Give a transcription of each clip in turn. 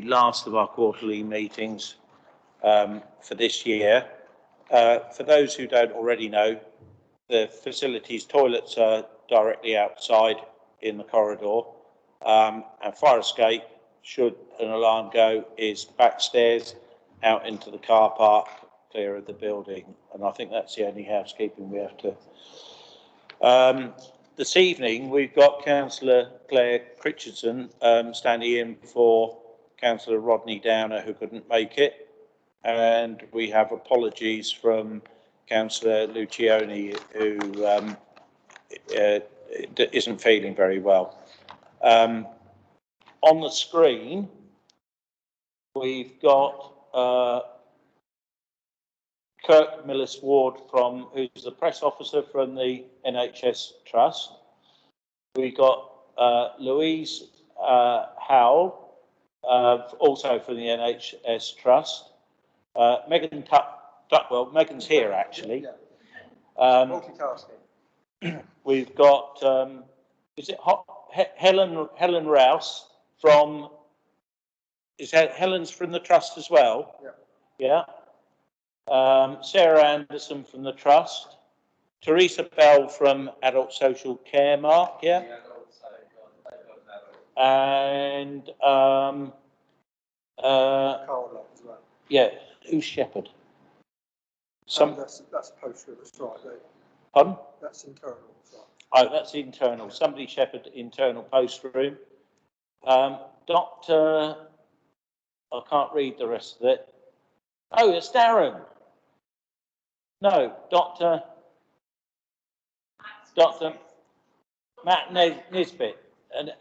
last of our quarterly meetings for this year. For those who don't already know, the facilities toilets are directly outside in the corridor, and fire escape, should an alarm go, is backstairs out into the car park, clear of the building. And I think that's the only housekeeping we have to. This evening we've got Councillor Claire Critchinson standing in for Councillor Rodney Downer, who couldn't make it, and we have apologies from Councillor Lucioni, who isn't feeling very well. On the screen we've got Kirk Millis-Ward, who's the press officer from the NHS Trust. We've got Louise Howell, also from the NHS Trust. Megan Duckwell, Megan's here actually. Multitasking. We've got, is it Helen Rouse from, Helen's from the Trust as well? Yeah. Sarah Anderson from the Trust, Teresa Bell from Adult Social Care, Mark, yeah? And Carl as well. Yeah, who's Shepherd? That's post room, that's right. Pardon? That's internal. Oh, that's internal. Somebody Shepherd, internal post room. Doctor, I can't read the rest of it. Oh, it's Darren. No, Dr. Matt Nisbet, and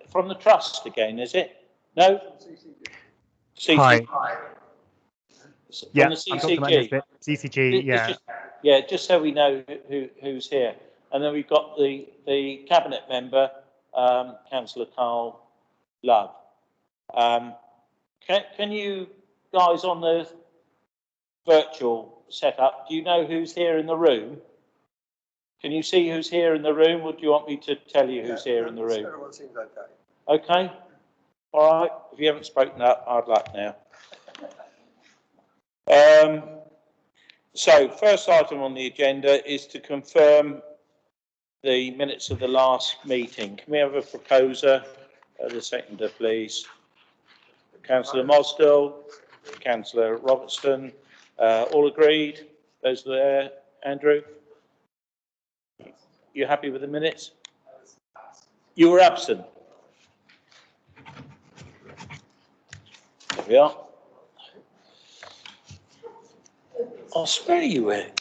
from the Trust again, is it? No? CCG. Hi. Yeah, from the CCG. CCG, yeah. Just so we know who's here. And then we've got the cabinet member, Councillor Carl Love. Can you guys on the virtual setup, do you know who's here in the room? Can you see who's here in the room, or do you want me to tell you who's here in the room? Everyone seems okay. Okay. All right. If you haven't spoken up, hard luck now. So, first item on the agenda is to confirm the minutes of the last meeting. Can we have a proposer? The seconder, please. Councillor Mosdell, Councillor Robertson, all agreed? Those there? Andrew? You happy with the minutes? You were absent. There we are. I'll spare you it.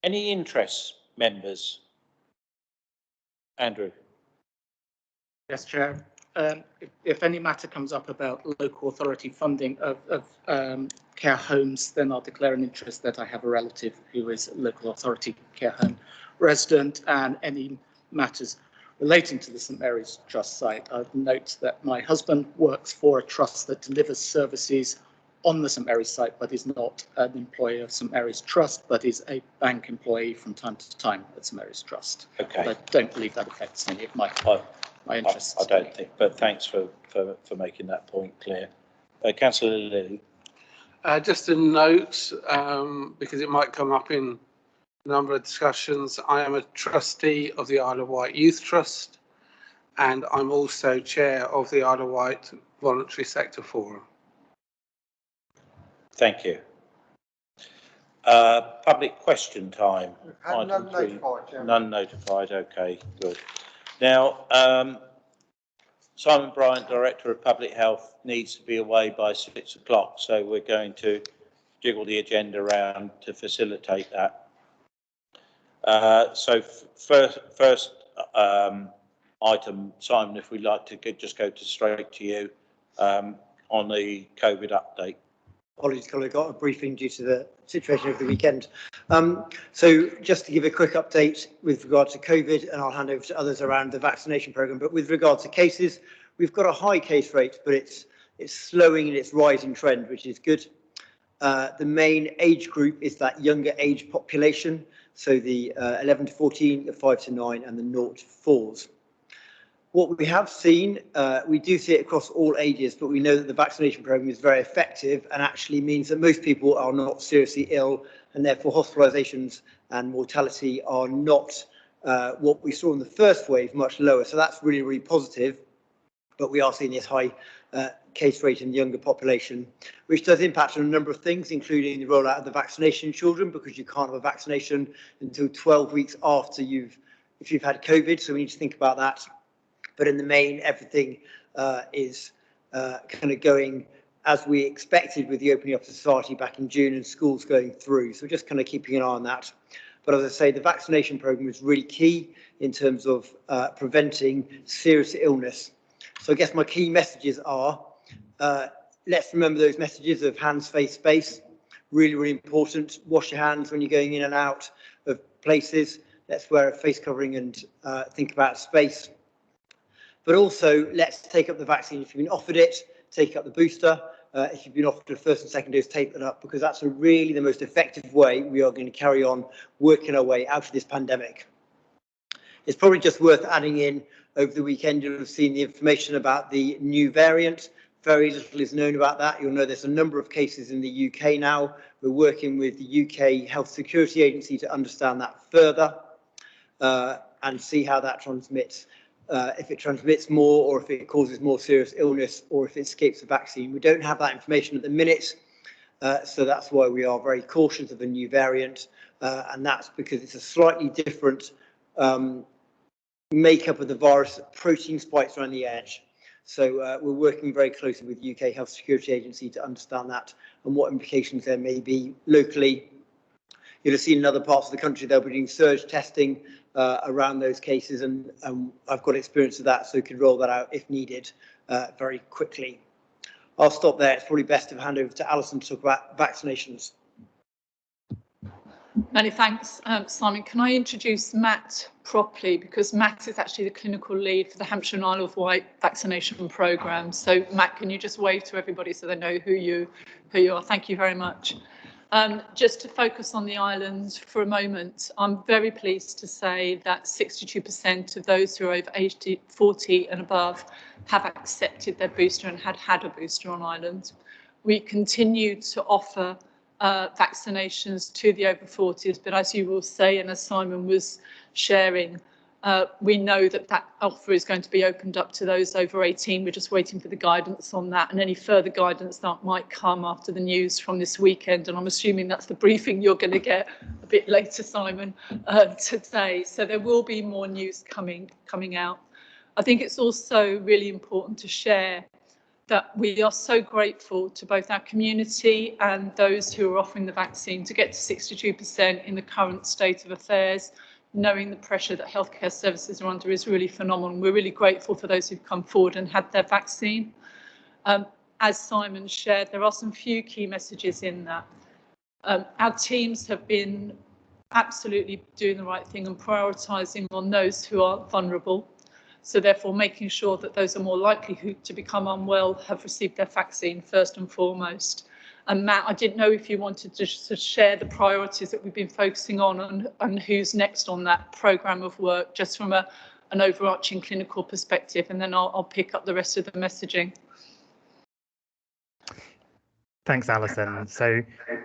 Any interests, members? Andrew? Yes, Chair. If any matter comes up about local authority funding of care homes, then I'll declare an interest that I have a relative who is a local authority care home resident, and any matters relating to the St Mary's Trust site. I'd note that my husband works for a trust that delivers services on the St Mary's site, but is not an employee of St Mary's Trust, but is a bank employee from time to time at St Mary's Trust. Okay. But I don't believe that affects any of my interests. I don't think, but thanks for making that point clear. Councillor Lilly. Just a note, because it might come up in a number of discussions, I am a trustee of the Isle of Wight Youth Trust, and I'm also chair of the Isle of Wight Voluntary Sector Forum. Thank you. Public question time. None notified, None notified, okay, good. Now, Simon Bryant, Director of Public Health, needs to be away by 6 o'clock, so we're going to jiggle the agenda around to facilitate that. So first item, Simon, if we'd like to just go straight to you on the COVID update. Apologies, I got a briefing due to the situation over the weekend. So just to give a quick update with regard to COVID, and I'll hand over to others around the vaccination programme, but with regard to cases, we've got a high case rate, but it's slowing in its rising trend, which is good. The main age group is that younger age population, so the 11 to 14, the 5 to 9, and the 0 to 4s. What we have seen, we do see it across all ages, but we know that the vaccination program is very effective and actually means that most people are not seriously ill, and therefore hospitalizations and mortality are not what we saw in the first wave, much lower. So that's really, really positive. But we are seeing this high case rate in the younger population, which does impact on a number of things, including the rollout of the vaccination in children, because you can't have a vaccination until 12 weeks after if you've had COVID. So we need to think about that. But in the main, everything is kind of going as we expected with the opening up of society back in June and schools going through. So just kind of keeping an eye on that. But as I say, the vaccination program is really key in terms of preventing serious illness. So I guess my key messages are, let's remember those messages of hands, face, space. Really, really important. Wash your hands when you're going in and out of places. Let's wear a face covering and think about space. But also, let's take up the vaccine. If you've been offered it, take up the booster. If you've been offered a first and second dose, take that up, because that's really the most effective way we are going to carry on working our way out of this pandemic. It's probably just worth adding in, over the weekend, you'll have seen the information about the new variant. Very little is known about that. You'll know there's a number of cases in the UK now. We're working with the UK Health Security Agency to understand that further and see how that transmits. If it transmits more, or if it causes more serious illness, or if it escapes the vaccine. We don't have that information at the minute, so that's why we are very cautious of the new variant, and that's because it's a slightly different makeup of the virus, protein spikes around the edge. So we're working very closely with the UK Health Security Agency to understand that and what implications there may be locally. You'll have seen in other parts of the country they'll be doing surge testing around those cases, and I've got experience of that, so we can roll that out if needed very quickly. I'll stop there. It's probably best to hand over to Alison to talk about vaccinations. Many thanks, Simon. Can I introduce Matt properly, because Matt is actually the clinical lead for the Hampshire and Isle of Wight vaccination programme. So Matt, can you just wave to everybody so they know who you are? Thank you very much. Just to focus on the island for a moment, I'm very pleased to say that 62% of those who are over age 40 and above have accepted their booster and had a booster on Ireland. We continue to offer vaccinations to the over 40s, but as you will say, and as Simon was sharing, we know that that offer is going to be opened up to those over 18. We're just waiting for the guidance on that, and any further guidance that might come after the news from this weekend. And I'm assuming that's the briefing you're going to get a bit later, Simon, today. So there will be more news coming out. I think it's also really important to share that we are so grateful to both our community and those who are offering the vaccine to get to 62% in the current state of affairs. Knowing the pressure that healthcare services are under is really phenomenal. We're really grateful for those who've come forward and had their vaccine. As Simon shared, there are some few key messages in that. Our teams have been absolutely doing the right thing and prioritising on those who are vulnerable. So therefore making sure that those are more likely to become unwell have received their vaccine first and foremost. And Matt, I didn't know if you wanted to share the priorities that we've been focusing on and who's next on that programme of work, just from an overarching clinical perspective, and then I'll pick up the rest of the messaging. Thanks, Alison. So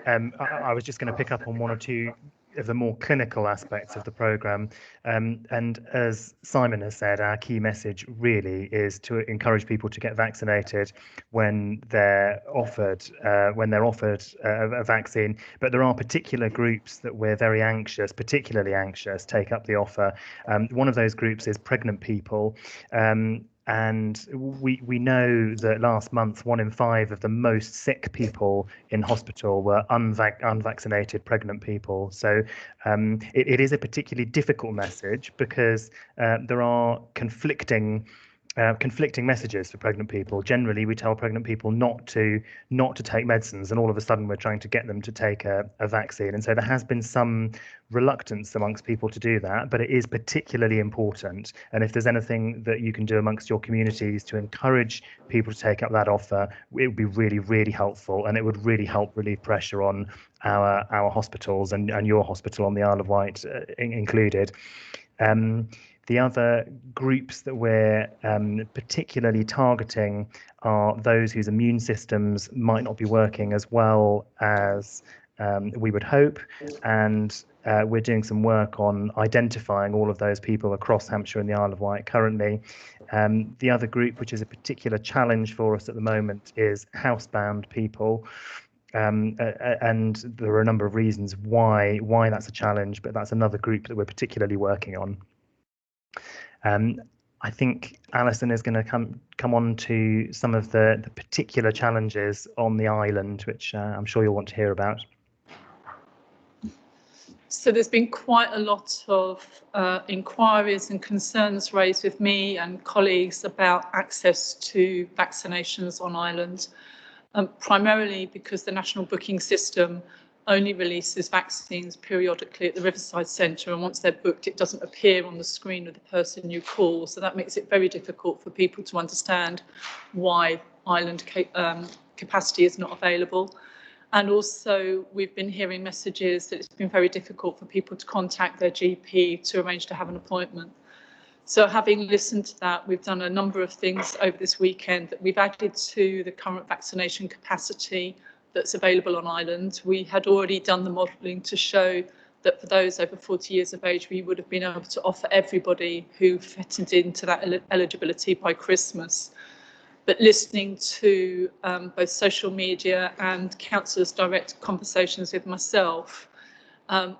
I was just going to pick up on one or two of the more clinical aspects of the programme. And as Simon has said, our key message really is to encourage people to get vaccinated when they're offered a vaccine. But there are particular groups that we're particularly anxious, take up the offer. One of those groups is pregnant people. And we know that last month, 1 in 5 of the most sick people in hospital were unvaccinated pregnant people. So it is a particularly difficult message because there are conflicting conflicting messages for pregnant people. Generally, we tell pregnant people not to take medicines, and all of a sudden we're trying to get them to take a vaccine. And so there has been some reluctance amongst people to do that, but it is particularly important. And if there's anything that you can do amongst your communities to encourage people to take up that offer, it would be really, really helpful, and it would really help relieve pressure on our hospitals and your hospital on the Isle of Wight included. The other groups that we're particularly targeting are those whose immune systems might not be working as well as we would hope, and we're doing some work on identifying all of those people across Hampshire and the Isle of Wight currently. The other group, which is a particular challenge for us at the moment, is housebound people. And there are a number of reasons why that's a challenge, but that's another group that we're particularly working on. I think Alison is going to come on to some of the particular challenges on the island, which I'm sure you'll want to hear about. So there's been quite a lot of inquiries and concerns raised with me and colleagues about access to vaccinations on island, primarily because the national booking system only releases vaccines periodically at the Riverside Centre, and once they're booked, it doesn't appear on the screen of the person you call. So that makes it very difficult for people to understand why island capacity is not available. And also, we've been hearing messages that it's been very difficult for people to contact their GP to arrange to have an appointment. So having listened to that, we've done a number of things over this weekend that we've added to the current vaccination capacity that's available on island. We had already done the modelling to show that for those over 40 years of age, we would have been able to offer everybody who fitted into that eligibility by Christmas. But listening to both social media and councillors' direct conversations with myself,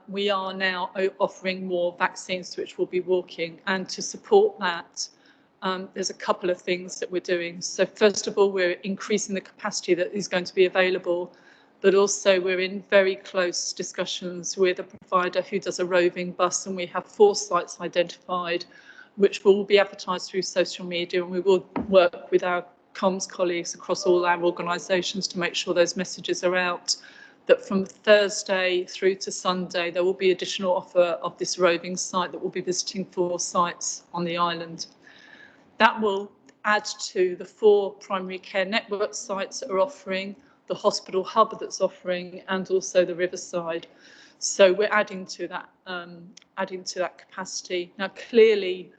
we are now offering more vaccines which will be walking, and to support that, there's a couple of things that we're doing. So first of all, we're increasing the capacity that is going to be available, but also we're in very close discussions with a provider who does a roving bus, and we have 4 sites identified which will be advertised through social media, and we will work with our comms colleagues across all our organisations to make sure those messages are out, that from Thursday through to Sunday there will be additional offer of this roving site that will be visiting 4 sites on the island. That will add to the 4 primary care network sites that are offering, the hospital hub that's offering, and also the Riverside. So we're adding to that capacity. Now, clearly,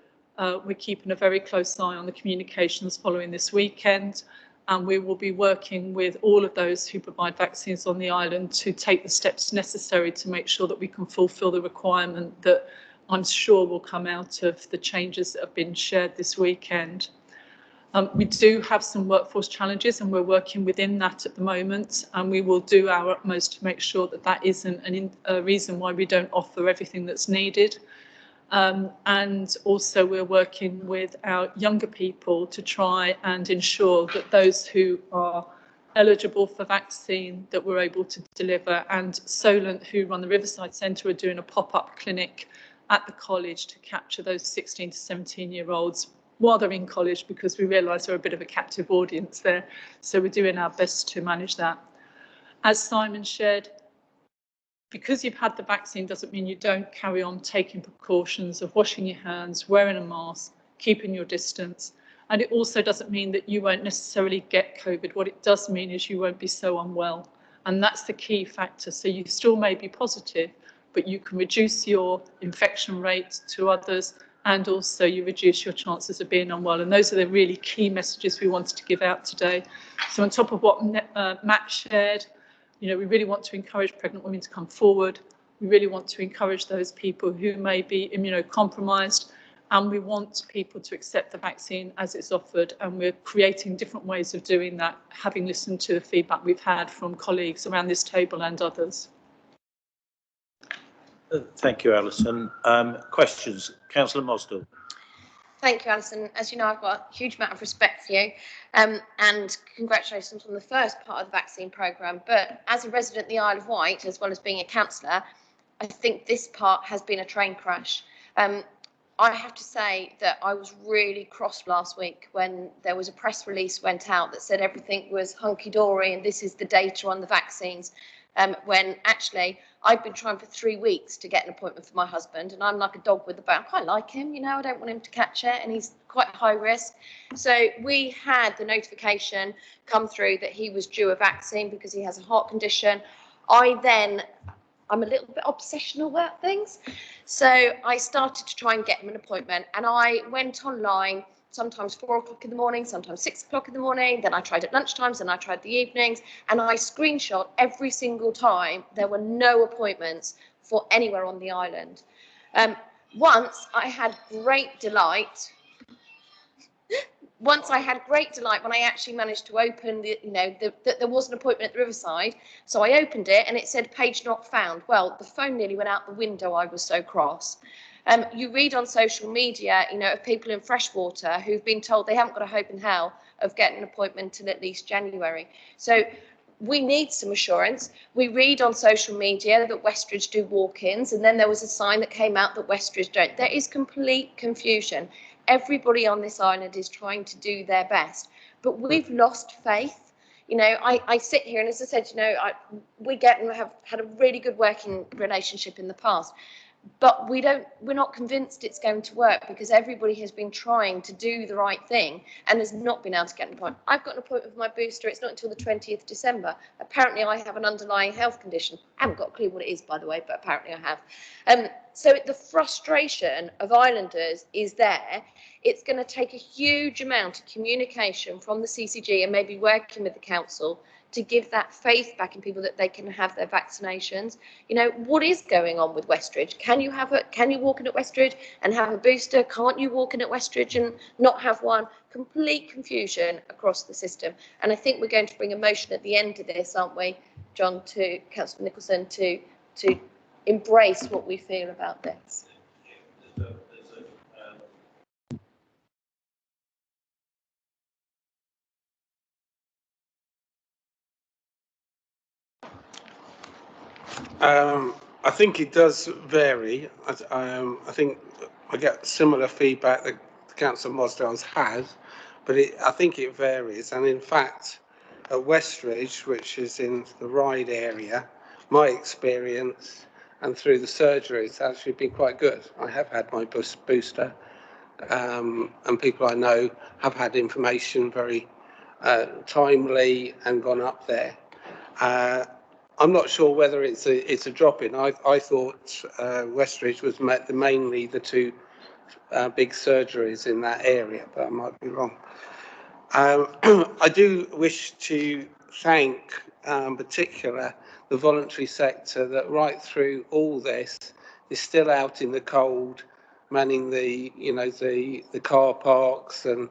we're keeping a very close eye on the communications following this weekend, and we will be working with all of those who provide vaccines on the island to take the steps necessary to make sure that we can fulfil the requirement that I'm sure will come out of the changes that have been shared this weekend. We do have some workforce challenges, and we're working within that at the moment, and we will do our utmost to make sure that that isn't a reason why we don't offer everything that's needed. And also we're working with our younger people to try and ensure that those who are eligible for vaccine that we're able to deliver. And Solent, who run the Riverside Centre, are doing a pop-up clinic at the college to capture those 16 to 17-year-olds while they're in college, because we realise they're a bit of a captive audience there. So we're doing our best to manage that. As Simon shared, because you've had the vaccine doesn't mean you don't carry on taking precautions of washing your hands, wearing a mask, keeping your distance. And it also doesn't mean that you won't necessarily get COVID. What it does mean is you won't be so unwell. And that's the key factor. So you still may be positive, but you can reduce your infection rate to others, and also you reduce your chances of being unwell. And those are the really key messages we wanted to give out today. So on top of what Matt shared, you know, we really want to encourage pregnant women to come forward. We really want to encourage those people who may be immunocompromised, and we want people to accept the vaccine as it's offered. And we're creating different ways of doing that, having listened to the feedback we've had from colleagues around this table and others. Thank you, Alison. Questions? Councillor Mosdell. Thank you, Alison. As you know, I've got a huge amount of respect for you, and congratulations on the first part of the vaccine programme. But as a resident of the Isle of Wight, as well as being a councillor, I think this part has been a train crash. I have to say that I was really cross last week when there was a press release went out that said everything was hunky-dory and this is the data on the vaccines, when actually I've been trying for 3 weeks to get an appointment for my husband, and I'm like a dog with a bone. I quite like him, you know, I don't want him to catch it, and he's quite high risk. So we had the notification come through that he was due a vaccine because he has a heart condition. I'm a little bit obsessional about things. So I started to try and get him an appointment, and I went online, sometimes 4 o'clock in the morning, sometimes 6 o'clock in the morning. Then I tried at lunchtimes, and I tried the evenings, and I screenshot every single time there were no appointments for anywhere on the island. Once I had great delight when I actually managed to open there was an appointment at the Riverside. So I opened it and it said page not found. Well, the phone nearly went out the window. I was so cross. You read on social media, of people in Freshwater who've been told they haven't got a hope in hell of getting an appointment till at least January. So we need some assurance. We read on social media that Westridge do walk-ins, and then there was a sign that came out that Westridge don't. There is complete confusion. Everybody on this island is trying to do their best, but we've lost faith. I sit here, and as I said, we have had a really good working relationship in the past, but we're not convinced it's going to work because everybody has been trying to do the right thing and has not been able to get an appointment. I've got an appointment for my booster. It's not until the 20th December. Apparently I have an underlying health condition. I haven't got a clue what it is, by the way, but apparently I have. So the frustration of islanders is there. It's going to take a huge amount of communication from the CCG and maybe working with the council to give that faith back in people that they can have their vaccinations. What is going on with Westridge? Can you walk in at Westridge and have a booster? Can't you walk in at Westridge and not have one? Complete confusion across the system. And I think we're going to bring a motion at the end of this, aren't we, John, to Councillor Nicholson to embrace what we feel about this. I think it does vary. I think I get similar feedback that Councillor Mosdale's had, but I think it varies. And in fact, at Westridge, which is in the Ryde area, my experience and through the surgery, it's actually been quite good. I have had my booster, and people I know have had information very timely and gone up there. I'm not sure whether it's a drop-in. I thought Westridge was mainly the two big surgeries in that area, but I might be wrong. I do wish to thank, in particular, the voluntary sector that right through all this is still out in the cold, manning the car parks and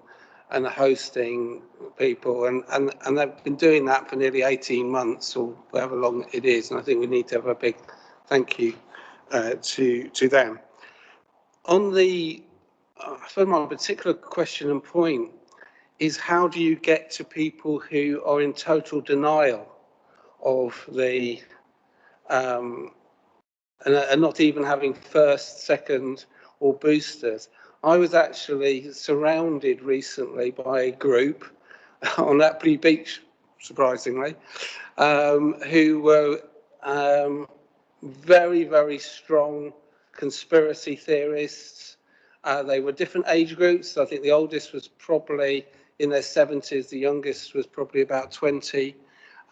hosting people, and they've been doing that for nearly 18 months or however long it is, and I think we need to have a big thank you to them. On the, I suppose my particular question and point is, how do you get to people who are in total denial of the, and not even having first, second or boosters? I was actually surrounded recently by a group on Appley Beach, surprisingly, who were very, very strong conspiracy theorists. They were different age groups. I think the oldest was probably in their 70s, the youngest was probably about 20,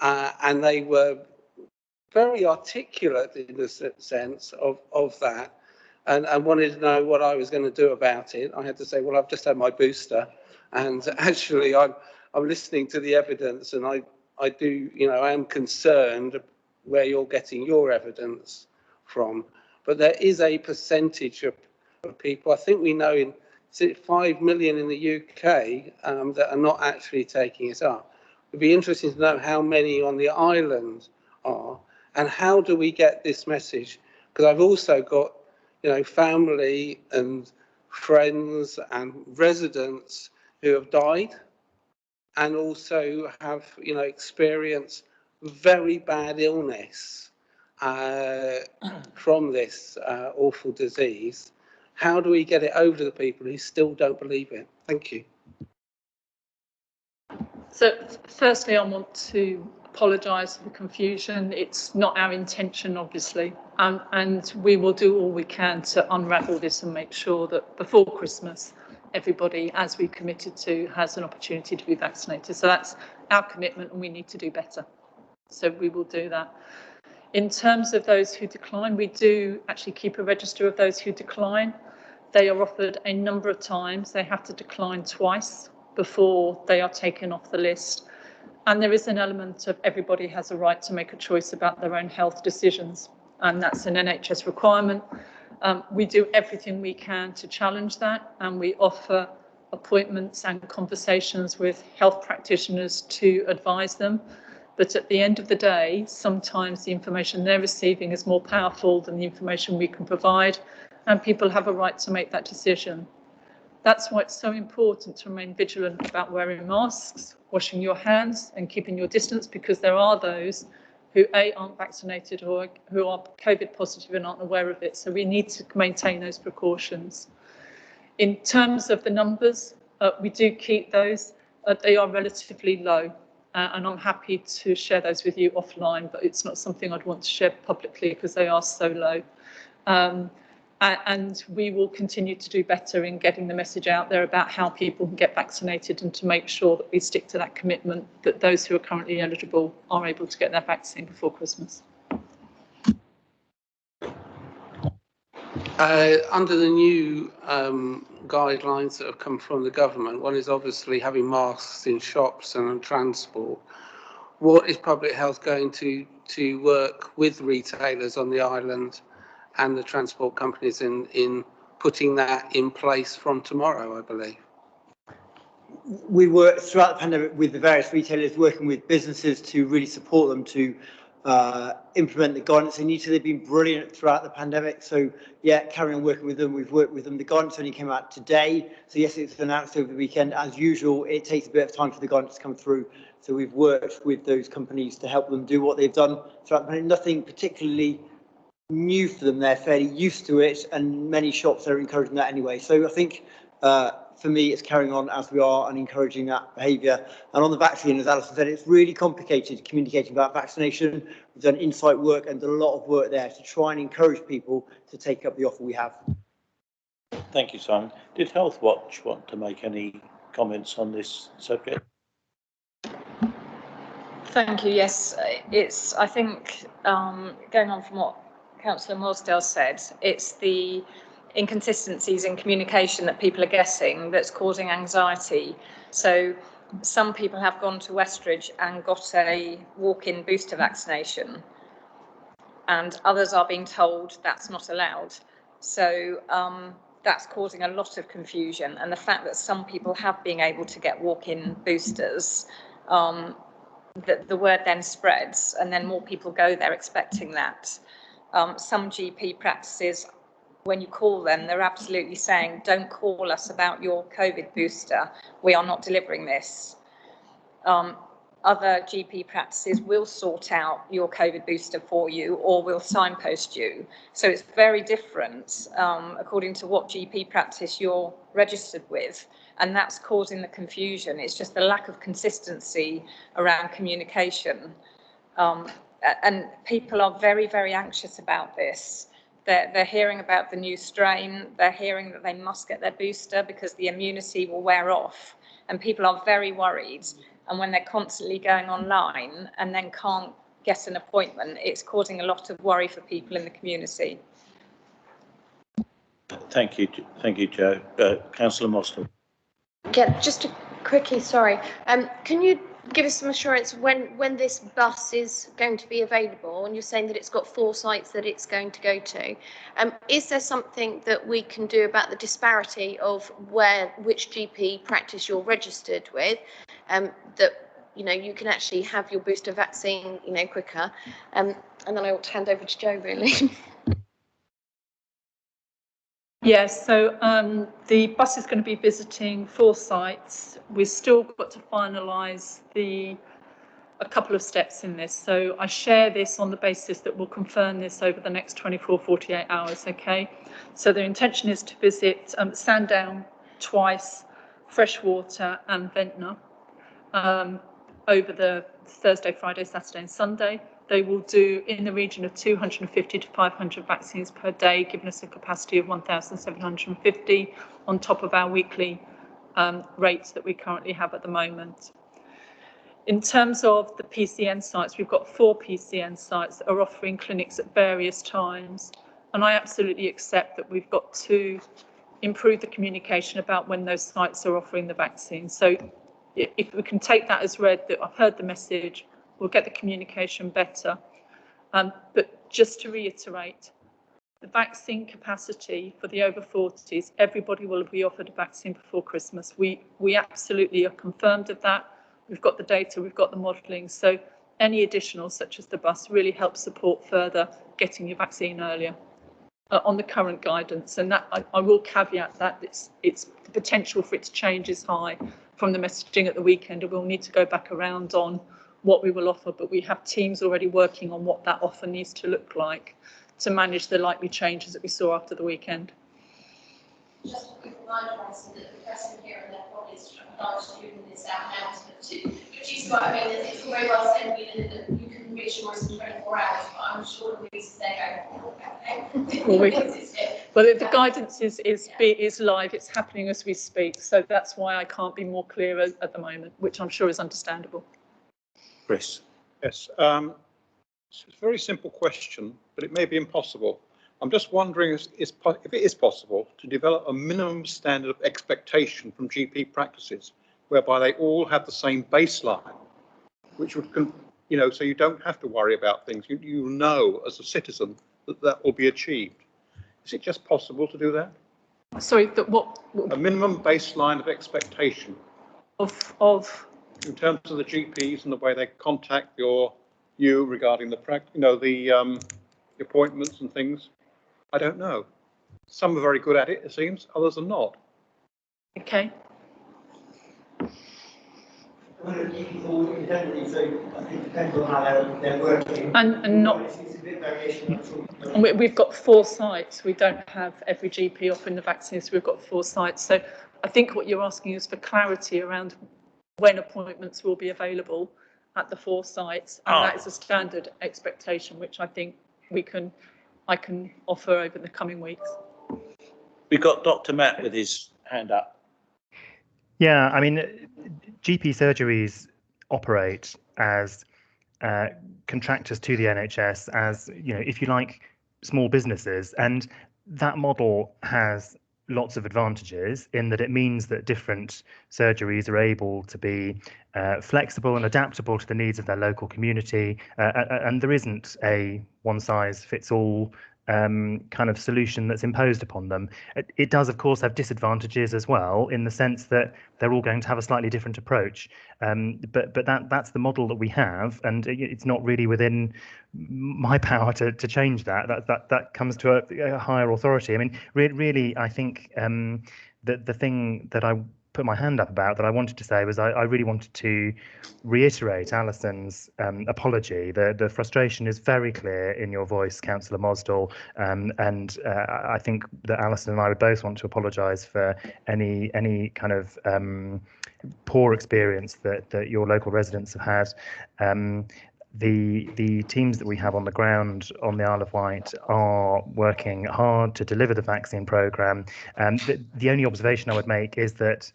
and they were very articulate in the sense of that, and wanted to know what I was going to do about it. I had to say, well, I've just had my booster, and actually I'm listening to the evidence, and I do, I am concerned where you're getting your evidence from. But there is a percentage of people, I think we know in 5 million in the UK that are not actually taking it up. It'd be interesting to know how many on the island are, and how do we get this message? Because I've also got, family and friends and residents who have died and also have, experienced very bad illness from this awful disease. How do we get it over to the people who still don't believe it? Thank you. So firstly, I want to apologise for the confusion. It's not our intention, obviously, and we will do all we can to unravel this and make sure that before Christmas, everybody, as we committed to, has an opportunity to be vaccinated. So that's our commitment, and we need to do better. So we will do that. In terms of those who decline, we do actually keep a register of those who decline. They are offered a number of times. They have to decline twice before they are taken off the list. And there is an element of everybody has a right to make a choice about their own health decisions. And that's an NHS requirement. We do everything we can to challenge that, and we offer appointments and conversations with health practitioners to advise them. But at the end of the day, sometimes the information they're receiving is more powerful than the information we can provide, and people have a right to make that decision. That's why it's so important to remain vigilant about wearing masks, washing your hands and keeping your distance, because there are those who aren't vaccinated or who are COVID positive and aren't aware of it. So we need to maintain those precautions. In terms of the numbers, we do keep those. They are relatively low, and I'm happy to share those with you offline, but it's not something I'd want to share publicly because they are so low. And we will continue to do better in getting the message out there about how people can get vaccinated, and to make sure that we stick to that commitment that those who are currently eligible are able to get their vaccine before Christmas. Under the new guidelines that have come from the government, one is obviously having masks in shops and on transport. What is public health going to work with retailers on the island and the transport companies in putting that in place from tomorrow, I believe? We work throughout the pandemic with the various retailers, working with businesses to really support them to implement the guidance they need to. They've been brilliant throughout the pandemic. So yeah, carry on working with them. We've worked with them. The guidance only came out today. So yes, it's announced over the weekend. As usual, it takes a bit of time for the guidance to come through. So we've worked with those companies to help them do what they've done throughout the pandemic. Nothing particularly new for them. They're fairly used to it, and many shops are encouraging that anyway. So I think for me, it's carrying on as we are and encouraging that behaviour. And on the vaccine, as Alison said, it's really complicated communicating about vaccination. We've done insight work and done a lot of work there to try and encourage people to take up the offer we have. Thank you, Simon. Did Health Watch want to make any comments on this subject? Thank you. Yes, it's, I think, going on from what Councillor Morsdale said, it's the inconsistencies in communication that people are getting that's causing anxiety. So some people have gone to Westridge and got a walk-in booster vaccination, and others are being told that's not allowed. So that's causing a lot of confusion, and the fact that some people have been able to get walk-in boosters, the word then spreads, and then more people go there expecting that. Some GP practices, when you call them, they're absolutely saying, don't call us about your COVID booster, we are not delivering this. Other GP practices will sort out your COVID booster for you or will signpost you. So it's very different according to what GP practice you're registered with, and that's causing the confusion. It's just the lack of consistency around communication. And people are very, very anxious about this. They're hearing about the new strain. They're hearing that they must get their booster because the immunity will wear off. And people are very worried. And when they're constantly going online and then can't get an appointment, it's causing a lot of worry for people in the community. Thank you, Joe. Councillor Morsdale. Yeah, just a quickie, sorry. Can you give us some assurance when this bus is going to be available? And you're saying that it's got 4 sites that it's going to go to. Is there something that we can do about the disparity of which GP practice you're registered with, that you can actually have your booster vaccine quicker? And then I ought to hand over to Joe, really. Yes, so the bus is going to be visiting 4 sites. We've still got to finalise the a couple of steps in this. So I share this on the basis that we'll confirm this over the next 24, 48 hours, okay? So the intention is to visit Sandown twice, Freshwater and Ventnor over the Thursday, Friday, Saturday and Sunday. They will do in the region of 250 to 500 vaccines per day, giving us a capacity of 1,750 on top of our weekly rates that we currently have at the moment. In terms of the PCN sites, we've got 4 PCN sites that are offering clinics at various times. And I absolutely accept that we've got to improve the communication about when those sites are offering the vaccine. So if we can take that as read, that I've heard the message, we'll get the communication better. But just to reiterate, the vaccine capacity for the over 40s, everybody will be offered a vaccine before Christmas. We absolutely are confirmed of that. We've got the data, we've got the modelling. So any additional, such as the bus, really helps support further getting your vaccine earlier on the current guidance. And that I will caveat that it's the potential for it to change is high from the messaging at the weekend, and we'll need to go back around on what we will offer. But we have teams already working on what that offer needs to look like to manage the likely changes that we saw after the weekend. Just a quick reminder, Alison, that the person here and their probably is student this announcement to produce what I mean. It's all very well said that you can reassure us in 24 hours, but I'm sure the reasons they go. Well, the guidance is live. It's happening as we speak. So that's why I can't be more clear at the moment, which I'm sure is understandable. Chris. Yes, it's a very simple question, but it may be impossible. I'm just wondering if it is possible to develop a minimum standard of expectation from GP practices, whereby they all have the same baseline, which would, so you don't have to worry about things. You know, as a citizen, that will be achieved. Is it just possible to do that? Sorry, what? A minimum baseline of expectation. Of? In terms of the GPs and the way they contact you regarding the appointments and things. I don't know. Some are very good at it seems, others are not. Okay. And not. And we've got 4 sites. We don't have every GP offering the vaccines. We've got 4 sites. So I think what you're asking is for clarity around when appointments will be available at the 4 sites, and that is a standard expectation, which I think I can offer over the coming weeks. We've got Dr. Matt with his hand up. Yeah, I mean, GP surgeries operate as contractors to the NHS, as, if you like, small businesses, and that model has lots of advantages in that it means that different surgeries are able to be flexible and adaptable to the needs of their local community, and there isn't a one-size-fits-all kind of solution that's imposed upon them. It does, of course, have disadvantages as well, in the sense that they're all going to have a slightly different approach. But that's the model that we have, and it's not really within my power to change that. That comes to a higher authority. I mean, really, I think the thing that I put my hand up about that I wanted to say was I really wanted to reiterate Alison's apology. The frustration is very clear in your voice, Councillor Mosdell, and I think that Alison and I would both want to apologise for any kind of poor experience that your local residents have had. The teams that we have on the ground on the Isle of Wight are working hard to deliver the vaccine programme. The only observation I would make is that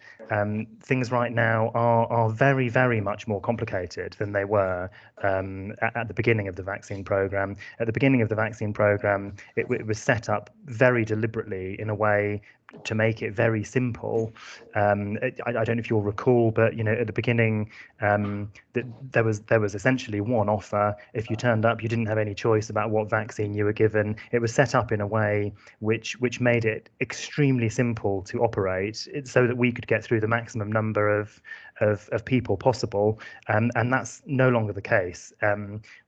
things right now are very, very much more complicated than they were at the beginning of the vaccine programme. At the beginning of the vaccine programme, it was set up very deliberately in a way to make it very simple. I don't know if you'll recall, but at the beginning, there was essentially one offer. If you turned up, you didn't have any choice about what vaccine you were given. It was set up in a way which made it extremely simple to operate, so that we could get through the maximum number of of people possible, and that's no longer the case.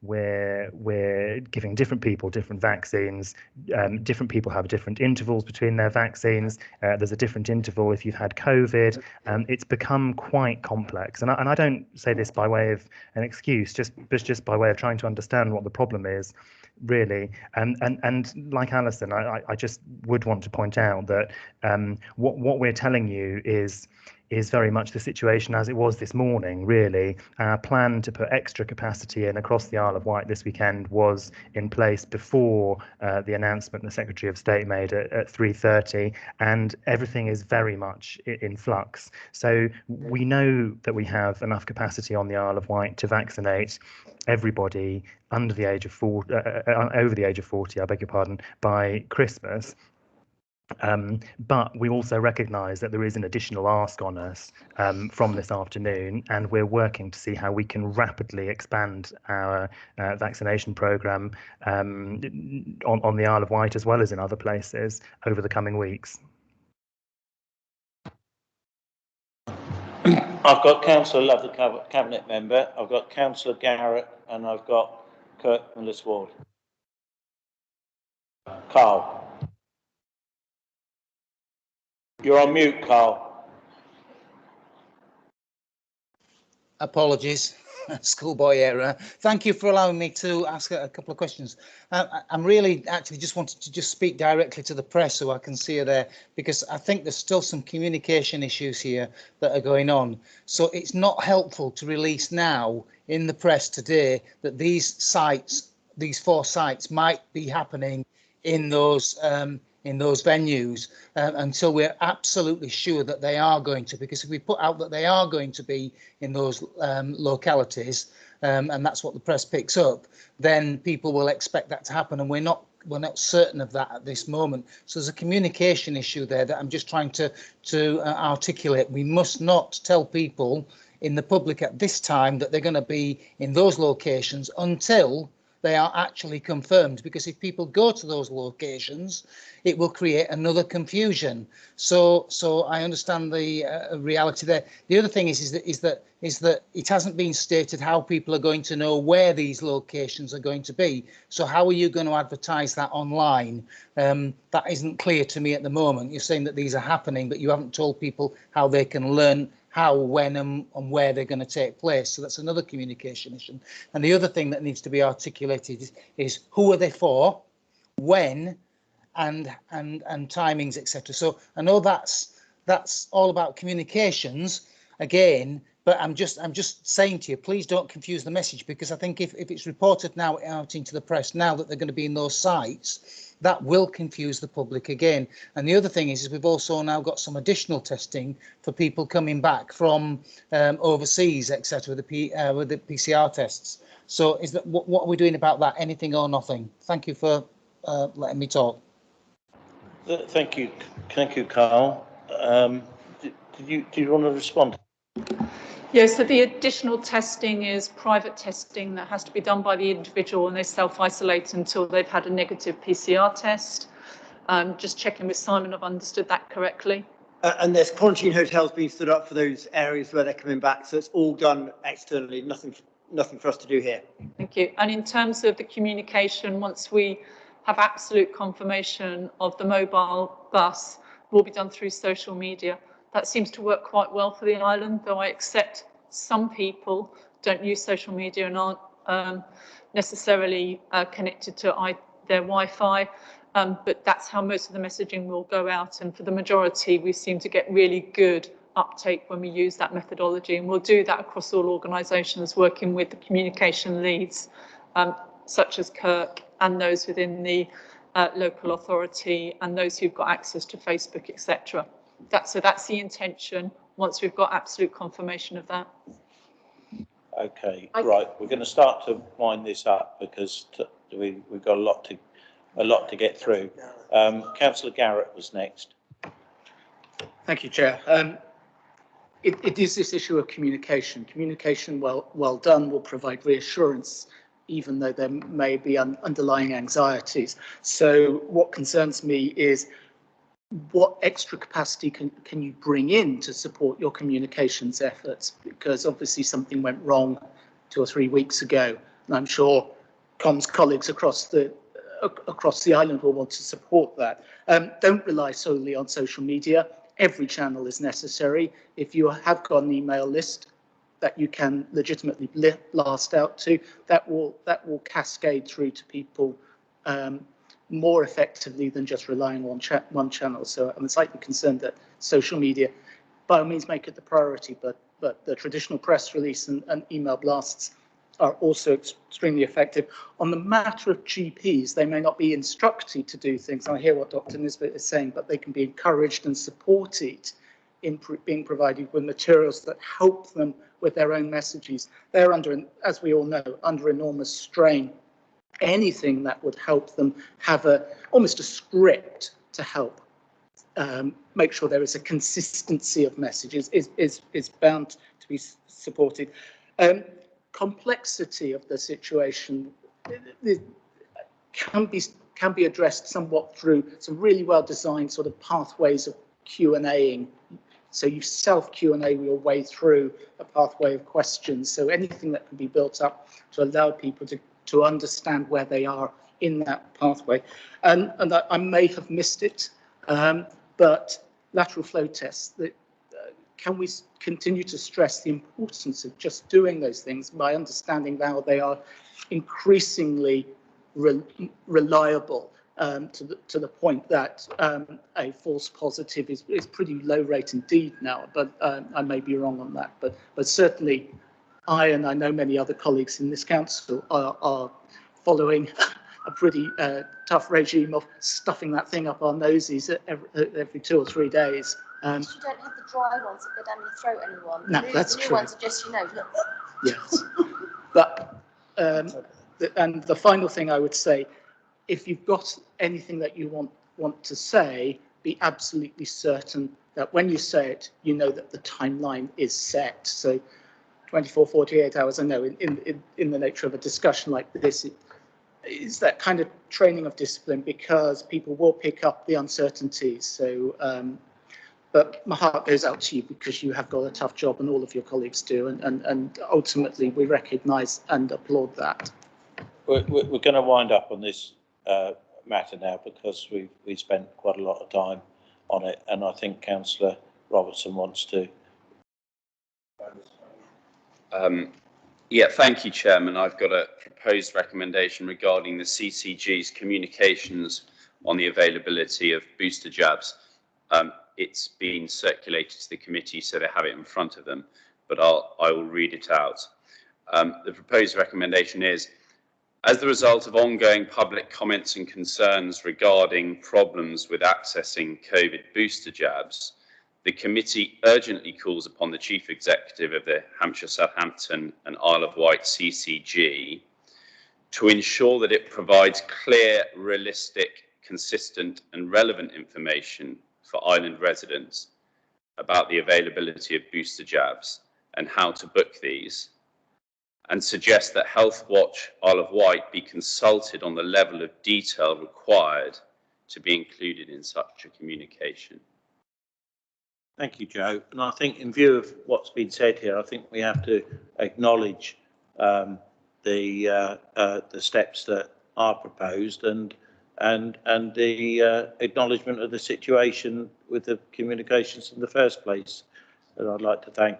We're giving different people different vaccines. Different people have different intervals between their vaccines. There's a different interval if you've had COVID. It's become quite complex, and I don't say this by way of an excuse, just by way of trying to understand what the problem is, really. And like Alison, I just would want to point out that what we're telling you is very much the situation as it was this morning, really. Our plan to put extra capacity in across the Isle of Wight this weekend was in place before the announcement the Secretary of State made at 3:30, and everything is very much in flux. So we know that we have enough capacity on the Isle of Wight to vaccinate everybody under the age of 40, over the age of 40, I beg your pardon, by Christmas. But we also recognise that there is an additional ask on us from this afternoon, and we're working to see how we can rapidly expand our vaccination programme on the Isle of Wight as well as in other places over the coming weeks. I've got Councillor Love, the Cabinet Member, I've got Councillor Garrett, and I've got Kirk Millis-Ward. Carl. You're on mute, Carl. Apologies, schoolboy error. Thank you for allowing me to ask a couple of questions. I'm really actually just wanted to just speak directly to the press so I can see her there, because I think there's still some communication issues here that are going on. So it's not helpful to release now in the press today that these sites, these 4 sites, might be happening in those venues until we're absolutely sure that they are going to, because if we put out that they are going to be in those localities, and that's what the press picks up, then people will expect that to happen, and we're not certain of that at this moment. So there's a communication issue there that I'm just trying to articulate. We must not tell people in the public at this time that they're going to be in those locations until they are actually confirmed, because if people go to those locations, it will create another confusion. So I understand the reality there. The other thing is that it hasn't been stated how people are going to know where these locations are going to be. So how are you going to advertise that online? That isn't clear to me at the moment. You're saying that these are happening, but you haven't told people how they can learn how, when and where they're going to take place. So that's another communication issue. And the other thing that needs to be articulated is who are they for, when, and timings, etc. So I know that's all about communications again, but I'm just saying to you, please don't confuse the message, because I think if it's reported now out into the press now that they're going to be in those sites, that will confuse the public again. And the other thing is we've also now got some additional testing for people coming back from overseas, etc., with the PCR tests. So is that what are we doing about that? Anything or nothing? Thank you for letting me talk. Thank you, Carl. Do you want to respond? Yes, so the additional testing is private testing that has to be done by the individual, and they self-isolate until they've had a negative PCR test. Just checking with Simon, I've understood that correctly. And there's quarantine hotels being stood up for those areas where they're coming back. So it's all done externally, nothing for us to do here. Thank you. And in terms of the communication, once we have absolute confirmation of the mobile bus, will be done through social media. That seems to work quite well for the island, though I accept some people don't use social media and aren't necessarily connected to their Wi-Fi, but that's how most of the messaging will go out. And for the majority, we seem to get really good uptake when we use that methodology. And we'll do that across all organisations, working with the communication leads, such as Kirk, and those within the local authority, and those who've got access to Facebook, etc. So that's the intention once we've got absolute confirmation of that. Okay, right. We're going to start to wind this up because we've got a lot to get through. Councillor Garrett was next. Thank you, Chair. It is this issue of communication. Communication well done will provide reassurance, even though there may be underlying anxieties. So what concerns me is what extra capacity can you bring in to support your communications efforts? Because obviously something went wrong 2 or 3 weeks ago, and I'm sure comms colleagues across the island will want to support that. Don't rely solely on social media. Every channel is necessary. If you have got an email list that you can legitimately blast out to, that will cascade through to people more effectively than just relying on one channel. So I'm slightly concerned that social media, by all means, make it the priority, but the traditional press release and email blasts are also extremely effective. On the matter of GPs, they may not be instructed to do things. I hear what Dr. Nisbet is saying, but they can be encouraged and supported in being provided with materials that help them with their own messages. They're under, as we all know, under enormous strain. Anything that would help them have almost a script to help make sure there is a consistency of messages is bound to be supported. Complexity of the situation can be addressed somewhat through some really well-designed sort of pathways of Q&Aing. So you self-Q&A your way through a pathway of questions. So anything that can be built up to allow people to understand where they are in that pathway. And I may have missed it, but lateral flow tests, can we continue to stress the importance of just doing those things by understanding how they are increasingly reliable to the point that a false positive is pretty low rate indeed now, but I may be wrong on that. But certainly I, and I know many other colleagues in this council, are following a pretty tough regime of stuffing that thing up our noses every 2 or 3 days. You don't have the dry ones that go down your throat anymore. No, that's the new true. ones are just, look. Yes. But, and the final thing I would say, if you've got anything that you want to say, be absolutely certain that when you say it, you know that the timeline is set. So 24, 48 hours, I know in the nature of a discussion like this, it is that kind of training of discipline, because people will pick up the uncertainties. So, but my heart goes out to you because you have got a tough job, and all of your colleagues do, and ultimately we recognise and applaud that. We're going to wind up on this matter now, because we spent quite a lot of time on it, and I think Councillor Robertson wants to. Yeah, thank you, Chairman. I've got a proposed recommendation regarding the CCG's communications on the availability of booster jabs. It's been circulated to the committee, so they have it in front of them, but I will read it out. The proposed recommendation is, as the result of ongoing public comments and concerns regarding problems with accessing COVID booster jabs, the committee urgently calls upon the Chief Executive of the Hampshire, Southampton and Isle of Wight CCG to ensure that it provides clear, realistic, consistent and relevant information for island residents about the availability of booster jabs and how to book these, and suggest that Health Watch Isle of Wight be consulted on the level of detail required to be included in such a communication. Thank you, Joe. And I think, in view of what's been said here, I think we have to acknowledge the steps that are proposed, and the acknowledgement of the situation with the communications in the first place. And I'd like to thank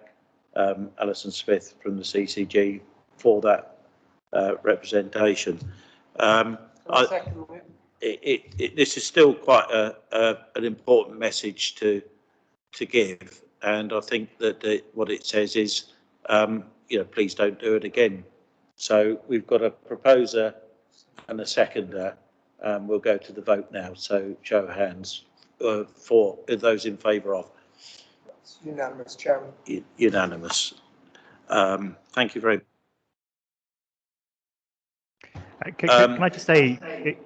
Alison Smith from the CCG for that representation. This is still quite an important message to give, and I think that what it says is, please don't do it again. So we've got a proposer and a seconder. We'll go to the vote now. So show of hands for those in favour of. It's unanimous, Chairman. Unanimous. Thank you very much. Can I just say,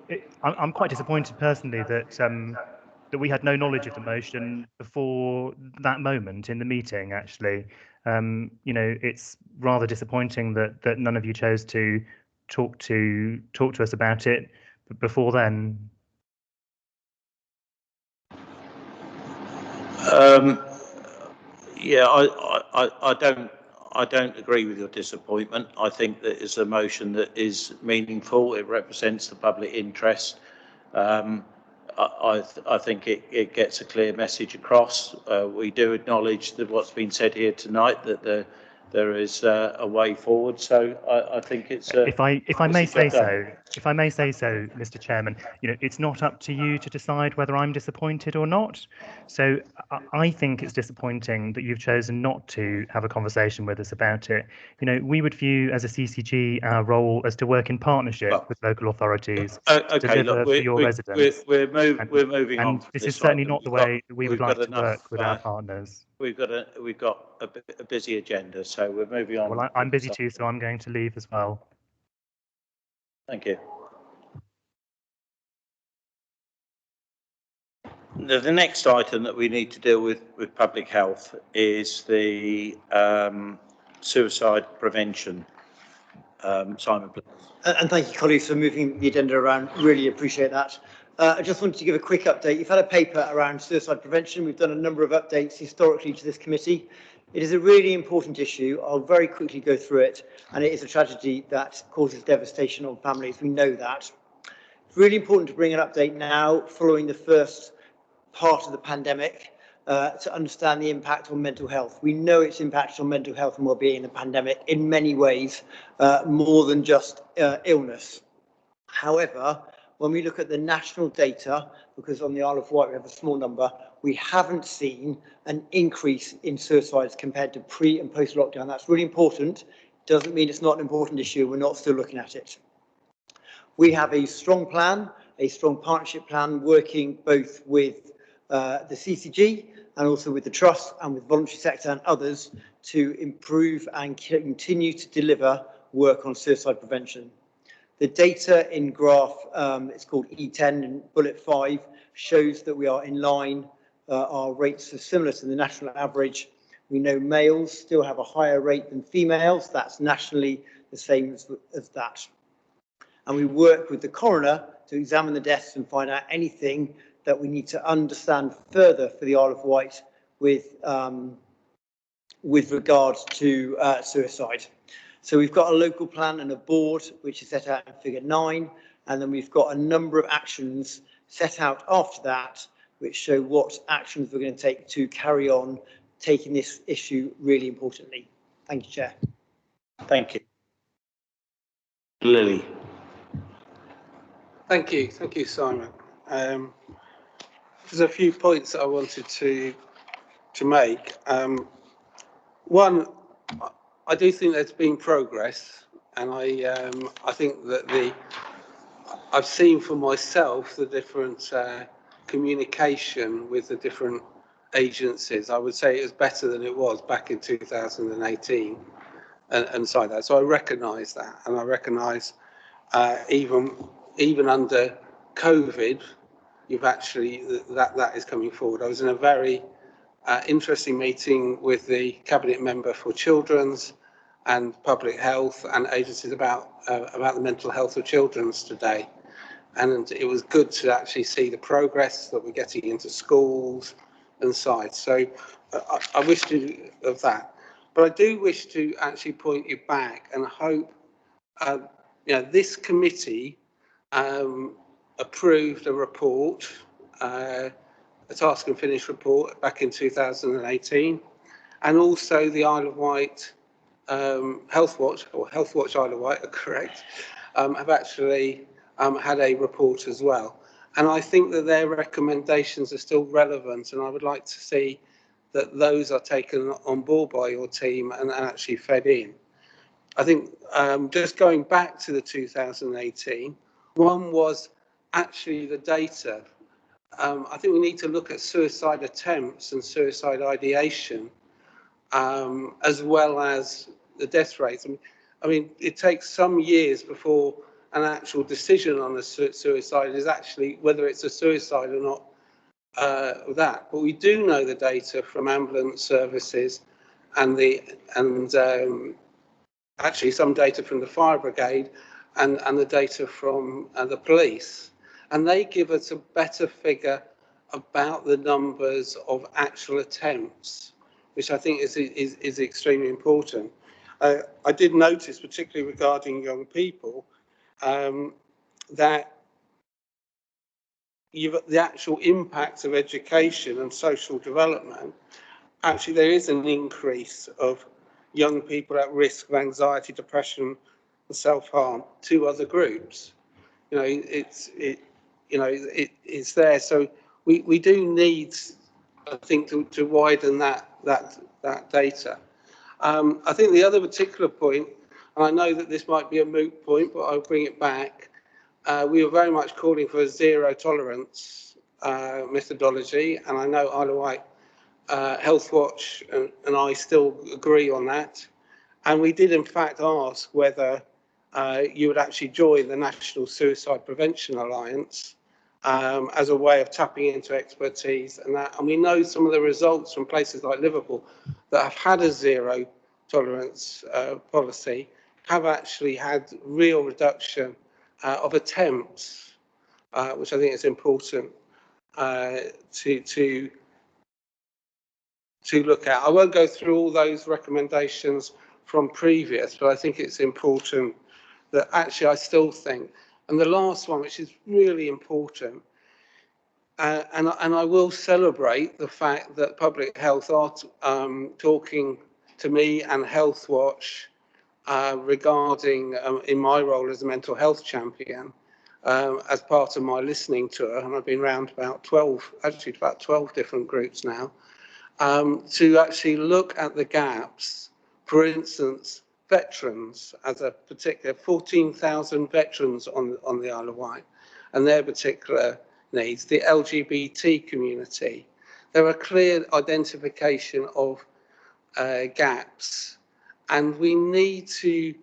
I'm quite disappointed personally that we had no knowledge of the motion before that moment in the meeting. Actually, it's rather disappointing that none of you chose to talk to us about it before then. Yeah, I don't agree with your disappointment. I think that it's a motion that is meaningful. It represents the public interest. I think it gets a clear message across. We do acknowledge that what's been said here tonight, that there is a way forward. So I think it's a. If I may say so, Mr. Chairman, it's not up to you to decide whether I'm disappointed or not. So I think it's disappointing that you've chosen not to have a conversation with us about it. We would view as a CCG our role as to work in partnership with local authorities to deliver for your residents. We're moving on. And this is certainly not the way that we would like to work with our partners. We've got a busy agenda, so we're moving on. Well, I'm busy too, so I'm going to leave as well. Thank you. The next item that we need to deal with public health is the suicide prevention. Simon, please. And thank you, colleagues, for moving the agenda around. Really appreciate that. I just wanted to give a quick update. You've had a paper around suicide prevention. We've done a number of updates historically to this committee. It is a really important issue. I'll very quickly go through it, and it is a tragedy that causes devastation on families. We know that. It's really important to bring an update now, following the first part of the pandemic, to understand the impact on mental health. We know it's impacted on mental health and well-being in the pandemic in many ways, more than just illness. However, when we look at the national data, because on the Isle of Wight we have a small number, we haven't seen an increase in suicides compared to pre and post lockdown. That's really important. Doesn't mean it's not an important issue. We're not still looking at it. We have a strong plan, a strong partnership plan, working both with the CCG and also with the Trust and with voluntary sector and others to improve and continue to deliver work on suicide prevention. The data in graph, it's called E10 and bullet 5, shows that we are in line. Our rates are similar to the national average. We know males still have a higher rate than females. That's nationally the same as that. And we work with the coroner to examine the deaths and find out anything that we need to understand further for the Isle of Wight with regards to suicide. So we've got a local plan and a board, which is set out in figure 9, and then we've got a number of actions set out after that, which show what actions we're going to take to carry on taking this issue really importantly. Thank you, Chair. Thank you. Lily. Thank you, Simon. There's a few points that I wanted to make. One, I do think there's been progress, and I think that I've seen for myself the different communication with the different agencies. I would say it was better than it was back in 2018, and so that. So I recognise that, and I recognise even under COVID, you've actually that is coming forward. I was in a very interesting meeting with the Cabinet Member for Children's and Public Health and agencies about the mental health of children's today. And it was good to actually see the progress that we're getting into schools and sites. So I wish to of that. But I do wish to actually point you back and hope, this committee approved a report, a task and finish report back in 2018, and also the Isle of Wight Health Watch, or Health Watch Isle of Wight, are correct, have actually had a report as well. And I think that their recommendations are still relevant, and I would like to see that those are taken on board by your team and actually fed in. I think just going back to the 2018, one was actually the data. I think we need to look at suicide attempts and suicide ideation, as well as the death rates. I mean, it takes some years before an actual decision on a suicide is actually whether it's a suicide or not. But we do know the data from ambulance services and actually some data from the fire brigade and the data from the police, and they give us a better figure about the numbers of actual attempts, which I think is extremely important. I did notice, particularly regarding young people, that the actual impacts of education and social development, actually there is an increase of young people at risk of anxiety, depression and self-harm to other groups. You know, it's there. So we do need, I think, to widen that data. I think the other particular point, and I know that this might be a moot point, but I'll bring it back. We were very much calling for a zero tolerance methodology, and I know Isle of Wight Health Watch and I still agree on that. And we did in fact ask whether you would actually join the National Suicide Prevention Alliance as a way of tapping into expertise and that. And we know some of the results from places like Liverpool that have had a zero tolerance policy have actually had real reduction of attempts, which I think is important to look at. I won't go through all those recommendations from previous, but I think it's important that actually I still think, and the last one, which is really important, and I will celebrate the fact that Public Health are talking to me and Health Watch regarding, in my role as a mental health champion, as part of my listening tour, and I've been around about 12 different groups now, to actually look at the gaps. For instance, veterans, as a particular 14,000 veterans on the Isle of Wight, and their particular needs, the LGBT community. There are clear identification of gaps, and we need to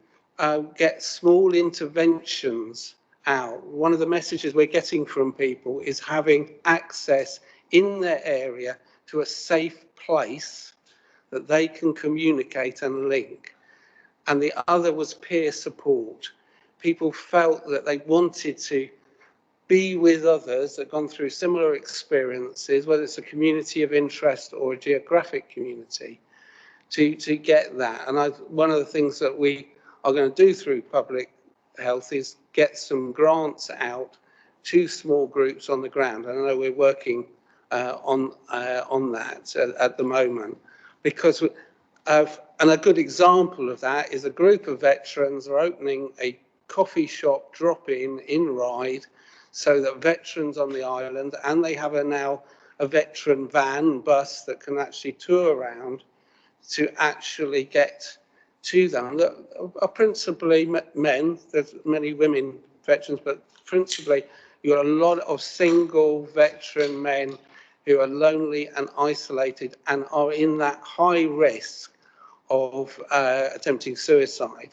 get small interventions out. One of the messages we're getting from people is having access in their area to a safe place that they can communicate and link. And the other was peer support. People felt that they wanted to be with others that have gone through similar experiences, whether it's a community of interest or a geographic community, to get that. And one of the things that we are going to do through Public Health is get some grants out to small groups on the ground. And I know we're working on that at the moment, because and a good example of that is a group of veterans are opening a coffee shop drop-in in Ryde, so that veterans on the island, and they have now a veteran van bus that can actually tour around to actually get to them. Look, are principally men. There's many women veterans, but principally you've got a lot of single veteran men who are lonely and isolated and are in that high risk of attempting suicide.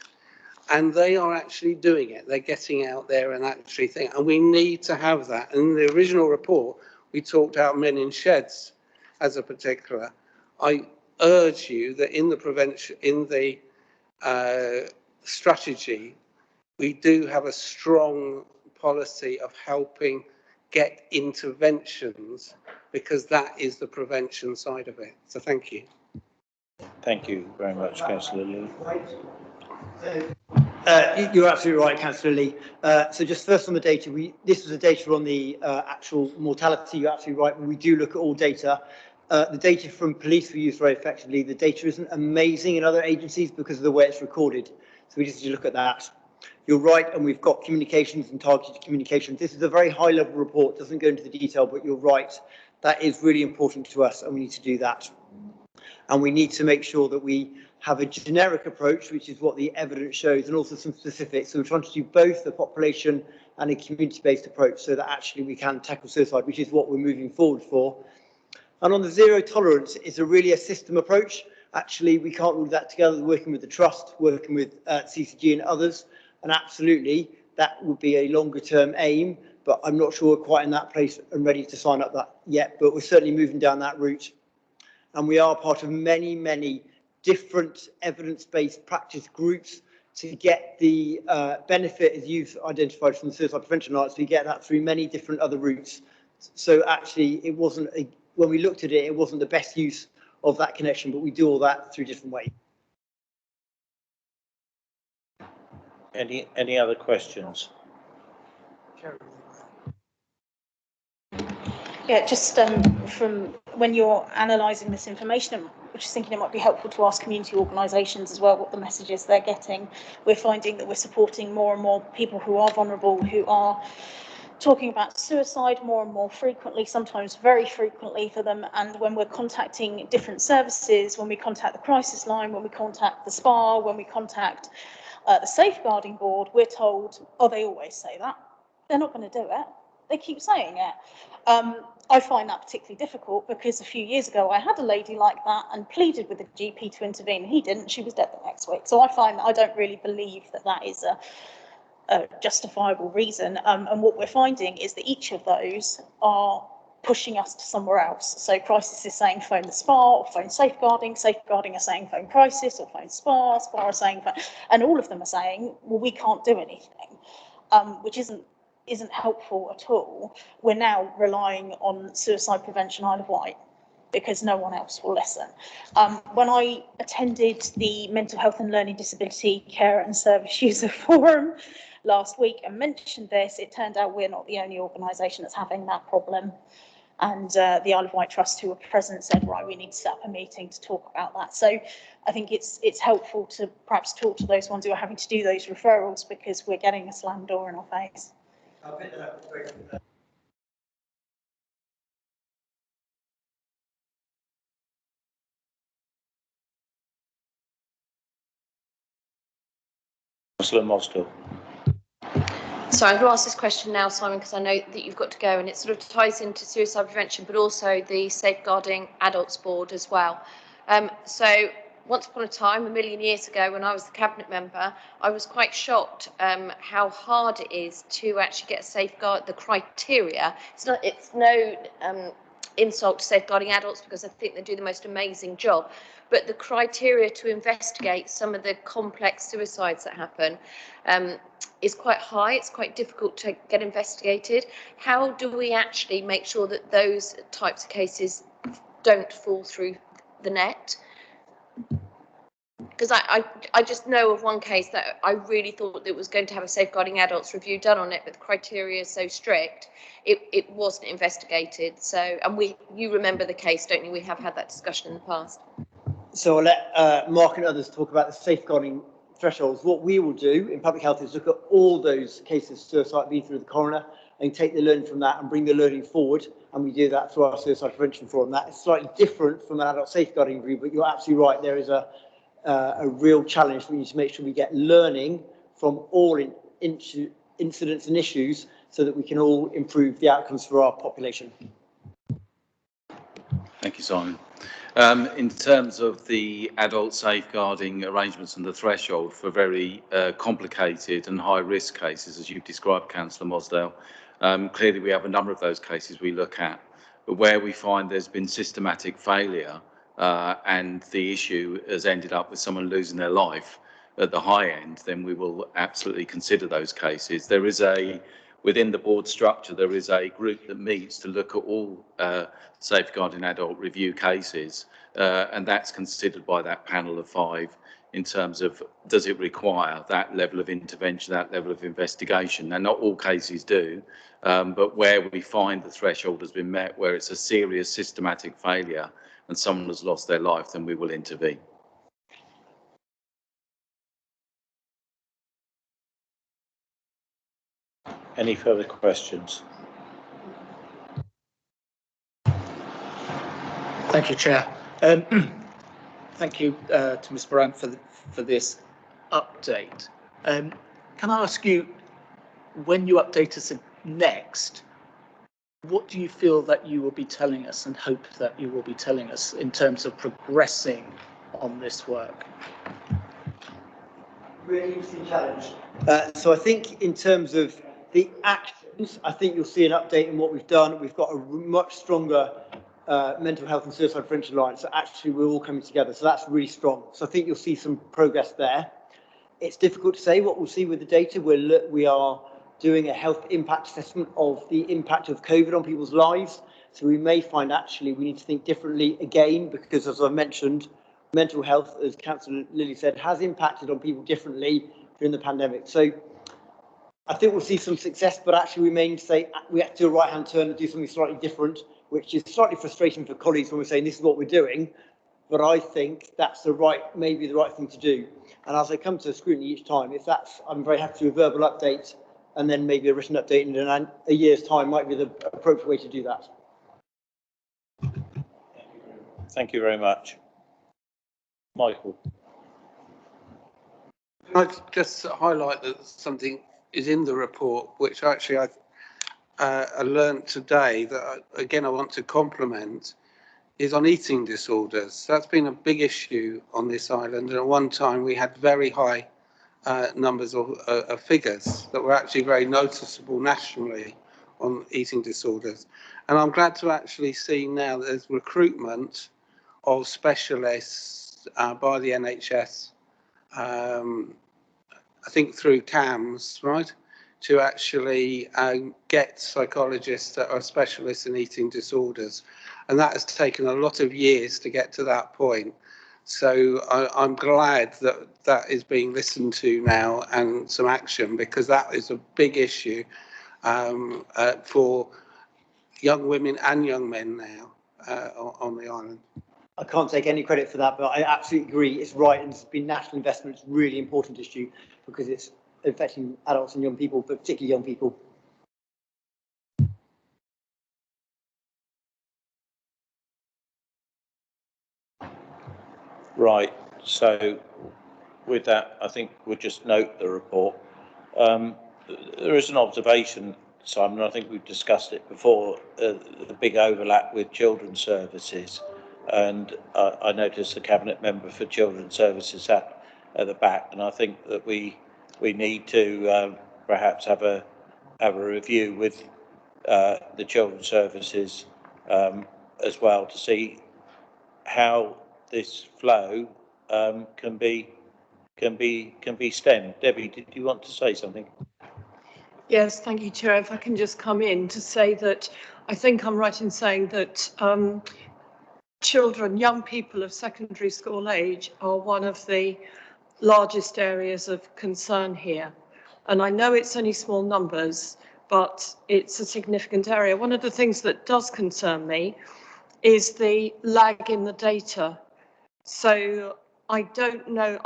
And they are actually doing it. They're getting out there and actually thinking, and we need to have that. And in the original report, we talked about men in sheds as a particular. I urge you that in the prevention, in the strategy, we do have a strong policy of helping get interventions, because that is the prevention side of it. So thank you. Thank you very much, Councillor Lee. You're absolutely right, Councillor Lee. So just first on the data, this was the data on the actual mortality. You're absolutely right. When we do look at all data, the data from police we use very effectively. The data isn't amazing in other agencies because of the way it's recorded. So we just need to look at that. You're right, and we've got communications and targeted communications. This is a very high-level report, doesn't go into the detail, but you're right. That is really important to us, and we need to do that. And we need to make sure that we have a generic approach, which is what the evidence shows, and also some specifics. So we're trying to do both the population and a community-based approach so that actually we can tackle suicide, which is what we're moving forward for. And on the zero tolerance, it's really a system approach. Actually, we can't rule that together, working with the Trust, working with CCG and others. And absolutely, that would be a longer term aim, but I'm not sure we're quite in that place and ready to sign up that yet, but we're certainly moving down that route. And we are part of many, many different evidence-based practice groups to get the benefit, as you've identified from the Suicide Prevention Alliance. We get that through many different other routes. So actually, it wasn't when we looked at it, it wasn't the best use of that connection, but we do all that through different ways. Any other questions? Yeah, just from when you're analysing this information, I'm just thinking it might be helpful to ask community organisations as well what the messages they're getting. We're finding that we're supporting more and more people who are vulnerable, who are talking about suicide more and more frequently, sometimes very frequently for them. And when we're contacting different services, when we contact the crisis line, when we contact the SPA, when we contact the safeguarding board, we're told, oh, they always say that. They're not going to do it. They keep saying it. I find that particularly difficult because a few years ago I had a lady like that and pleaded with the GP to intervene. He didn't. She was dead the next week. So I find that I don't really believe that that is a justifiable reason. And what we're finding is that each of those are pushing us to somewhere else. So crisis is saying phone the SPA or phone safeguarding. Safeguarding are saying phone crisis or phone SPA. SPA are saying phone, and all of them are saying, well, we can't do anything, which isn't helpful at all. We're now relying on suicide prevention Isle of Wight because no one else will listen. When I attended the Mental Health and Learning Disability Care and Service User Forum last week and mentioned this, it turned out we're not the only organisation that's having that problem. And the Isle of Wight Trust, who were present, said, right, we need to set up a meeting to talk about that. So I think it's helpful to perhaps talk to those ones who are having to do those referrals because we're getting a slam door in our face. Councillor Mosdell. So I'm going to ask this question now, Simon, because I know that you've got to go, and it sort of ties into suicide prevention, but also the Safeguarding Adults Board as well. So once upon a time, a million years ago, when I was the cabinet member, I was quite shocked how hard it is to actually get a safeguard, the criteria. It's no insult to safeguarding adults because I think they do the most amazing job. But the criteria to investigate some of the complex suicides that happen is quite high. It's quite difficult to get investigated. How do we actually make sure that those types of cases don't fall through the net? Because I just know of one case that I really thought that it was going to have a safeguarding adults review done on it, but the criteria is so strict, it wasn't investigated. So, and you remember the case, don't you? We have had that discussion in the past. So I'll let Mark and others talk about the safeguarding thresholds. What we will do in public health is look at all those cases of suicide being through the coroner and take the learning from that and bring the learning forward. And we do that through our suicide prevention forum. That is slightly different from an adult safeguarding review, but you're absolutely right. There is a real challenge. We need to make sure we get learning from all incidents and issues so that we can all improve the outcomes for our population. Thank you, Simon. In terms of the adult safeguarding arrangements and the threshold for very complicated and high-risk cases, as you've described, Councillor Mosdale, clearly we have a number of those cases we look at, but where we find there's been systematic failure and the issue has ended up with someone losing their life at the high end, then we will absolutely consider those cases. There is within the board structure, there is a group that meets to look at all safeguarding adult review cases, and that's considered by that panel of 5 in terms of does it require that level of intervention, that level of investigation. Now, not all cases do, but where we find the threshold has been met, where it's a serious systematic failure and someone has lost their life, then we will intervene. Any further questions? Thank you, Chair. Thank you to Ms. Moran for this update. Can I ask you, when you update us next, what do you feel that you will be telling us and hope that you will be telling us in terms of progressing on this work? Really interesting challenge. So I think in terms of the actions, I think you'll see an update in what we've done. We've got a much stronger mental health and suicide prevention alliance. So actually we're all coming together. So that's really strong. So I think you'll see some progress there. It's difficult to say what we'll see with the data. We are doing a health impact assessment of the impact of COVID on people's lives. So we may find actually we need to think differently again, because as I mentioned, mental health, as Councillor Lilly said, has impacted on people differently during the pandemic. So I think we'll see some success, but actually we may need to say we have to do a right-hand turn and do something slightly different, which is slightly frustrating for colleagues when we're saying this is what we're doing. But I think that's maybe the right thing to do. And as I come to scrutiny each time, I'm very happy to do a verbal update, and then maybe a written update in a year's time might be the appropriate way to do that. Thank you very much. Michael. Can I just highlight that something is in the report, which actually I learned today that, again, I want to compliment, is on eating disorders. That's been a big issue on this island, and at one time we had very high numbers of figures that were actually very noticeable nationally on eating disorders. And I'm glad to actually see now that there's recruitment of specialists by the NHS, I think through CAMS, right, to actually get psychologists that are specialists in eating disorders. And that has taken a lot of years to get to that point. So I'm glad that that is being listened to now and some action, because that is a big issue for young women and young men now on the island. I can't take any credit for that, but I absolutely agree. It's right, and it's been national investment. It's a really important issue because it's affecting adults and young people, but particularly young people. Right, so with that, I think we'll just note the report. There is an observation, Simon, I think we've discussed it before, the big overlap with children's services. And I noticed the Cabinet Member for Children's Services at the back, and I think that we need to perhaps have a review with the Children's Services as well, to see how this flow can be stemmed. Debbie, did you want to say something? Yes, thank you, Chair. If I can just come in to say that I think I'm right in saying that children, young people of secondary school age are one of the largest areas of concern here. And I know it's only small numbers, but it's a significant area. One of the things that does concern me is the lag in the data. So I don't know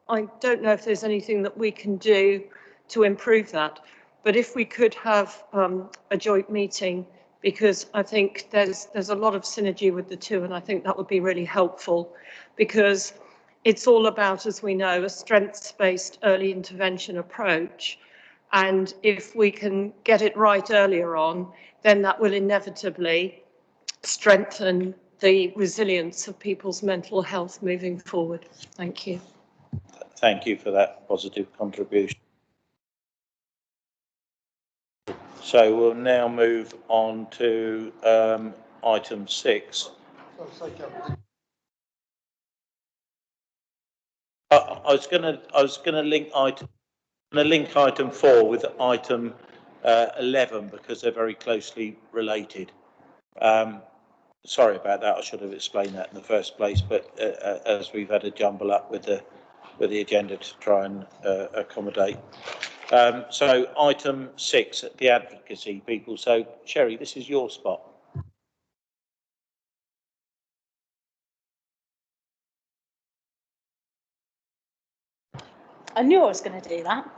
if there's anything that we can do to improve that. But if we could have a joint meeting, because I think there's a lot of synergy with the two, and I think that would be really helpful, because it's all about, as we know, a strengths-based early intervention approach. And if we can get it right earlier on, then that will inevitably strengthen the resilience of people's mental health moving forward. Thank you. Thank you for that positive contribution. So we'll now move on to item 6. I was going to link item 4 with item 11 because they're very closely related. Sorry about that. I should have explained that in the first place, but as we've had a jumble up with the agenda to try and accommodate. So item 6, the advocacy people. So Sherry, this is your spot. I knew I was going to do that.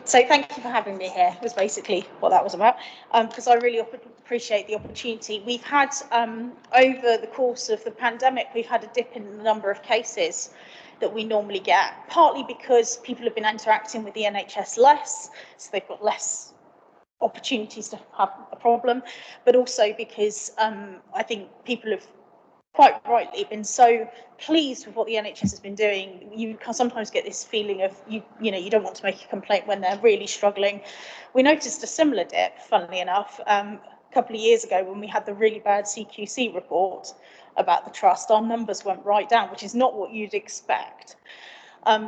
So thank you for having me here, was basically what that was about, because I really appreciate the opportunity. We've had, over the course of the pandemic, we've had a dip in the number of cases that we normally get, partly because people have been interacting with the NHS less, so they've got less opportunities to have a problem, but also because I think people have quite rightly been so pleased with what the NHS has been doing. You can sometimes get this feeling of you know, you don't want to make a complaint when they're really struggling. We noticed a similar dip, funnily enough, a couple of years ago when we had the really bad CQC report about the trust. Our numbers went right down, which is not what you'd expect.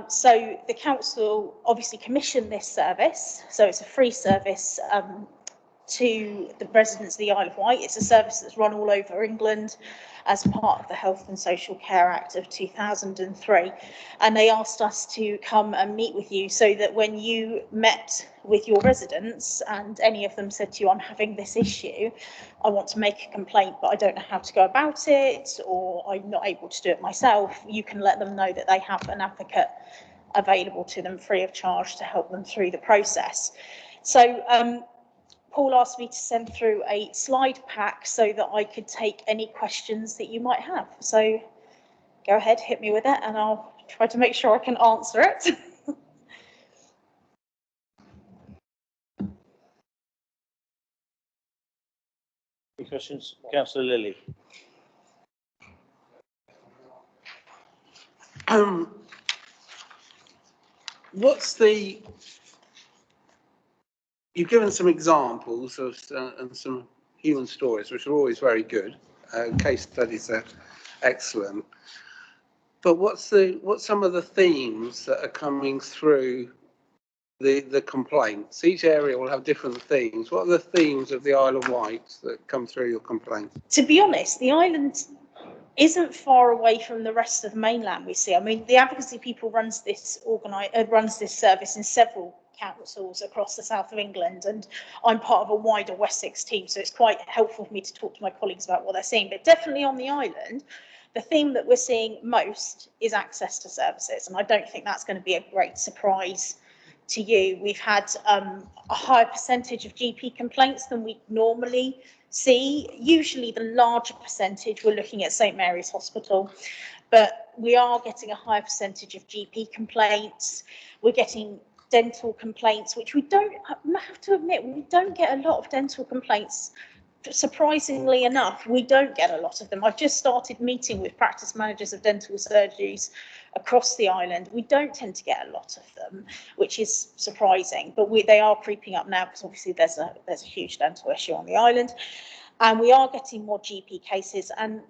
So the council obviously commissioned this service, so it's a free service to the residents of the Isle of Wight. It's a service that's run all over England as part of the Health and Social Care Act of 2003. And they asked us to come and meet with you so that when you met with your residents and any of them said to you, I'm having this issue, I want to make a complaint, but I don't know how to go about it, or I'm not able to do it myself, you can let them know that they have an advocate available to them free of charge to help them through the process. So Paul asked me to send through a slide pack so that I could take any questions that you might have. So go ahead, hit me with it, and I'll try to make sure I can answer it. Any questions, Councillor Lilly? You've given some examples of and some human stories, which are always very good. Case studies are excellent. But what's some of the themes that are coming through the complaints? Each area will have different themes. What are the themes of the Isle of Wight that come through your complaints? To be honest, the island isn't far away from the rest of mainland we see. I mean, the Advocacy People runs this service in several councils across the south of England, and I'm part of a wider Wessex team, so it's quite helpful for me to talk to my colleagues about what they're seeing. But definitely on the island, the theme that we're seeing most is access to services, and I don't think that's going to be a great surprise to you. We've had a higher percentage of GP complaints than we normally see. Usually the larger percentage, we're looking at St Mary's Hospital, but we are getting a higher percentage of GP complaints. We're getting dental complaints, which we don't, I have to admit, we don't get a lot of dental complaints. Surprisingly enough, we don't get a lot of them. I've just started meeting with practice managers of dental surgeries across the island. We don't tend to get a lot of them, which is surprising, but they are creeping up now because obviously there's a huge dental issue on the island, and we are getting more GP cases. And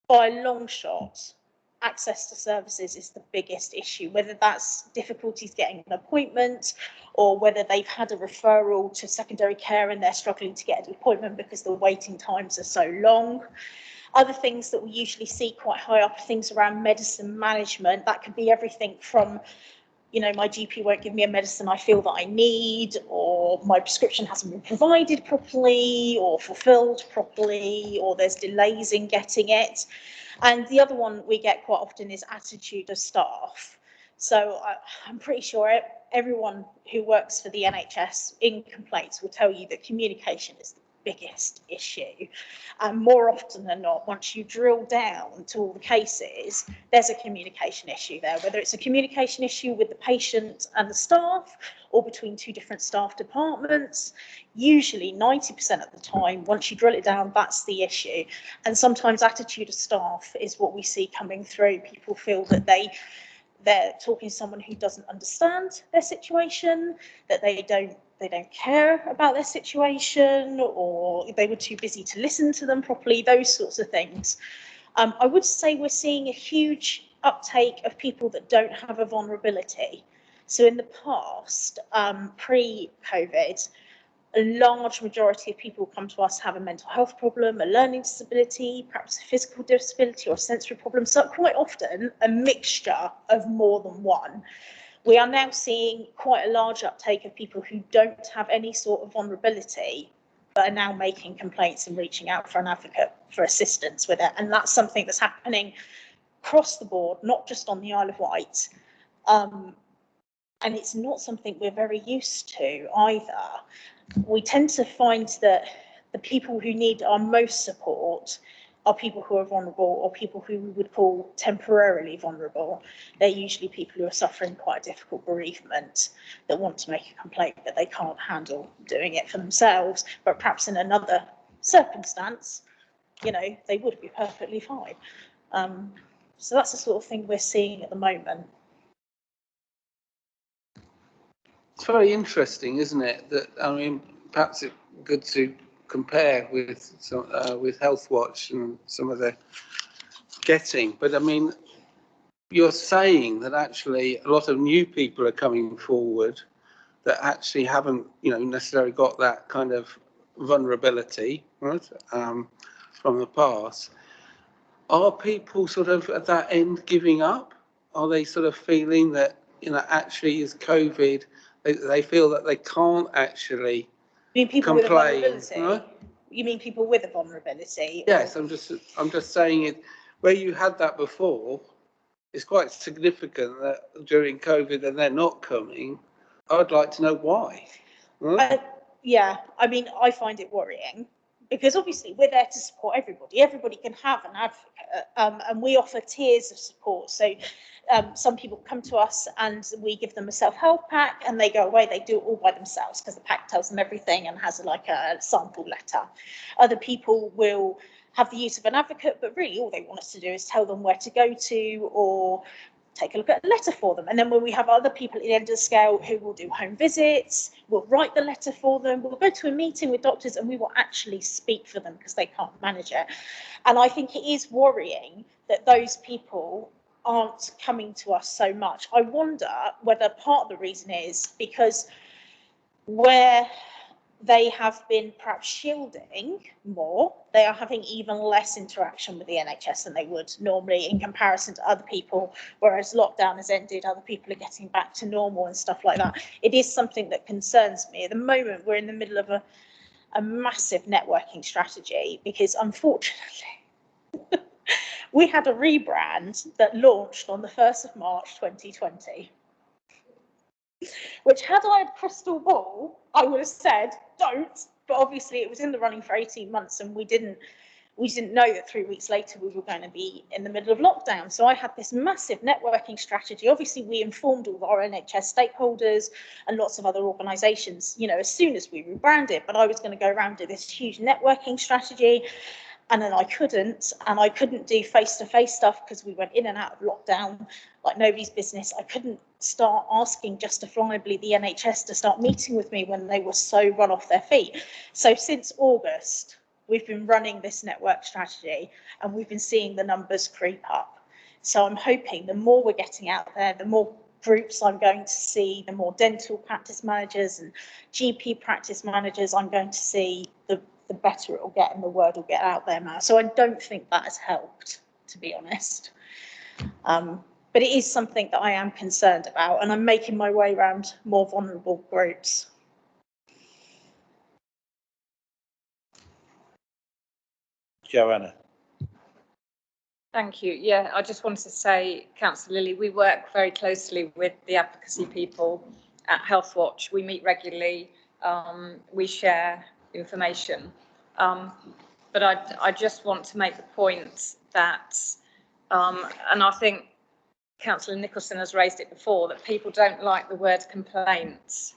by a long shot, access to services is the biggest issue, whether that's difficulties getting an appointment or whether they've had a referral to secondary care and they're struggling to get an appointment because the waiting times are so long. Other things that we usually see quite high up are things around medicine management. That could be everything from, you know, my GP won't give me a medicine I feel that I need, or my prescription hasn't been provided properly or fulfilled properly, or there's delays in getting it. And the other one we get quite often is attitude of staff. So I'm pretty sure everyone who works for the NHS in complaints will tell you that communication is the biggest issue. And more often than not, once you drill down to all the cases, there's a communication issue there, whether it's a communication issue with the patient and the staff or between two different staff departments. Usually 90% of the time, once you drill it down, that's the issue. And sometimes attitude of staff is what we see coming through. People feel that they're talking to someone who doesn't understand their situation, that they don't care about their situation, or they were too busy to listen to them properly, those sorts of things. I would say we're seeing a huge uptake of people that don't have a vulnerability. So in the past, pre-COVID, a large majority of people come to us have a mental health problem, a learning disability, perhaps a physical disability or a sensory problem. So quite often a mixture of more than one. We are now seeing quite a large uptake of people who don't have any sort of vulnerability, but are now making complaints and reaching out for an advocate for assistance with it. And that's something that's happening across the board, not just on the Isle of Wight. And it's not something we're very used to either. We tend to find that the people who need our most support are people who are vulnerable, or people who we would call temporarily vulnerable. They're usually people who are suffering quite a difficult bereavement, that want to make a complaint but they can't handle doing it for themselves, but perhaps in another circumstance, you know, they would be perfectly fine. So that's the sort of thing we're seeing at the moment. It's very interesting, isn't it? That, I mean, perhaps it's good to compare with Health Watch and some of the getting, but I mean, you're saying that actually a lot of new people are coming forward that actually haven't, necessarily got that kind of vulnerability, right, from the past. Are people sort of at that end giving up? Are they sort of feeling that, actually is COVID, they feel that they can't actually You mean people complain, with a vulnerability? right? You mean people with a vulnerability? Yes, I'm just saying it, where you had that before, it's quite significant that during COVID and they're not coming. I'd like to know why. Right? Yeah, I mean, I find it worrying because obviously we're there to support everybody. Everybody can have an advocate, and we offer tiers of support. So some people come to us and we give them a self-help pack and they go away, they do it all by themselves because the pack tells them everything and has like a sample letter. Other people will have the use of an advocate, but really all they want us to do is tell them where to go to or take a look at a letter for them. And then when we have other people at the end of the scale who will do home visits, we'll write the letter for them, we'll go to a meeting with doctors and we will actually speak for them because they can't manage it. And I think it is worrying that those people aren't coming to us so much. I wonder whether part of the reason is because where they have been perhaps shielding more, they are having even less interaction with the NHS than they would normally in comparison to other people, whereas lockdown has ended, other people are getting back to normal and stuff like that. It is something that concerns me. At the moment, we're in the middle of a massive networking strategy because unfortunately, we had a rebrand that launched on the 1st of March 2020. Which had I had a crystal ball, I would have said, don't. But obviously it was in the running for 18 months and we didn't know that 3 weeks later we were going to be in the middle of lockdown. So I had this massive networking strategy. Obviously we informed all of our NHS stakeholders and lots of other organisations, as soon as we rebranded, but I was going to go around to this huge networking strategy. And then I couldn't do face-to-face stuff because we went in and out of lockdown like nobody's business. I couldn't start asking justifiably the NHS to start meeting with me when they were so run off their feet. So since August, we've been running this network strategy and we've been seeing the numbers creep up. So I'm hoping the more we're getting out there, the more groups I'm going to see, the more dental practice managers and GP practice managers I'm going to see, the better it will get and the word will get out there now. So I don't think that has helped, to be honest. But it is something that I am concerned about and I'm making my way around more vulnerable groups. Joanna. Thank you. Yeah, I just wanted to say, Councillor Lilly, we work very closely with the advocacy people at Healthwatch. We meet regularly, we share information. But I just want to make the point that, and I think Councillor Nicholson has raised it before, that people don't like the word complaints.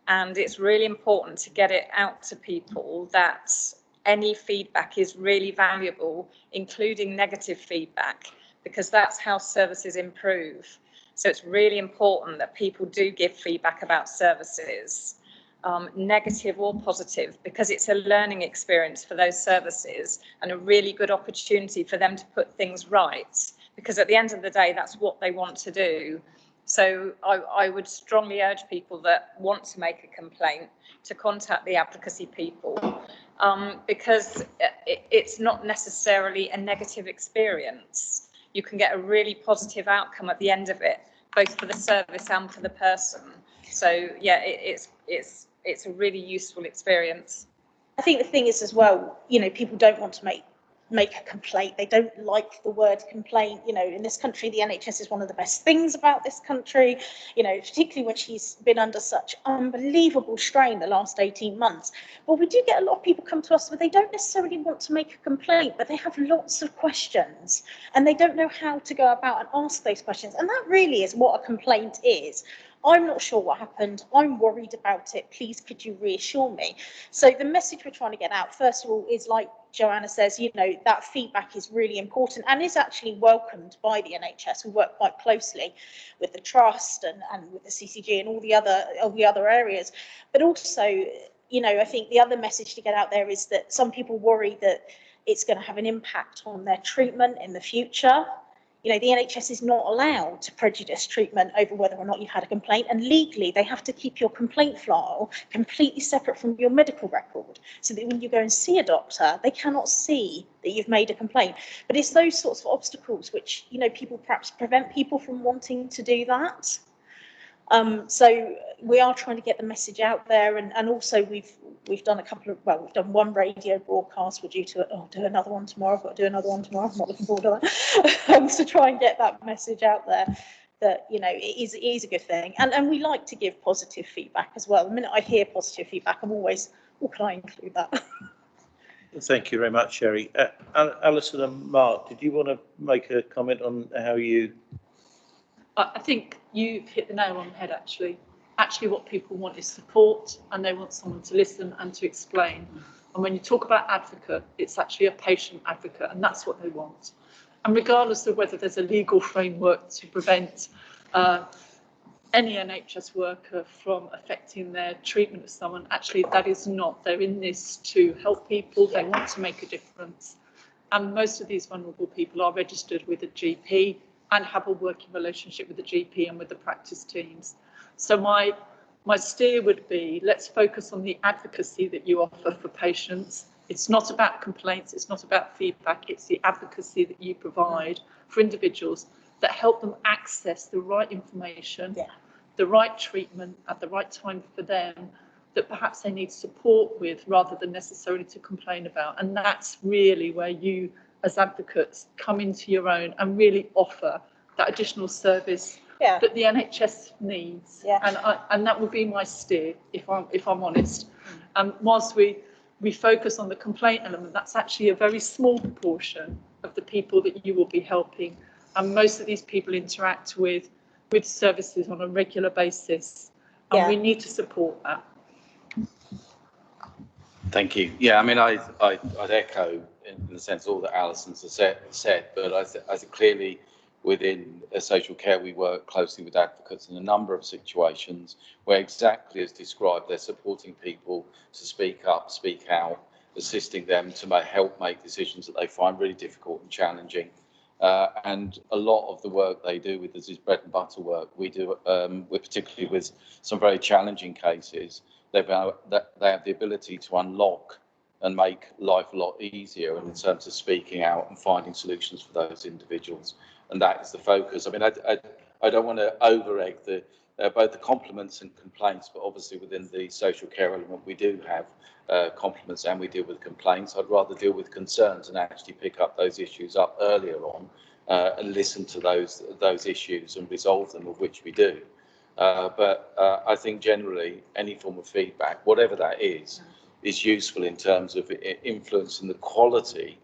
And it's really important to get it out to people that any feedback is really valuable, including negative feedback, because that's how services improve. So it's really important that people do give feedback about services, negative or positive, because it's a learning experience for those services and a really good opportunity for them to put things right, because at the end of the day, that's what they want to do. So I would strongly urge people that want to make a complaint to contact the advocacy people, because it's not necessarily a negative experience. You can get a really positive outcome at the end of it, both for the service and for the person. So yeah, it's a really useful experience. I think the thing is as well, people don't want to make a complaint. They don't like the word complaint. In this country, the NHS is one of the best things about this country, particularly when she's been under such unbelievable strain the last 18 months. But we do get a lot of people come to us, but they don't necessarily want to make a complaint, but they have lots of questions and they don't know how to go about and ask those questions. And that really is what a complaint is. I'm not sure what happened. I'm worried about it. Please, could you reassure me? So the message we're trying to get out, first of all, is like Joanna says, that feedback is really important and is actually welcomed by the NHS. We work quite closely with the Trust and with the CCG and all the other areas. But also, I think the other message to get out there is that some people worry that it's going to have an impact on their treatment in the future. You know, the NHS is not allowed to prejudice treatment over whether or not you've had a complaint, and legally they have to keep your complaint file completely separate from your medical record, so that when you go and see a doctor, they cannot see that you've made a complaint. But it's those sorts of obstacles which, you know, people perhaps prevent people from wanting to do that. So we are trying to get the message out there, and also we've done a couple of, well, we've done one radio broadcast. We're due to do another one tomorrow. I've got to do another one tomorrow. I'm not looking forward to that. To try and get that message out there that, you know, it is a good thing, and we like to give positive feedback as well. The minute I hear positive feedback, I'm always, oh, can I include that? Thank you very much, Sherry. Alison and Mark, did you want to make a comment on how you? I think you've hit the nail on the head, actually. Actually, what people want is support, and they want someone to listen and to explain. And when you talk about advocate, it's actually a patient advocate, and that's what they want. And regardless of whether there's a legal framework to prevent any NHS worker from affecting their treatment of someone, actually that is not. They're in this to help people. They want to make a difference. And most of these vulnerable people are registered with a GP and have a working relationship with the GP and with the practice teams. So my steer would be, let's focus on the advocacy that you offer for patients. It's not about complaints, it's not about feedback, it's the advocacy that you provide for individuals that help them access the right information, the right treatment at the right time for them, that perhaps they need support with rather than necessarily to complain about. And that's really where you, as advocates, come into your own and really offer that additional service that the NHS needs. And that would be my steer, if I'm honest. Whilst we focus on the complaint element, that's actually a very small proportion of the people that you will be helping. And most of these people interact with services on a regular basis, and we need to support that. Thank you. Yeah, I mean, I'd echo in the sense all that Alison's said, but I think clearly within social care we work closely with advocates in a number of situations where, exactly as described, they're supporting people to speak up, speak out, assisting them to help make decisions that they find really difficult and challenging. And a lot of the work they do with us is bread and butter work. We do, we're particularly with some very challenging cases. They have the ability to unlock and make life a lot easier in terms of speaking out and finding solutions for those individuals. And that is the focus. I mean, I don't want to over-egg both the compliments and complaints, but obviously within the social care element, we do have compliments and we deal with complaints. I'd rather deal with concerns and actually pick up those issues up earlier on and listen to those issues and resolve them, of which we do. But I think generally any form of feedback, whatever that is useful in terms of influencing the quality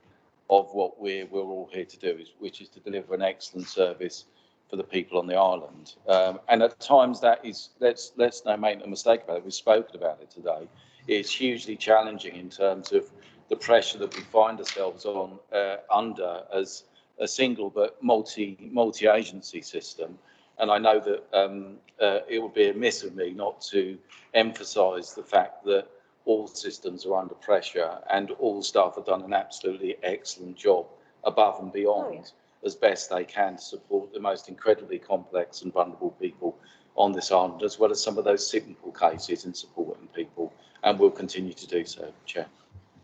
of what we're all here to do, which is to deliver an excellent service for the people on the island. And at times that is, let's not make no mistake about it, we've spoken about it today, it's hugely challenging in terms of the pressure that we find ourselves on under as a single but multi-agency system. And I know that it would be amiss of me not to emphasise the fact that all systems are under pressure and all staff have done an absolutely excellent job above and beyond as best they can to support the most incredibly complex and vulnerable people on this island, as well as some of those simple cases in supporting people, and will continue to do so, Chair.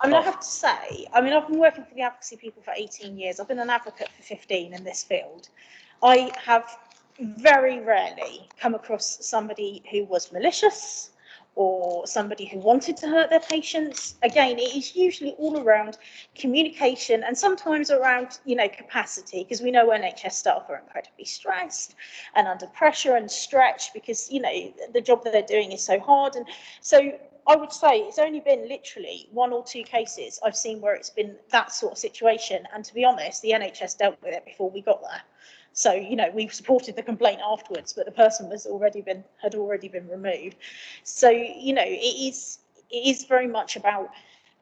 I mean, I have to say, I mean, I've been working for the Advocacy People for 18 years. I've been an advocate for 15 in this field. I have very rarely come across somebody who was malicious or somebody who wanted to hurt their patients. Again, it is usually all around communication and sometimes around, you know, capacity, because we know NHS staff are incredibly stressed and under pressure and stretched because, you know, the job that they're doing is so hard. And so I would say it's only been literally 1 or 2 cases I've seen where it's been that sort of situation. And to be honest, the NHS dealt with it before we got there. So, you know, we supported the complaint afterwards, but the person had already been removed. So, you know, it is very much about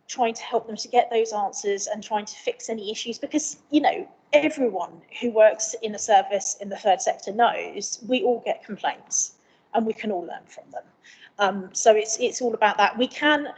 trying to help them to get those answers and trying to fix any issues, because, you know, everyone who works in a service in the third sector knows we all get complaints and we can all learn from them. So it's all about that. We can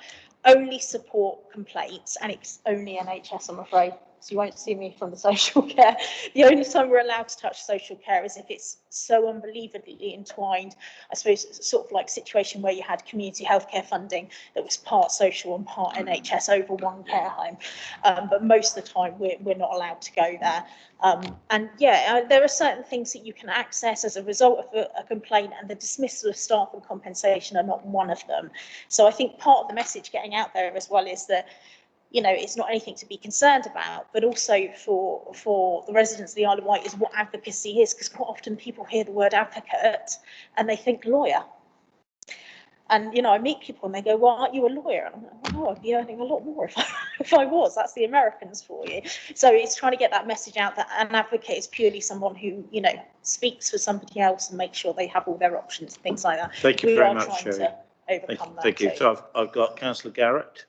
only support complaints, and it's only NHS, I'm afraid. so you won't see me from the social care. The only time we're allowed to touch social care is if it's so unbelievably entwined. I suppose it's sort of like a situation where you had community healthcare funding that was part social and part NHS over one care home. But most of the time we're not allowed to go there. And yeah, there are certain things that you can access as a result of a complaint, and the dismissal of staff and compensation are not one of them. So I think part of the message getting out there as well is that, you know, it's not anything to be concerned about, but also for the residents of the Isle of Wight is what advocacy is, because quite often people hear the word advocate and they think lawyer. And, you know, I meet people and they go, well, aren't you a lawyer? And I'm like, oh, I'd be earning a lot more if I was. That's the Americans for you. So it's trying to get that message out that an advocate is purely someone who, you know, speaks for somebody else and makes sure they have all their options, things like that. Thank you very much, Sherry. Overcome that. Thank you. So I've got Councillor Garrett.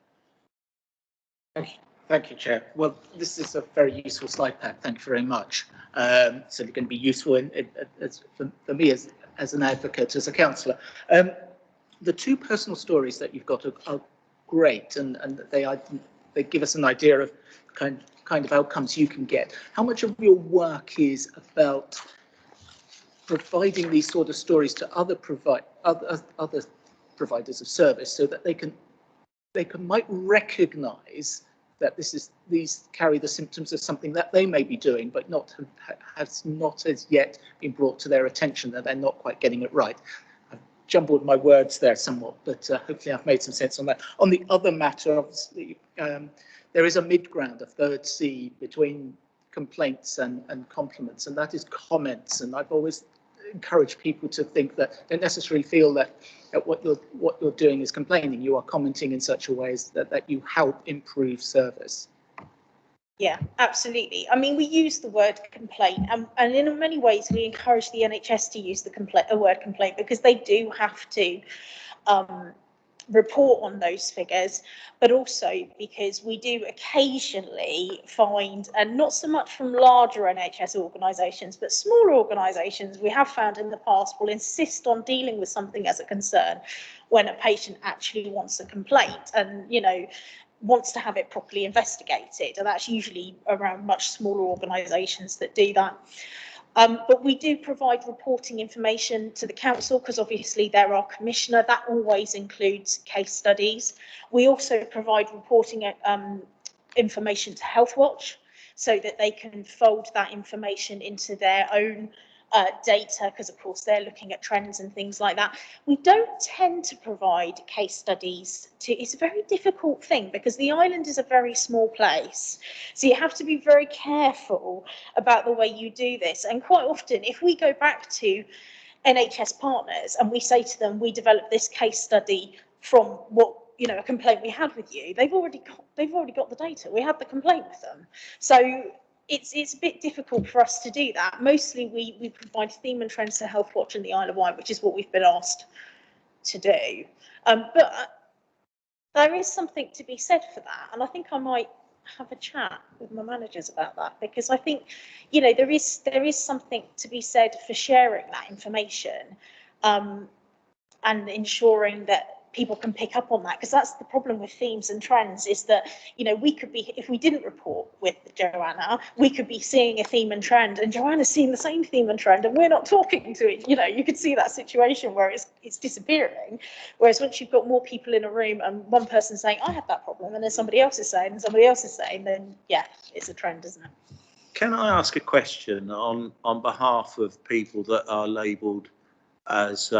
Thank you, Chair. Well, this is a very useful slide pack. Thank you very much. So it's going to be useful for me as an advocate, as a councillor. The two personal stories that you've got are great, and they give us an idea of kind of outcomes you can get. How much of your work is about providing these sort of stories to other providers of service, so that they might recognise that these carry the symptoms of something that they may be doing, but has not as yet been brought to their attention, that they're not quite getting it right. I've jumbled my words there somewhat, but hopefully I've made some sense on that. On the other matter, obviously, there is a mid-ground, a third C, between complaints and compliments, and that is comments. And I've always encouraged people to think that don't necessarily feel that what you're doing is complaining. You are commenting in such a way that you help improve service. Yeah, absolutely. I mean, we use the word complaint, and in many ways we encourage the NHS to use the word complaint, because they do have to report on those figures, but also because we do occasionally find, and not so much from larger NHS organisations, but smaller organisations we have found in the past will insist on dealing with something as a concern when a patient actually wants a complaint and, you know, wants to have it properly investigated. And that's usually around much smaller organisations that do that. But we do provide reporting information to the council, because obviously they're our commissioner. That always includes case studies. We also provide reporting information to Healthwatch, so that they can fold that information into their own data, because of course they're looking at trends and things like that. We don't tend to provide case studies it's a very difficult thing, because the island is a very small place, so you have to be very careful about the way you do this. And quite often, if we go back to NHS partners and we say to them, we developed this case study from what, you know, a complaint we had with you, they've already got the data. We had the complaint with them, so it's a bit difficult for us to do that. Mostly we provide theme and trends to Healthwatch and the Isle of Wight, which is what we've been asked to do. But there is something to be said for that, and I think I might have a chat with my managers about that, because I think, you know, there is something to be said for sharing that information and ensuring that people can pick up on that, because that's the problem with themes and trends, is that, you know, we could be, if we didn't report with Joanna, we could be seeing a theme and trend, and Joanna's seeing the same theme and trend, and we're not talking to it. You know, you could see that situation where it's disappearing. Whereas once you've got more people in a room and one person saying, I had that problem, and then somebody else is saying, and somebody else is saying, then yeah, it's a trend, isn't it? Can I ask a question on behalf of people that are labelled as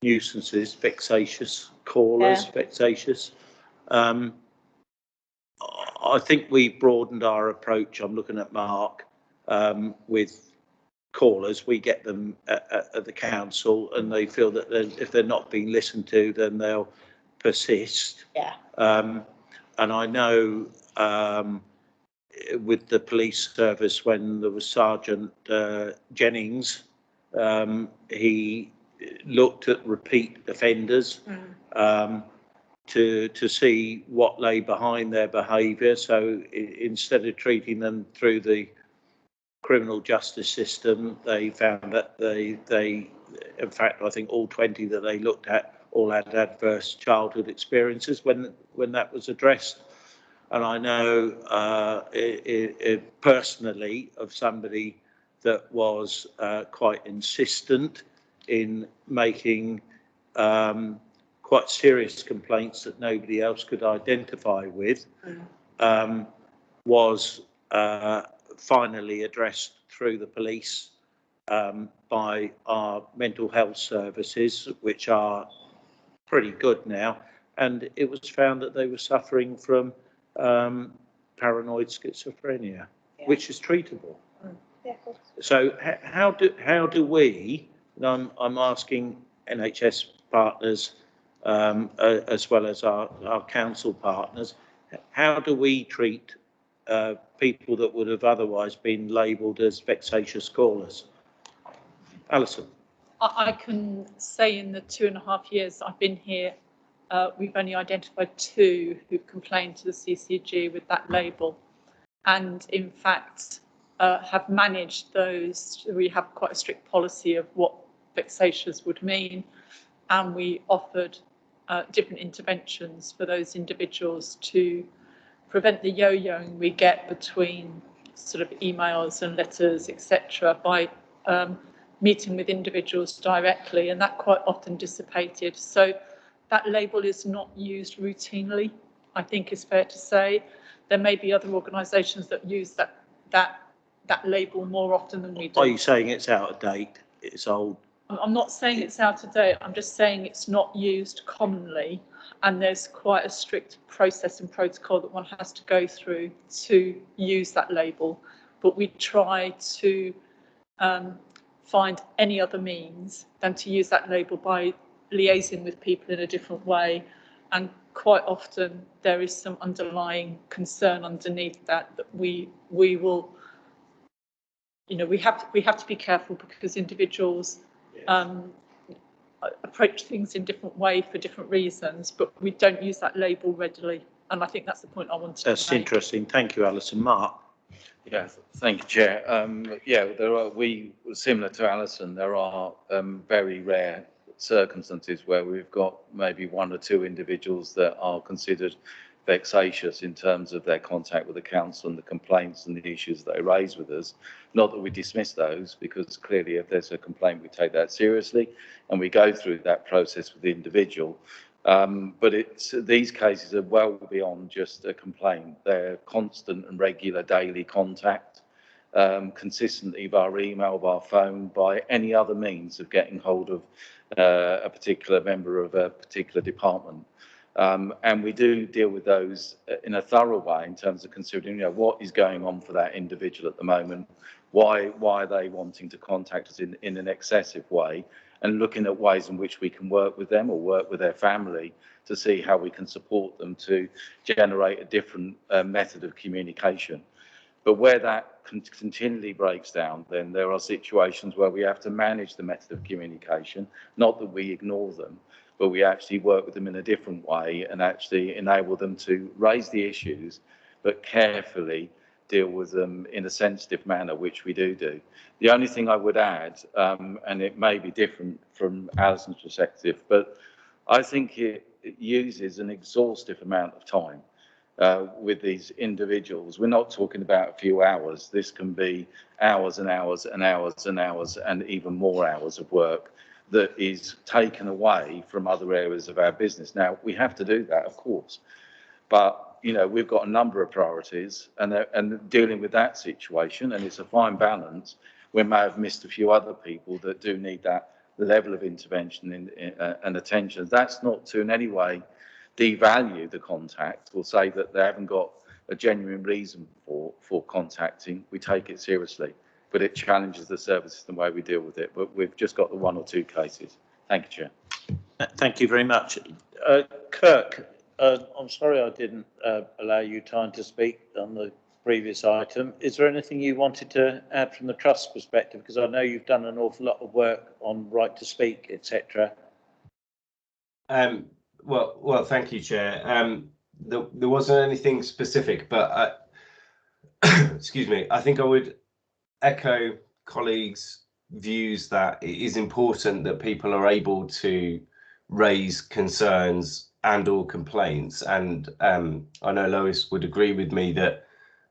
nuisances, vexatious callers, yeah. Vexatious. I think we broadened our approach. I'm looking at Mark with callers. We get them at the council, and they feel that if they're not being listened to, then they'll persist. Yeah. And I know with the police service, when there was Sergeant Jennings, he looked at repeat offenders to see what lay behind their behaviour. So instead of treating them through the criminal justice system, they found that they in fact, I think all 20 that they looked at all had adverse childhood experiences when that was addressed. And I know personally of somebody that was quite insistent in making quite serious complaints that nobody else could identify with, was finally addressed through the police by our mental health services, which are pretty good now. And it was found that they were suffering from paranoid schizophrenia, which is treatable. Yeah, of course. So how do we, and I'm asking NHS partners as well as our council partners, how do we treat people that would have otherwise been labelled as vexatious callers? Alison. I can say in the 2.5 years I've been here, we've only identified 2 who've complained to the CCG with that label, and in fact have managed those. We have quite a strict policy of what vexatious would mean, and we offered different interventions for those individuals to prevent the yo-yoing we get between sort of emails and letters, etc., by meeting with individuals directly, and that quite often dissipated. So that label is not used routinely, I think is fair to say. There may be other organisations that use that label more often than we do. Are you saying it's out of date? It's old? I'm not saying it's out of date. I'm just saying it's not used commonly, and there's quite a strict process and protocol that one has to go through to use that label. But we try to find any other means than to use that label by liaising with people in a different way, and quite often there is some underlying concern underneath that we will, you know, we have to be careful because individuals approach things in different way for different reasons, but we don't use that label readily, and I think that's the point I wanted to make. That's interesting. Thank you, Alison. Mark. Yeah, thank you, Chair. Yeah, similar to Alison, there are very rare circumstances where we've got maybe 1 or 2 individuals that are considered vexatious in terms of their contact with the council and the complaints and the issues that they raise with us. Not that we dismiss those, because clearly if there's a complaint, we take that seriously and we go through that process with the individual. But these cases are well beyond just a complaint. They're constant and regular daily contact, consistently via email, via phone, by any other means of getting hold of a particular member of a particular department. And we do deal with those in a thorough way in terms of considering, you know, what is going on for that individual at the moment, why are they wanting to contact us in an excessive way, and looking at ways in which we can work with them or work with their family to see how we can support them to generate a different method of communication. But where that continually breaks down, then there are situations where we have to manage the method of communication, not that we ignore them, but we actually work with them in a different way and actually enable them to raise the issues, but carefully deal with them in a sensitive manner, which we do. The only thing I would add, and it may be different from Alison's perspective, but I think it uses an exhaustive amount of time with these individuals. We're not talking about a few hours. This can be hours and hours and hours and hours and even more hours of work that is taken away from other areas of our business. Now, we have to do that, of course, but you know, we've got a number of priorities, and dealing with that situation, and it's a fine balance. We may have missed a few other people that do need that level of intervention and attention. That's not to in any way devalue the contact or say that they haven't got a genuine reason for contacting. We take it seriously, but it challenges the services and the way we deal with it. But we've just got the 1 or 2 cases. Thank you, Chair. Thank you very much. Kirk, I'm sorry I didn't allow you time to speak on the previous item. Is there anything you wanted to add from the Trust's perspective? Because I know you've done an awful lot of work on right to speak, etc. Well, thank you, Chair. There wasn't anything specific, but excuse me, I think I would echo colleagues' views that it is important that people are able to raise concerns and or complaints. And I know Lois would agree with me that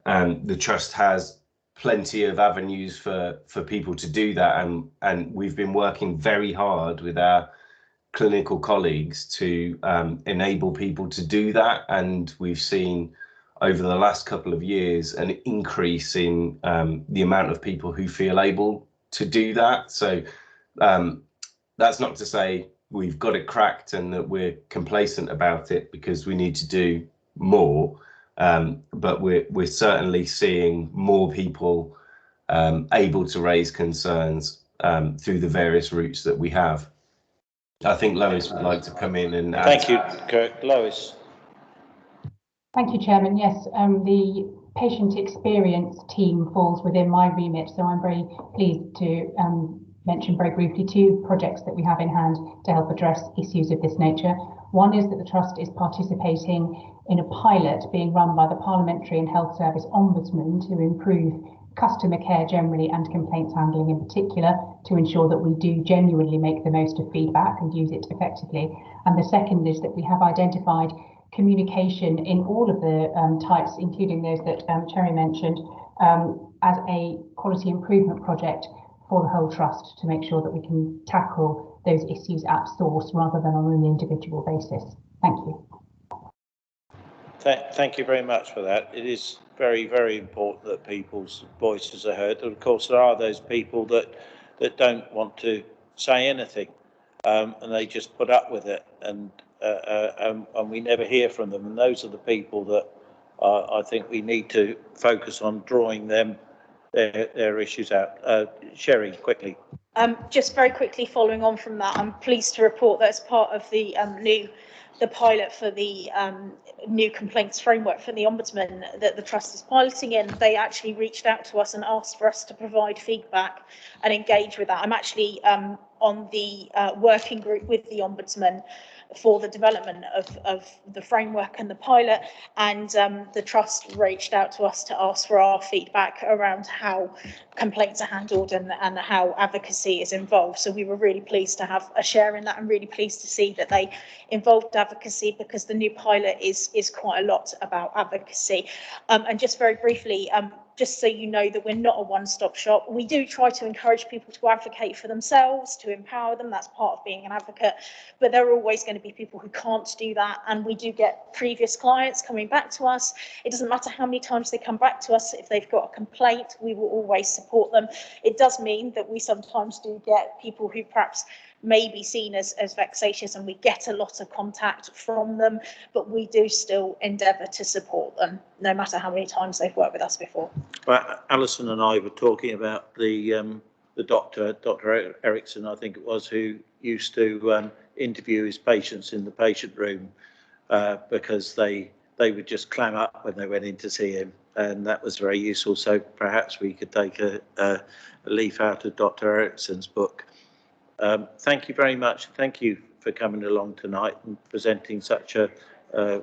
the Trust has plenty of avenues for people to do that, and we've been working very hard with our clinical colleagues to enable people to do that, and we've seen over the last couple of years an increase in the amount of people who feel able to do that. So that's not to say we've got it cracked and that we're complacent about it, because we need to do more. But we're certainly seeing more people able to raise concerns through the various routes that we have. I think Lois would like to come in and add. Thank you, Kirk. Lois. Thank you, Chairman. Yes, the patient experience team falls within my remit, so I'm very pleased to mention very briefly two projects that we have in hand to help address issues of this nature. One is that the Trust is participating in a pilot being run by the Parliamentary and Health Service Ombudsman to improve customer care generally and complaints handling in particular, to ensure that we do genuinely make the most of feedback and use it effectively. And the second is that we have identified communication in all of the types, including those that Cherry mentioned, as a quality improvement project for the whole Trust, to make sure that we can tackle those issues at source rather than on an individual basis. Thank you. Thank you very much for that. It is very, very important that people's voices are heard. And of course, there are those people that don't want to say anything, and they just put up with it, and we never hear from them. And those are the people that I think we need to focus on drawing them their issues out. Sherry, quickly. Just very quickly following on from that, I'm pleased to report that as part of the pilot for the new complaints framework for the Ombudsman that the Trust is piloting in, they actually reached out to us and asked for us to provide feedback and engage with that. I'm actually on the working group with the Ombudsman for the development of the framework and the pilot, and the Trust reached out to us to ask for our feedback around how complaints are handled and how advocacy is involved. So we were really pleased to have a share in that, and really pleased to see that they involved advocacy, because the new pilot is quite a lot about advocacy. And just very briefly, just so you know that we're not a one-stop shop. We do try to encourage people to advocate for themselves, to empower them. That's part of being an advocate. But there are always going to be people who can't do that. And we do get previous clients coming back to us. It doesn't matter how many times they come back to us. If they've got a complaint, we will always support them. It does mean that we sometimes do get people who perhaps may be seen as vexatious, and we get a lot of contact from them, but we do still endeavour to support them, no matter how many times they've worked with us before. Well, Alison and I were talking about the doctor, Dr. Erickson, I think it was, who used to interview his patients in the patient room because they would just clam up when they went in to see him, and that was very useful. So perhaps we could take a leaf out of Dr. Erickson's book. Thank you very much. Thank you for coming along tonight and presenting such a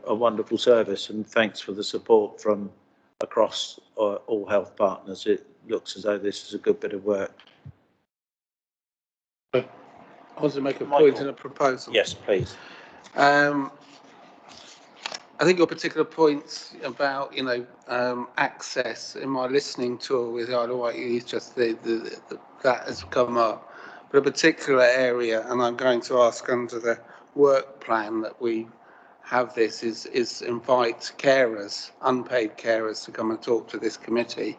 wonderful service, and thanks for the support from across all health partners. It looks as though this is a good bit of work. I want to make a point and a proposal. Yes, please. I think your particular points about access in my listening tour with Isle of Wight Youth, just that has come up. But a particular area, and I'm going to ask under the work plan that we have this, is invite carers, unpaid carers, to come and talk to this committee,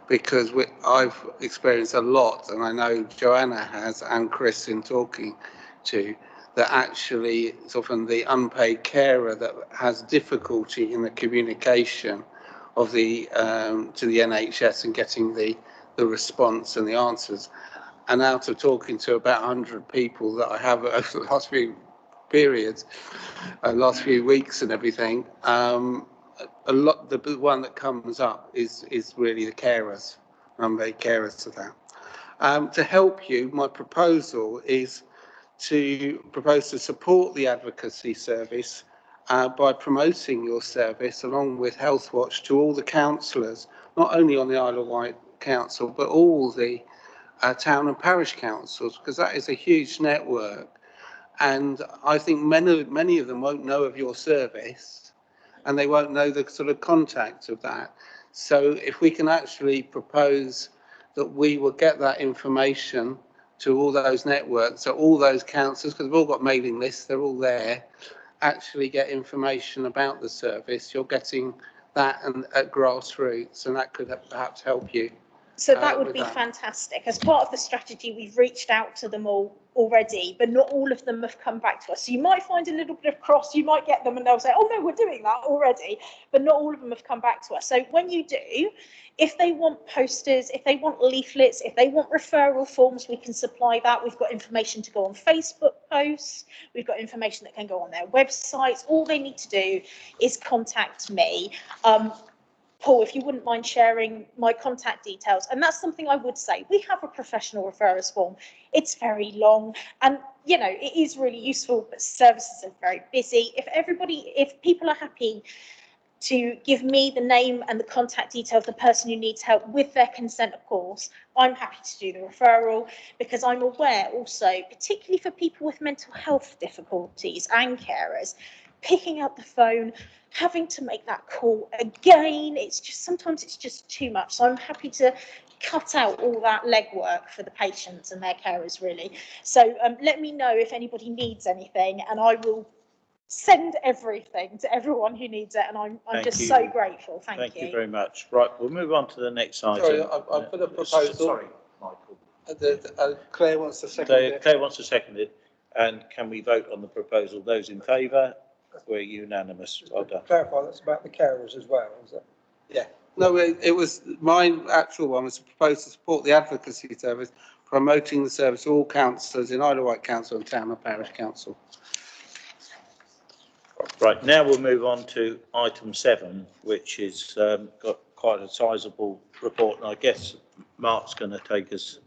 because I've experienced a lot, and I know Joanna has, and Chris in talking to, that actually it's often the unpaid carer that has difficulty in the communication of the to the NHS and getting the response and the answers. And out of talking to about 100 people that I have over the last few periods, last few weeks and everything, a lot, the one that comes up is really the carers, unpaid carers to that. To help you, my proposal is to propose to support the advocacy service by promoting your service along with Healthwatch to all the councillors, not only on the Isle of Wight Council, but all the town and parish councils, because that is a huge network, And I think many of them won't know of your service, and they won't know the sort of contact of that. So if we can actually propose that we will get that information to all those networks, so all those councillors, because we've all got mailing lists, they're all there, actually get information about the service, you're getting that at grassroots, and that could perhaps help you. So that would be fantastic. As part of the strategy, we've reached out to them all already, but not all of them have come back to us. So you might find a little bit of cross, you might get them and they'll say, oh no, we're doing that already, but not all of them have come back to us. So when you do, if they want posters, if they want leaflets, if they want referral forms, we can supply that. We've got information to go on Facebook posts, we've got information that can go on their websites. All they need to do is contact me. Paul, if you wouldn't mind sharing my contact details. And that's something I would say. We have a professional referrals form. It's very long and, you know, it is really useful, but services are very busy. If people are happy to give me the name and the contact detail of the person who needs help with their consent, of course, I'm happy to do the referral, because I'm aware also, particularly for people with mental health difficulties and carers, picking up the phone, having to make that call again, sometimes it's just too much. So I'm happy to cut out all that legwork for the patients and their carers, really. So let me know if anybody needs anything, and I will send everything to everyone who needs it, and I'm just so grateful. Thank you. Thank you very much. Right, we'll move on to the next item. Sorry, I put a proposal. Sorry, Michael. Claire wants to second it. Claire wants to second it. And can we vote on the proposal? Those in favour? We're unanimous. Well done. Clarify, that's about the carers as well, is it? Yeah. No, it was, my actual one was proposed to support the advocacy service, promoting the service to all councillors in Isle of Wight Council and Town and Parish Council. Right, now we'll move on to item 7, which has got quite a sizable report, and I guess Mark's going to take us.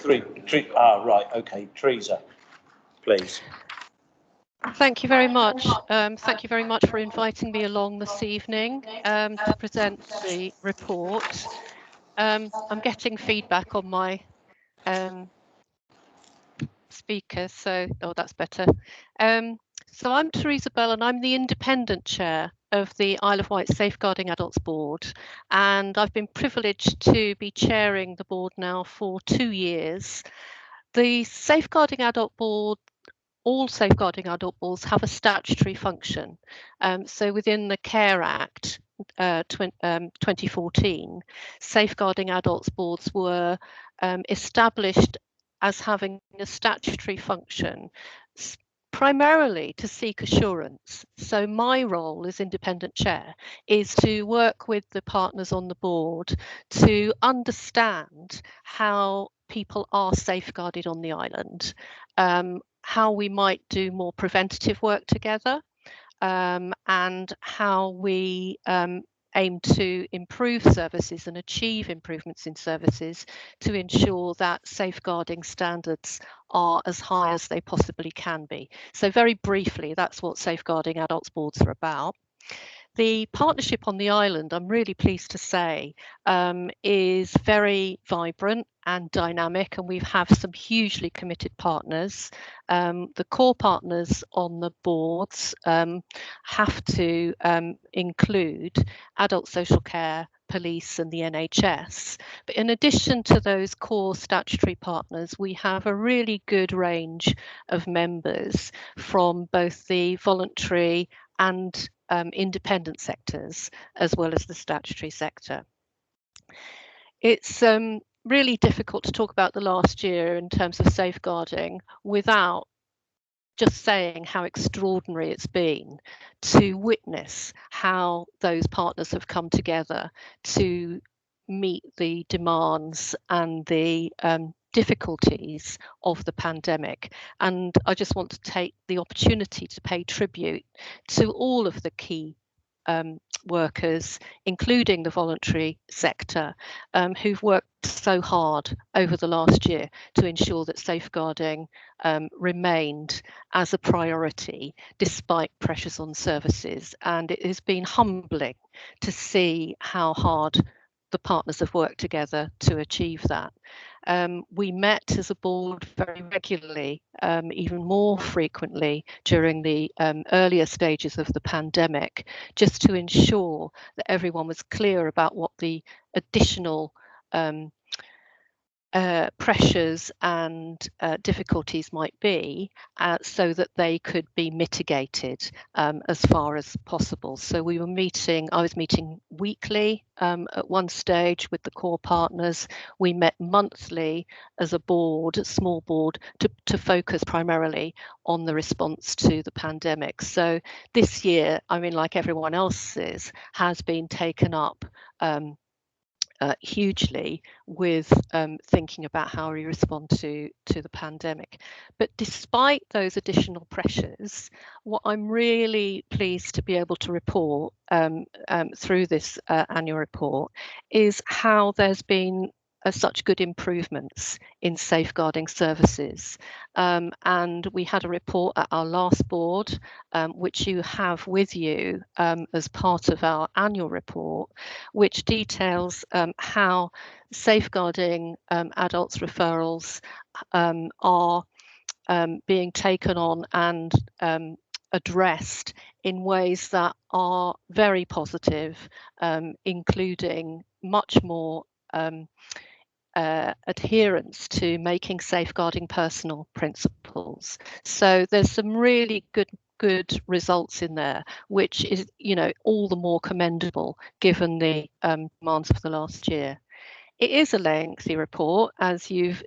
Right, okay, Teresa, please. Thank you very much. Thank you very much for inviting me along this evening to present the report. I'm getting feedback on my speaker, so that's better. So I'm Teresa Bell, and I'm the independent chair of the Isle of Wight Safeguarding Adults Board, and I've been privileged to be chairing the board now for 2 years. The Safeguarding Adult Board, all Safeguarding Adult Boards have a statutory function. So within the Care Act 2014, Safeguarding Adults Boards were established as having a statutory function, primarily to seek assurance. So my role as independent chair is to work with the partners on the board to understand how people are safeguarded on the island, how we might do more preventative work together, and how we aim to improve services and achieve improvements in services to ensure that safeguarding standards are as high as they possibly can be. So very briefly, that's what Safeguarding Adults Boards are about. The partnership on the island, I'm really pleased to say, is very vibrant and dynamic, and we have some hugely committed partners. The core partners on the boards have to include adult social care, police and the NHS. But in addition to those core statutory partners, we have a really good range of members from both the voluntary and independent sectors, as well as the statutory sector. It's really difficult to talk about the last year in terms of safeguarding without just saying how extraordinary it's been to witness how those partners have come together to meet the demands and the difficulties of the pandemic. And I just want to take the opportunity to pay tribute to all of the key workers, including the voluntary sector, who've worked so hard over the last year to ensure that safeguarding remained as a priority despite pressures on services. And it has been humbling to see how hard the partners have worked together to achieve that. We met as a board very regularly, even more frequently during the earlier stages of the pandemic, just to ensure that everyone was clear about what the additional pressures and difficulties might be, so that they could be mitigated as far as possible. So I was meeting weekly at one stage with the core partners. We met monthly as a board, a small board, to focus primarily on the response to the pandemic. So this year, I mean, like everyone else's, has been taken up hugely with thinking about how we respond to the pandemic. But despite those additional pressures, what I'm really pleased to be able to report through this annual report is how there's been such good improvements in safeguarding services. And we had a report at our last board, which you have with you as part of our annual report, which details how safeguarding adults referrals are being taken on and addressed in ways that are very positive, including much more adherence to making safeguarding personal principles. So there's some really good results in there, which is, all the more commendable given the demands of the last year. It is a lengthy report, as you've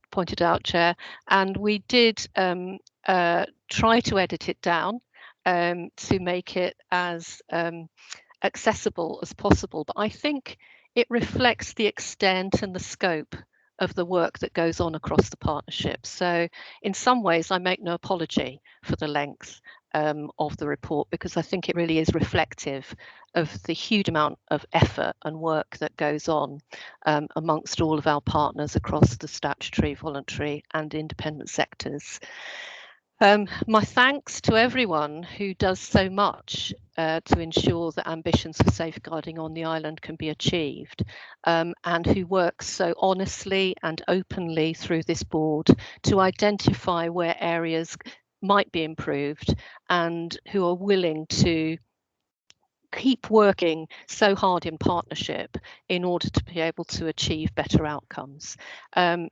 pointed out, Chair, and we did try to edit it down to make it as accessible as possible. But I think it reflects the extent and the scope of the work that goes on across the partnership. So in some ways, I make no apology for the length of the report, because I think it really is reflective of the huge amount of effort and work that goes on amongst all of our partners across the statutory, voluntary and independent sectors. My thanks to everyone who does so much to ensure that ambitions for safeguarding on the island can be achieved, and who works so honestly and openly through this board to identify where areas might be improved, and who are willing to keep working so hard in partnership in order to be able to achieve better outcomes.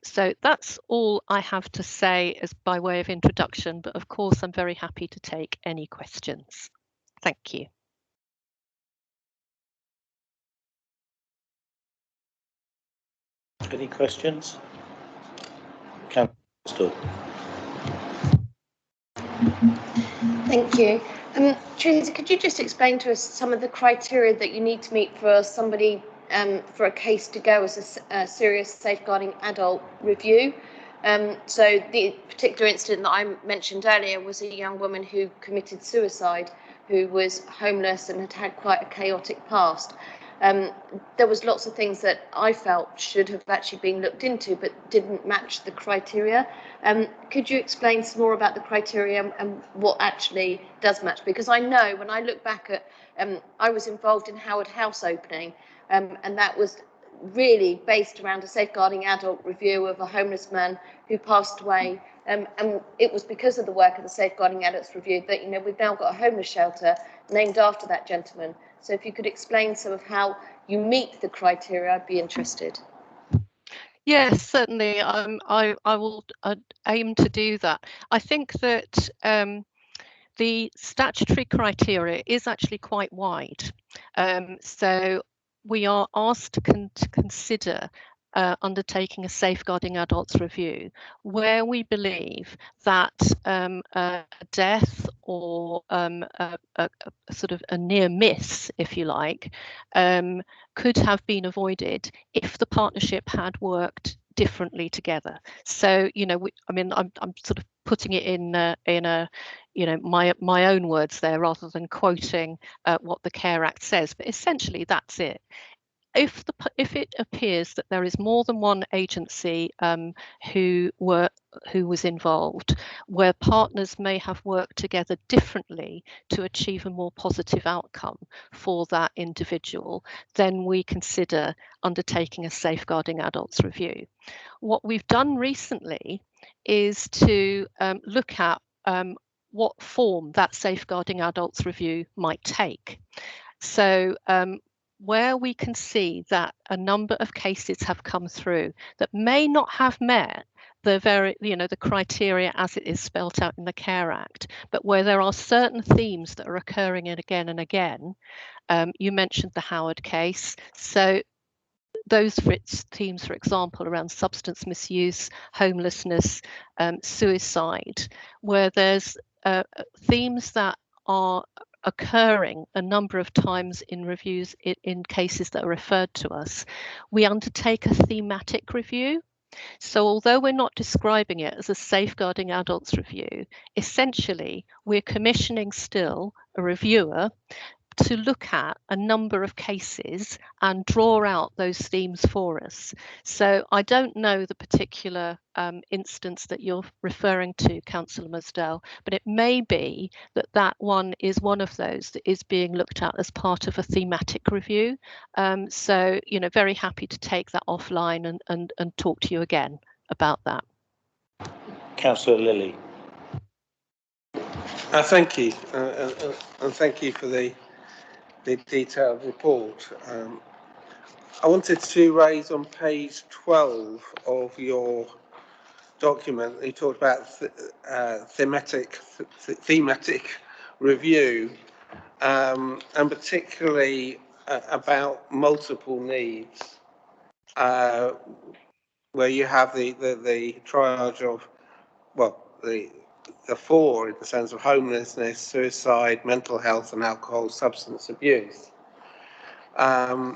So that's all I have to say as by way of introduction, but of course I'm very happy to take any questions. Thank you. Any questions? Councillor. Thank you. Teresa, could you just explain to us some of the criteria that you need to meet for somebody, for a case to go as a serious safeguarding adult review? So the particular incident that I mentioned earlier was a young woman who committed suicide, who was homeless and had had quite a chaotic past. There was lots of things that I felt should have actually been looked into but didn't match the criteria. Could you explain some more about the criteria and what actually does match? Because I know when I look back at, I was involved in Howard House opening, and that was really based around a safeguarding adult review of a homeless man who passed away. And it was because of the work of the Safeguarding Adults Review that, we've now got a homeless shelter named after that gentleman. So if you could explain some of how you meet the criteria, I'd be interested. Yes, certainly. I will aim to do that. I think that the statutory criteria is actually quite wide. So we are asked to consider undertaking a safeguarding adults review where we believe that a death or a sort of a near miss, if you like, could have been avoided if the partnership had worked differently together. So, I'm sort of putting it in my own words there rather than quoting what the Care Act says, but essentially that's it. if it appears that there is more than one agency who was involved, where partners may have worked together differently to achieve a more positive outcome for that individual, then we consider undertaking a safeguarding adults review. What we've done recently is to look at what form that safeguarding adults review might take. So where we can see that a number of cases have come through that may not have met the criteria as it is spelt out in the Care Act, but where there are certain themes that are occurring again and again. You mentioned the Howard case. So those themes, for example, around substance misuse, homelessness, suicide, where there's themes that are occurring a number of times in reviews in cases that are referred to us, we undertake a thematic review. So although we're not describing it as a safeguarding adults review, essentially we're commissioning still a reviewer to look at a number of cases and draw out those themes for us. So I don't know the particular instance that you're referring to, Councillor Musdell, but it may be that that one is one of those that is being looked at as part of a thematic review. So, you know, very happy to take that offline and talk to you again about that. Councillor Lilly. Thank you, and thank you for the detailed report. I wanted to raise on page 12 of your document, you talked about thematic review, and particularly about multiple needs, where you have the triage of, well, the four in the sense of homelessness, suicide, mental health, and alcohol substance abuse. And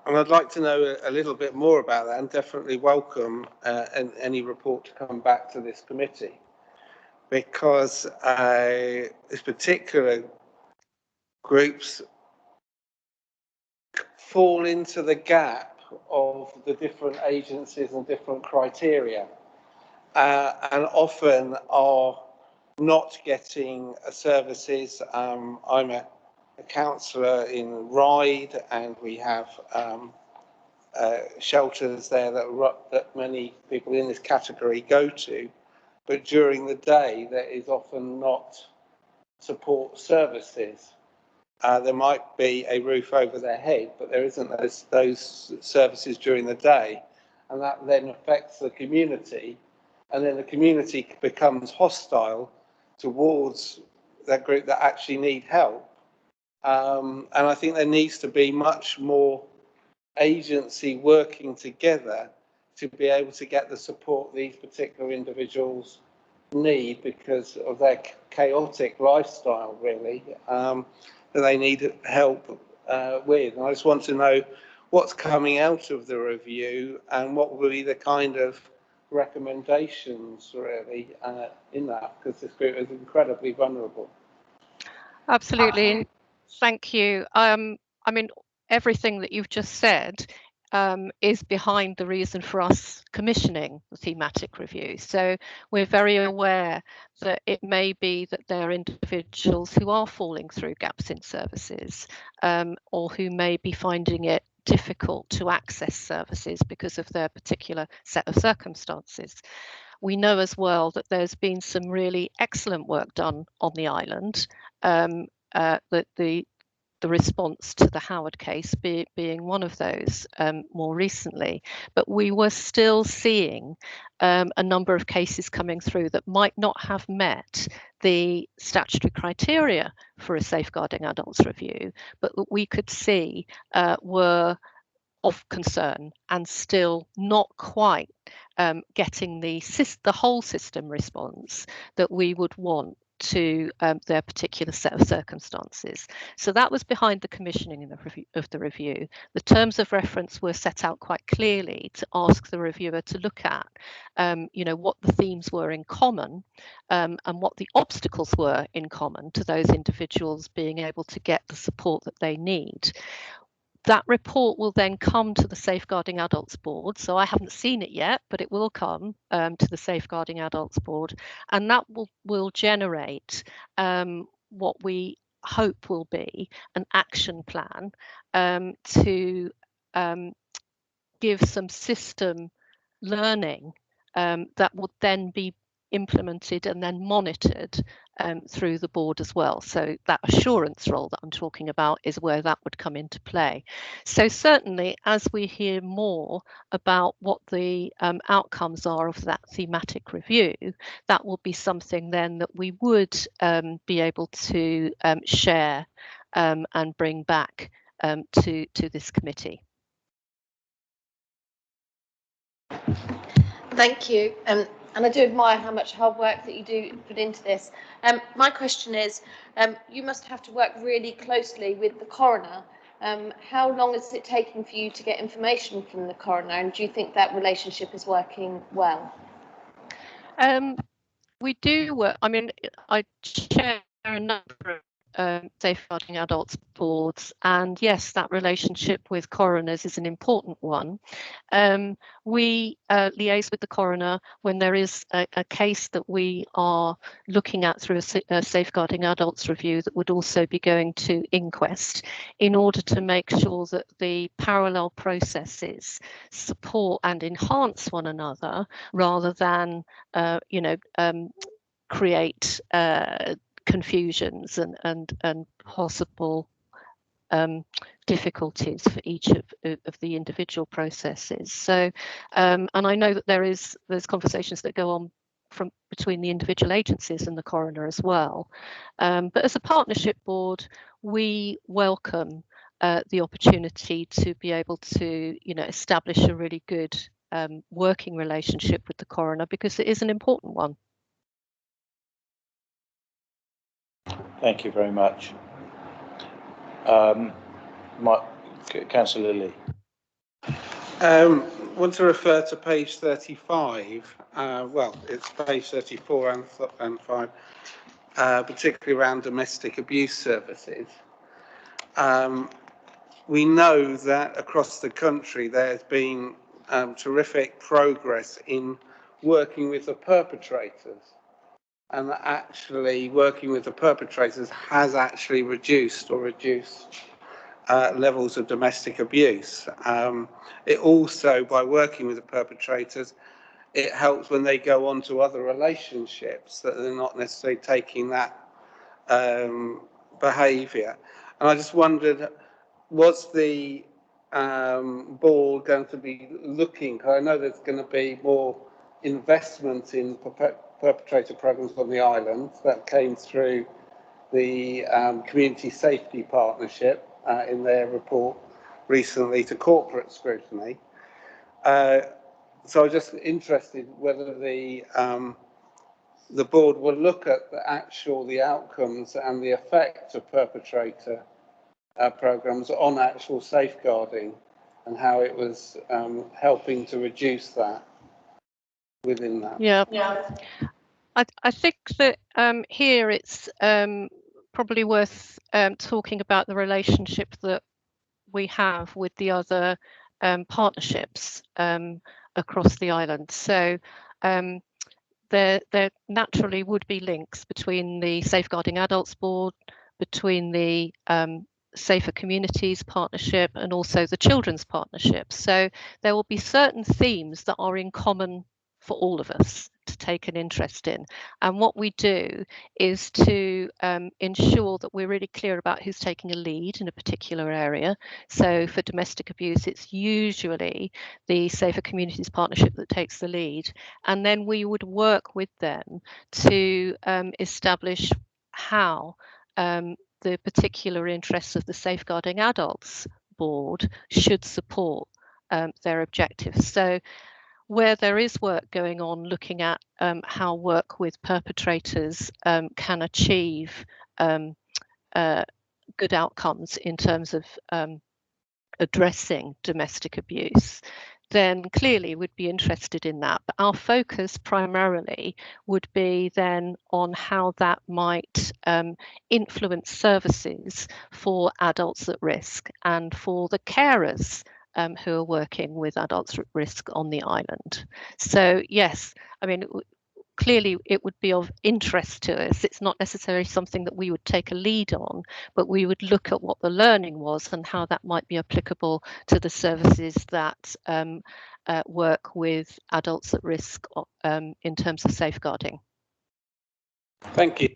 I'd like to know a little bit more about that, and definitely welcome any report to come back to this committee, because these particular groups fall into the gap of the different agencies and different criteria, and often are not getting services. I'm a councillor in Ryde, and we have shelters there that many people in this category go to, but during the day there is often not support services. There might be a roof over their head, but there isn't those services during the day, and that then affects the community, and then the community becomes hostile towards that group that actually need help. And I think there needs to be much more agency working together to be able to get the support these particular individuals need, because of their chaotic lifestyle, really, that they need help with. And I just want to know what's coming out of the review and what will be the kind of recommendations, really, in that, because this group is incredibly vulnerable. Absolutely. Thank you. I mean, everything that you've just said is behind the reason for us commissioning the thematic review. So we're very aware that it may be that there are individuals who are falling through gaps in services, or who may be finding it difficult to access services because of their particular set of circumstances. We know as well that there's been some really excellent work done on the island, that the response to the Howard case being one of those more recently. But we were still seeing a number of cases coming through that might not have met the statutory criteria for a safeguarding adults review, but that we could see were of concern and still not quite getting the whole system response that we would want to their particular set of circumstances. So that was behind the commissioning of the review. The terms of reference were set out quite clearly to ask the reviewer to look at, you know, what the themes were in common, and what the obstacles were in common to those individuals being able to get the support that they need. That report will then come to the Safeguarding Adults Board. So I haven't seen it yet, but it will come to the Safeguarding Adults Board, and that will generate what we hope will be an action plan to give some system learning that would then be implemented and then monitored through the board as well. So that assurance role that I'm talking about is where that would come into play. So certainly, as we hear more about what the outcomes are of that thematic review, that will be something then that we would be able to share and bring back to this committee. Thank you. And I do admire how much hard work that you do put into this. My question is, you must have to work really closely with the coroner. How long is it taking for you to get information from the coroner, and do you think that relationship is working well? We do work. I mean, I chair a number of Safeguarding Adults boards, and yes, that relationship with coroners is an important one. We liaise with the coroner when there is a case that we are looking at through a Safeguarding Adults review that would also be going to inquest, in order to make sure that the parallel processes support and enhance one another, rather than create confusions and possible difficulties for each of the individual processes. So, and I know that there's conversations that go on between the individual agencies and the coroner as well. But as a partnership board, we welcome the opportunity to be able to, establish a really good working relationship with the coroner, because it is an important one. Thank you very much. Councillor Lee. Want to refer to page 35. Well, it's page 34 and 5, particularly around domestic abuse services. We know that across the country there's been terrific progress in working with the perpetrators, and that actually working with the perpetrators has actually reduced levels of domestic abuse. It also, by working with the perpetrators, it helps when they go on to other relationships that they're not necessarily taking that behaviour. And I just wondered, was the board going to be looking, I know there's going to be more investment in perpetrator programs on the island that came through the Community Safety Partnership in their report recently to corporate scrutiny. So I'm just interested whether the board will look at the outcomes and the effect of perpetrator programs on actual safeguarding, and how it was helping to reduce that within that. Yeah. I think that here it's probably worth talking about the relationship that we have with the other partnerships across the island. So there naturally would be links between the Safeguarding Adults Board, between the Safer Communities Partnership, and also the Children's Partnership. So there will be certain themes that are in common for all of us to take an interest in. And what we do is to ensure that we're really clear about who's taking a lead in a particular area. So for domestic abuse, it's usually the Safer Communities Partnership that takes the lead. And then we would work with them to establish how the particular interests of the Safeguarding Adults Board should support their objectives. So where there is work going on looking at how work with perpetrators can achieve good outcomes in terms of addressing domestic abuse, then clearly would be interested in that. But our focus primarily would be then on how that might influence services for adults at risk and for the carers who are working with adults at risk on the island. So yes, I mean, clearly it would be of interest to us. It's not necessarily something that we would take a lead on, but we would look at what the learning was and how that might be applicable to the services that work with adults at risk in terms of safeguarding. Thank you.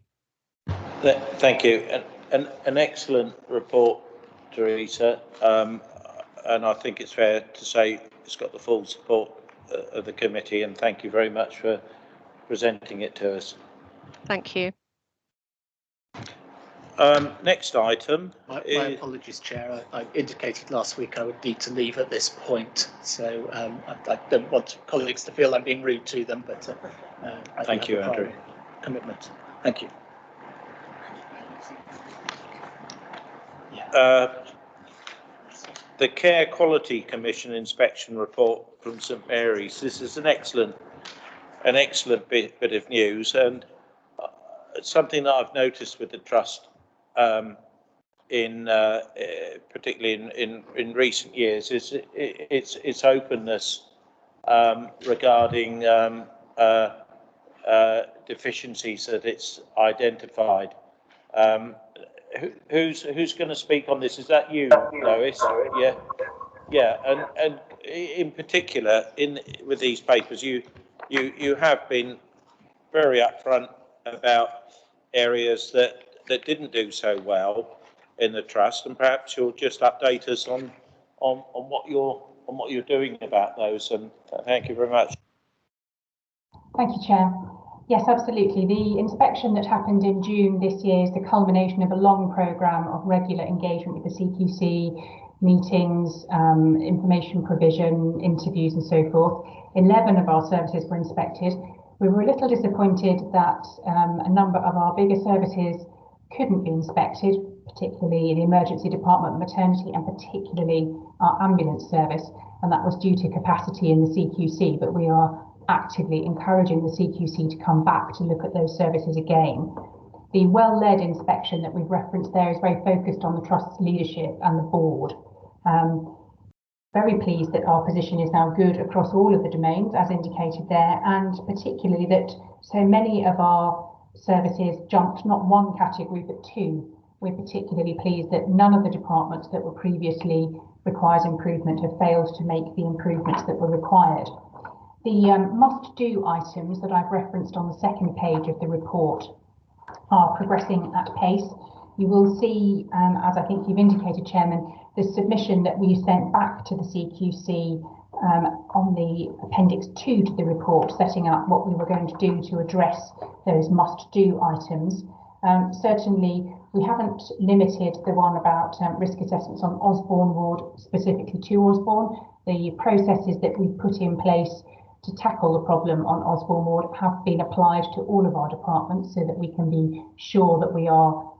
Thank you. An excellent report, Teresa. And I think it's fair to say it's got the full support of the committee, and thank you very much for presenting it to us. Thank you. Next item. My apologies, Chair. I indicated last week I would need to leave at this point, so I don't want colleagues to feel I'm being rude to them, but thank you, Andrew. Commitment. Thank you. The Care Quality Commission inspection report from St Mary's. This is an excellent bit of news, and something that I've noticed with the trust, particularly in recent years, is its openness regarding deficiencies that it's identified. Who's going to speak on this? Is that you, Lois? Yeah. And in particular, with these papers, you have been very upfront about areas that didn't do so well in the trust, and perhaps you'll just update us on what you're doing about those. And thank you very much. Thank you, Chair. Yes, absolutely. The inspection that happened in June this year is the culmination of a long programme of regular engagement with the CQC, meetings, information provision, interviews and so forth. 11 of our services were inspected. We were a little disappointed that a number of our bigger services couldn't be inspected, particularly the emergency department, maternity, and particularly our ambulance service, and that was due to capacity in the CQC, but we are actively encouraging the CQC to come back to look at those services again. The well-led inspection that we've referenced there is very focused on the Trust's leadership and the board. Very pleased that our position is now good across all of the domains, as indicated there, and particularly that so many of our services jumped not one category but two. We're particularly pleased that none of the departments that were previously requires improvement have failed to make the improvements that were required. The must-do items that I've referenced on the second page of the report are progressing at pace. You will see, as I think you've indicated, Chairman, the submission that we sent back to the CQC on the Appendix 2 to the report, setting out what we were going to do to address those must-do items. Certainly, we haven't limited the one about risk assessments on Osborne ward specifically to Osborne. The processes that we've put in place to tackle the problem on Osborne ward have been applied to all of our departments so that we can be sure that we are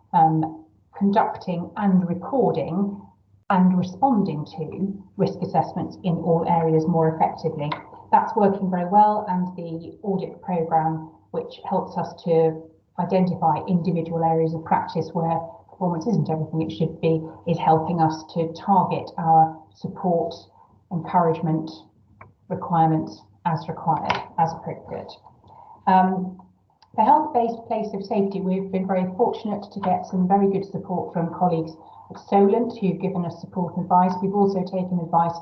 conducting and recording and responding to risk assessments in all areas more effectively. That's working very well, and the audit programme, which helps us to identify individual areas of practice where performance isn't everything it should be, is helping us to target our support, encouragement, requirements as required, as appropriate. The health-based place of safety, we've been very fortunate to get some very good support from colleagues at Solent who've given us support and advice. We've also taken advice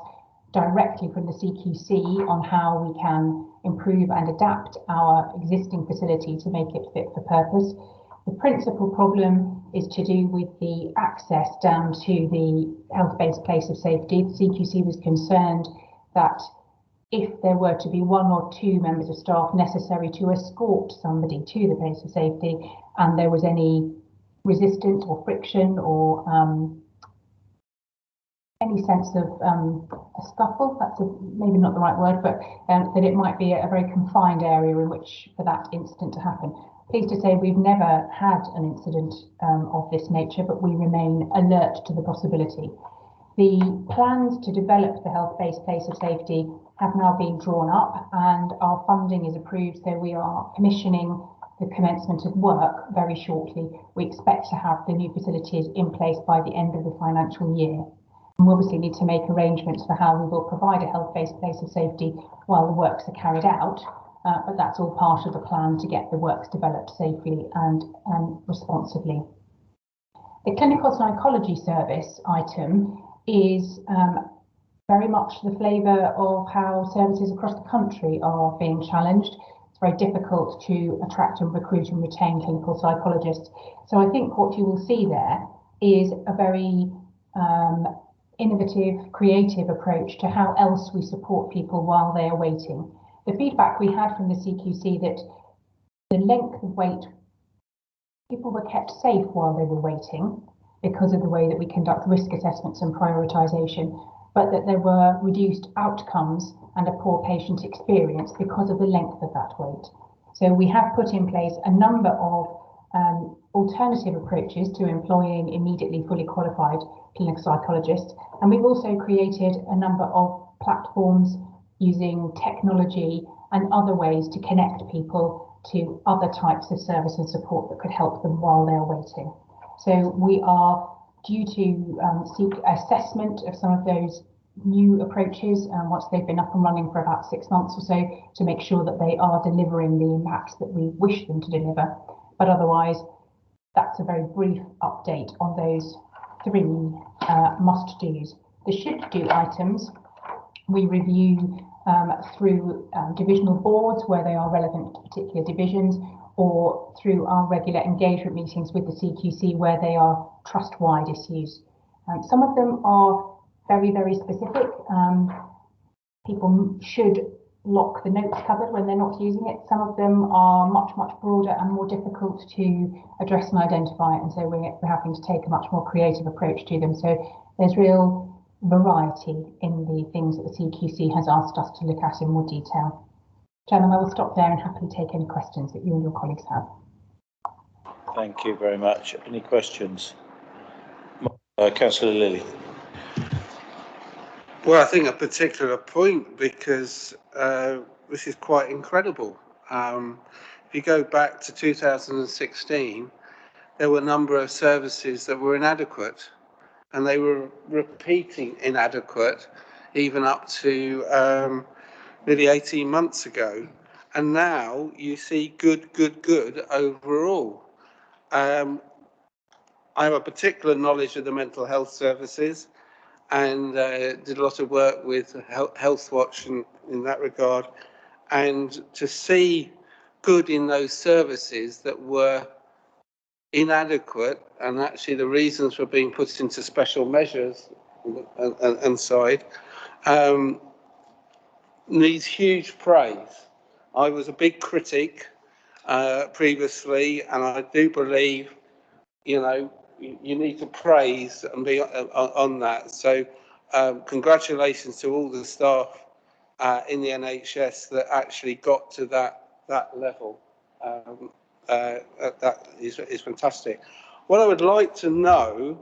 directly from the CQC on how we can improve and adapt our existing facility to make it fit for purpose. The principal problem is to do with the access down to the health-based place of safety. The CQC was concerned that if there were to be one or two members of staff necessary to escort somebody to the place of safety, and there was any resistance or friction or any sense of a scuffle, that's maybe not the right word, but that it might be a very confined area in which for that incident to happen. Pleased to say we've never had an incident of this nature, but we remain alert to the possibility. The plans to develop the health-based place of safety have now been drawn up and our funding is approved, so we are commissioning the commencement of work very shortly. We expect to have the new facilities in place by the end of the financial year. And we obviously need to make arrangements for how we will provide a health-based place of safety while the works are carried out, but that's all part of the plan to get the works developed safely and responsibly. The clinical psychology service item is very much the flavour of how services across the country are being challenged. It's very difficult to attract and recruit and retain clinical psychologists. So I think what you will see there is a very innovative, creative approach to how else we support people while they are waiting. The feedback we had from the CQC that the length of wait, people were kept safe while they were waiting because of the way that we conduct risk assessments and prioritisation, but that there were reduced outcomes and a poor patient experience because of the length of that wait. So we have put in place a number of alternative approaches to employing immediately fully qualified clinical psychologists, and we've also created a number of platforms using technology and other ways to connect people to other types of service and support that could help them while they're waiting. So we are due to seek assessment of some of those new approaches once they've been up and running for about 6 months or so, to make sure that they are delivering the impacts that we wish them to deliver. But otherwise, that's a very brief update on those 3 must-dos. The should-do items we review through divisional boards where they are relevant to particular divisions, or through our regular engagement meetings with the CQC where they are trust-wide issues. Some of them are very, very specific. People should lock the notes cupboard when they're not using it. Some of them are much, much broader and more difficult to address and identify, and so we're having to take a much more creative approach to them. So there's real variety in the things that the CQC has asked us to look at in more detail. Chairman, I will stop there and happily take any questions that you and your colleagues have. Thank you very much. Any questions? Councillor Lilly. Well, I think a particular point, because this is quite incredible. If you go back to 2016, there were a number of services that were inadequate, and they were repeating inadequate even up to nearly 18 months ago. And now you see good overall. I have a particular knowledge of the mental health services, and did a lot of work with Health Watch in that regard. And to see good in those services that were inadequate, and actually the reasons for being put into special measures and side, needs huge praise. I was a big critic previously, and I do believe, you know, you need to praise and be on that. So congratulations to all the staff in the NHS that actually got to that level. That is fantastic. What I would like to know,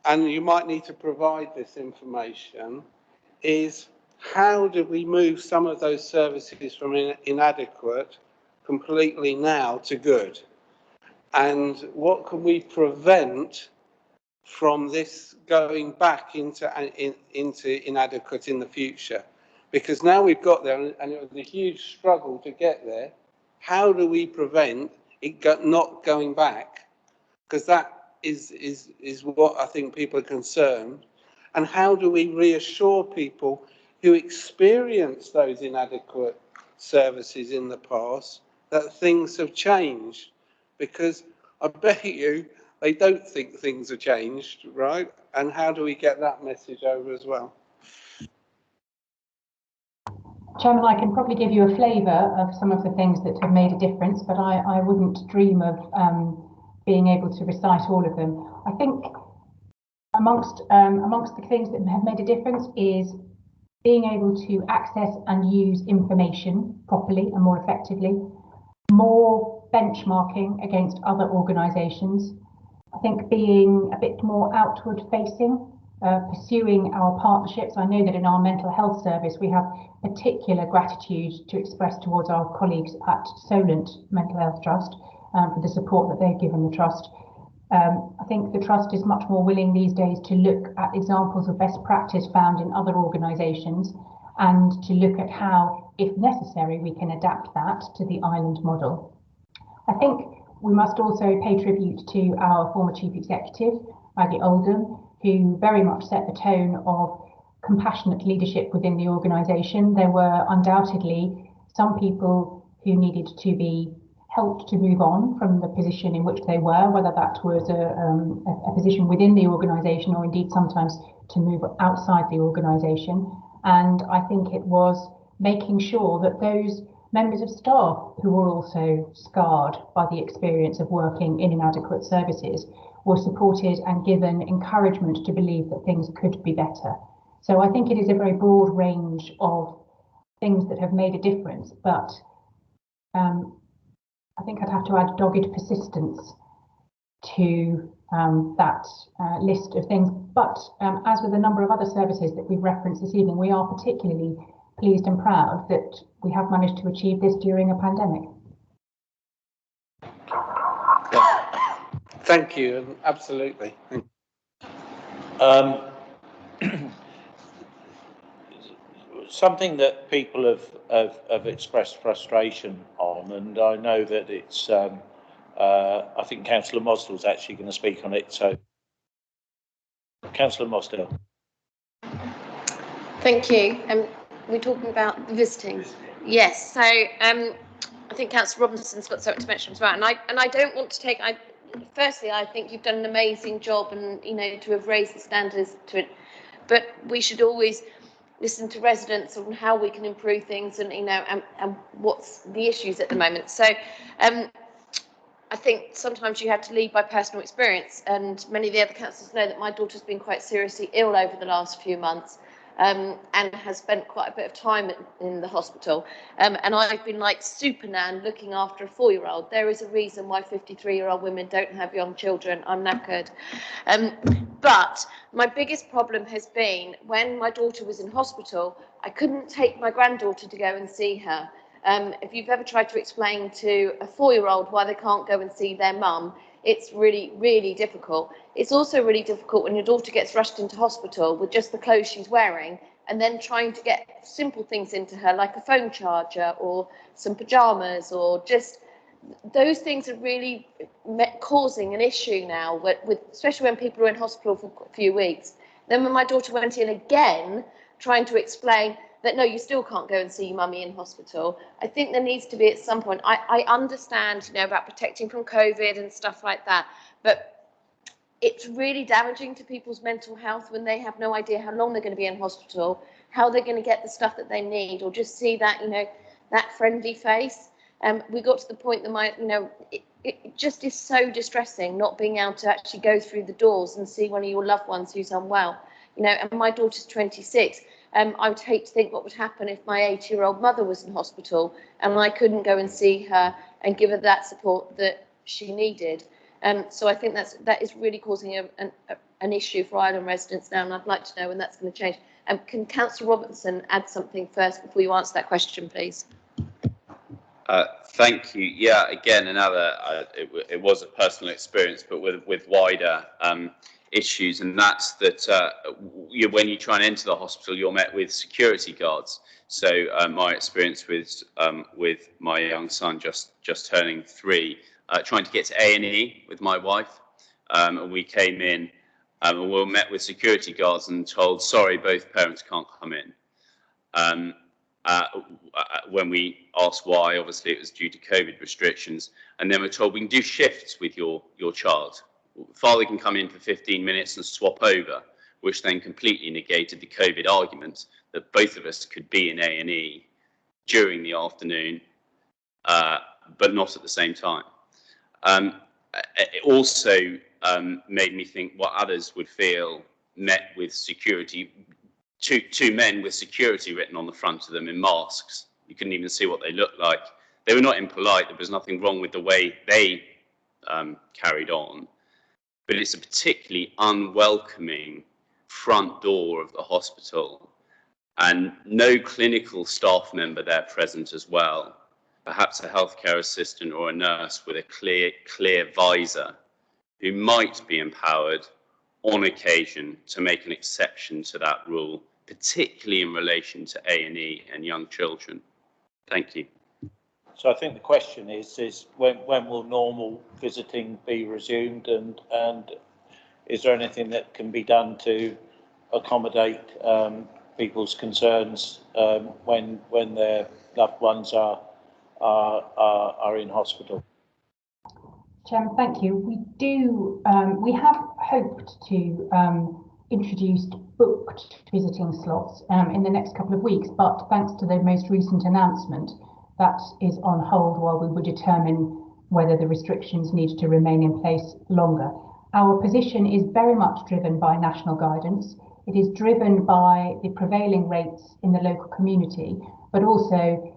and you might need to provide this information, is how do we move some of those services from inadequate completely now to good? And what can we prevent from this going back into inadequate in the future? Because now we've got there, and it was a huge struggle to get there. How do we prevent it not going back? Because that is what I think people are concerned. And how do we reassure people who experience those inadequate services in the past that things have changed? Because I bet you they don't think things have changed, right? And how do we get that message over as well? Chairman, I can probably give you a flavour of some of the things that have made a difference, but I wouldn't dream of being able to recite all of them. I think amongst the things that have made a difference is being able to access and use information properly and more effectively, more benchmarking against other organisations. I think being a bit more outward facing pursuing our partnerships. I know that in our mental health service, we have particular gratitude to express towards our colleagues at Solent Mental Health Trust for the support that they've given the Trust. I think the Trust is much more willing these days to look at examples of best practice found in other organisations and to look at how, if necessary, we can adapt that to the island model. I think we must also pay tribute to our former Chief Executive, Maggie Oldham, who very much set the tone of compassionate leadership within the organisation. There were undoubtedly some people who needed to be helped to move on from the position in which they were, whether that was a position within the organisation or indeed sometimes to move outside the organisation. And I think it was making sure that those members of staff who were also scarred by the experience of working in inadequate services were supported and given encouragement to believe that things could be better. So I think it is a very broad range of things that have made a difference, but I think I'd have to add dogged persistence to that list of things. But as with a number of other services that we've referenced this evening, we are particularly pleased and proud that we have managed to achieve this during a pandemic. Thank you, absolutely. Something that people have expressed frustration on, and I know that it's, I think Councillor Mosdell's actually going to speak on it. So, Councillor Mosdell. Thank you. We're talking about visiting. Yes. So I think Councillor Robinson's got something to mention as well, and I don't want to take. Firstly, I think you've done an amazing job, and to have raised the standards to it. But we should always listen to residents on how we can improve things, and and what's the issues at the moment. So I think sometimes you have to lead by personal experience, and many of the other councillors know that my daughter's been quite seriously ill over the last few months. And has spent quite a bit of time in the hospital. And I've been like super nan looking after a 4-year-old. There is a reason why 53-year-old women don't have young children. I'm knackered. But my biggest problem has been when my daughter was in hospital, I couldn't take my granddaughter to go and see her. If you've ever tried to explain to a 4-year-old why they can't go and see their mum, it's really, really difficult. It's also really difficult when your daughter gets rushed into hospital with just the clothes she's wearing, and then trying to get simple things into her like a phone charger or some pajamas, or just those things are really causing an issue now, with especially when people are in hospital for a few weeks. Then when my daughter went in again, trying to explain that no, you still can't go and see your mummy in hospital. I think there needs to be at some point, I understand, about protecting from COVID and stuff like that, but it's really damaging to people's mental health when they have no idea how long they're going to be in hospital, how they're going to get the stuff that they need, or just see that, that friendly face. We got to the point that it just is so distressing not being able to actually go through the doors and see one of your loved ones who's unwell. And my daughter's 26. I would hate to think what would happen if my 80-year-old mother was in hospital and I couldn't go and see her and give her that support that she needed. So I think that is really causing an issue for Island residents now, and I'd like to know when that's going to change. Can Councillor Robinson add something first before you answer that question, please? Thank you. Yeah, again, it was a personal experience, but with wider issues, and that's that when you try and enter the hospital, you're met with security guards. So my experience with my young son just turning 3, trying to get to A&E with my wife, and we came in and we were met with security guards and told, sorry, both parents can't come in. When we asked why, obviously it was due to COVID restrictions, and then we're told we can do shifts with your child. Father can come in for 15 minutes and swap over, which then completely negated the COVID argument that both of us could be in A&E during the afternoon, but not at the same time. It also made me think what others would feel met with security. Two men with security written on the front of them in masks. You couldn't even see what they looked like. They were not impolite. There was nothing wrong with the way they carried on. But it's a particularly unwelcoming front door of the hospital and no clinical staff member there present as well, perhaps a healthcare assistant or a nurse with a clear visor who might be empowered on occasion to make an exception to that rule, particularly in relation to A&E and young children. Thank you. So I think the question is when will normal visiting be resumed, and is there anything that can be done to accommodate people's concerns when their loved ones are in hospital? Chairman, thank you. We have hoped to introduce booked visiting slots in the next couple of weeks, but thanks to the most recent announcement, that is on hold while we would determine whether the restrictions need to remain in place longer. Our position is very much driven by national guidance. It is driven by the prevailing rates in the local community, but also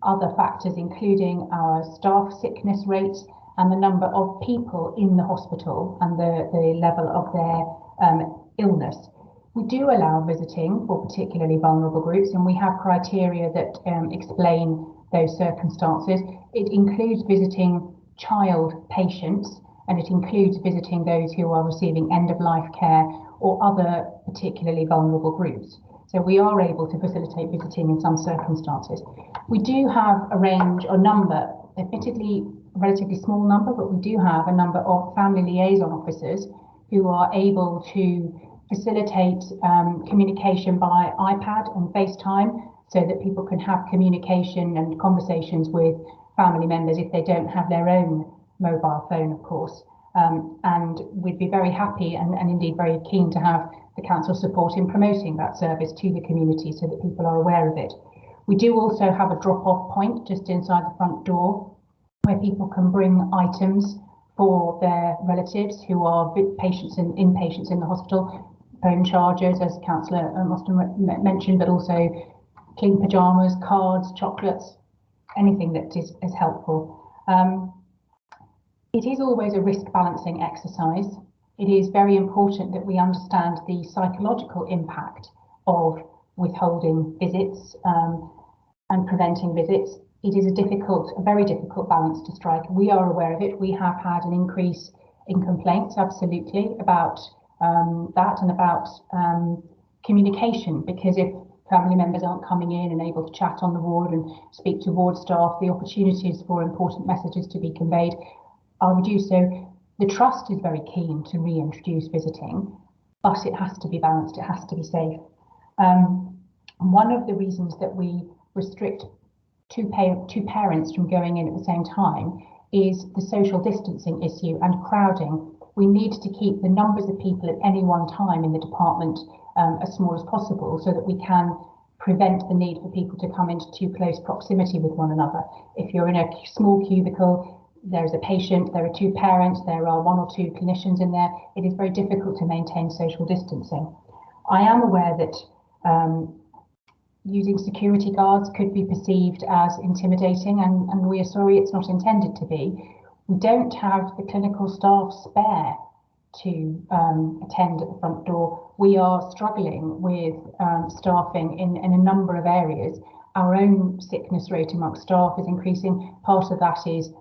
other factors, including our staff sickness rates and the number of people in the hospital and the level of their illness. We do allow visiting for particularly vulnerable groups, and we have criteria that explain those circumstances. It includes visiting child patients, and it includes visiting those who are receiving end-of-life care or other particularly vulnerable groups. So we are able to facilitate visiting in some circumstances. We do have a range or number, admittedly a relatively small number, but we do have a number of family liaison officers who are able to facilitate communication by iPad and FaceTime so that people can have communication and conversations with family members if they don't have their own mobile phone, of course. And we'd be very happy and indeed very keen to have the council support in promoting that service to the community so that people are aware of it. We do also have a drop-off point just inside the front door where people can bring items for their relatives who are patients and inpatients in the hospital, phone chargers, as Councillor Mostyn mentioned, but also clean pyjamas, cards, chocolates, anything that is helpful. It is always a risk balancing exercise. It is very important that we understand the psychological impact of withholding visits and preventing visits. It is a very difficult balance to strike. We are aware of it. We have had an increase in complaints, absolutely, about that and about communication, because if family members aren't coming in and able to chat on the ward and speak to ward staff, the opportunities for important messages to be conveyed are reduced. So the trust is very keen to reintroduce visiting, but it has to be balanced, it has to be safe. One of the reasons that we restrict two parents from going in at the same time is the social distancing issue and crowding. We need to keep the numbers of people at any one time in the department as small as possible so that we can prevent the need for people to come into too close proximity with one another. If you're in a small cubicle, there's a patient, there are two parents, there are one or two clinicians in there, it is very difficult to maintain social distancing. I am aware that using security guards could be perceived as intimidating, and we are sorry it's not intended to be. We don't have the clinical staff spare to attend at the front door. We are struggling with staffing in a number of areas. Our own sickness rate amongst staff is increasing. Part of that is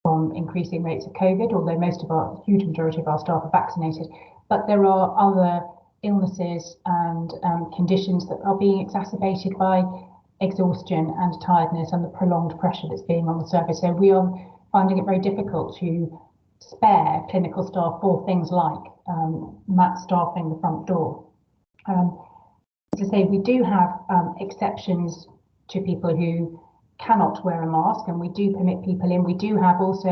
from increasing rates of COVID, although huge majority of our staff are vaccinated. But there are other illnesses and conditions that are being exacerbated by exhaustion and tiredness and the prolonged pressure that's being on the service. So we are finding it very difficult to spare clinical staff for things like mat staffing the front door. As I say, we do have exceptions to people who cannot wear a mask, and we do permit people in. We do have also,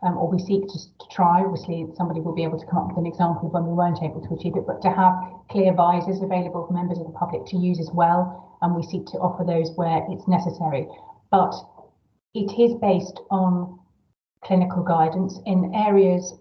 or we seek to try, obviously somebody will be able to come up with an example of when we weren't able to achieve it, but to have clear visors available for members of the public to use as well, and we seek to offer those where it's necessary. But it is based on clinical guidance. In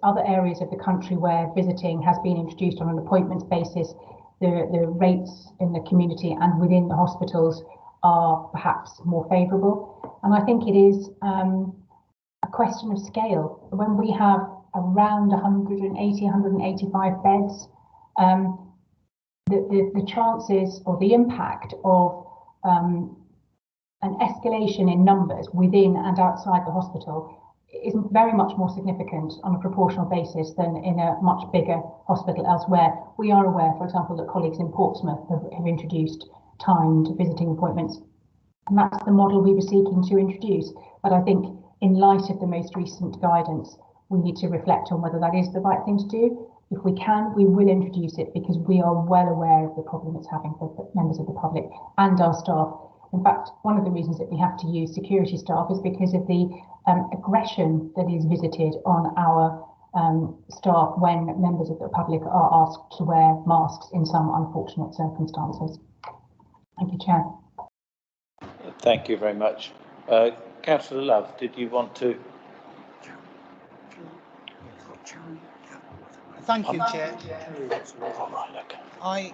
other areas of the country where visiting has been introduced on an appointments basis, the rates in the community and within the hospitals are perhaps more favourable. And I think it is a question of scale. When we have around 180, 185 beds, the chances or the impact of an escalation in numbers within and outside the hospital is very much more significant on a proportional basis than in a much bigger hospital elsewhere. We are aware, for example, that colleagues in Portsmouth have introduced timed visiting appointments, and that's the model we were seeking to introduce. But I think in light of the most recent guidance, we need to reflect on whether that is the right thing to do. If we can, we will introduce it because we are well aware of the problem it's having for members of the public and our staff. In fact, one of the reasons that we have to use security staff is because of the aggression that is visited on our staff when members of the public are asked to wear masks in some unfortunate circumstances. Thank you, Chair. Thank you very much. Councillor Love, did you want to? Thank you, Chair. I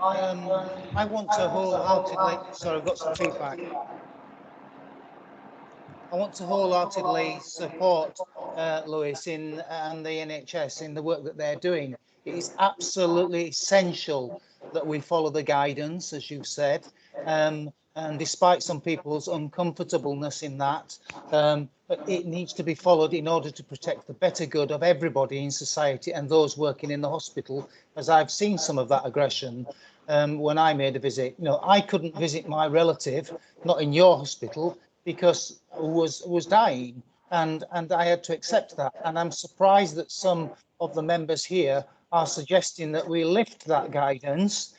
want to wholeheartedly, sorry, I've got some feedback. I want to wholeheartedly support Lewis and the NHS in the work that they're doing. It is absolutely essential that we follow the guidance, as you've said, and despite some people's uncomfortableness in that, it needs to be followed in order to protect the better good of everybody in society and those working in the hospital, as I've seen some of that aggression when I made a visit. You know, I couldn't visit my relative, not in your hospital, because was dying, and I had to accept that. And I'm surprised that some of the members here are suggesting that we lift that guidance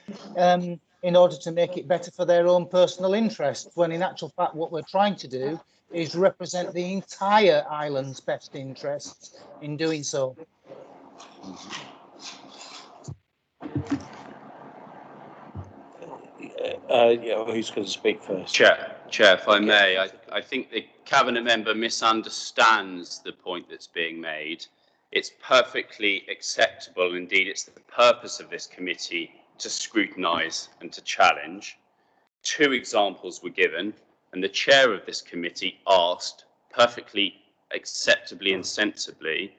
in order to make it better for their own personal interest, when in actual fact what we're trying to do is represent the entire island's best interests in doing so. Yeah, who's going to speak first? Chair, if I may, I think the Cabinet member misunderstands the point that's being made. It's perfectly acceptable, indeed it's the purpose of this committee to scrutinise and to challenge. 2 examples were given, and the chair of this committee asked, perfectly acceptably and sensibly,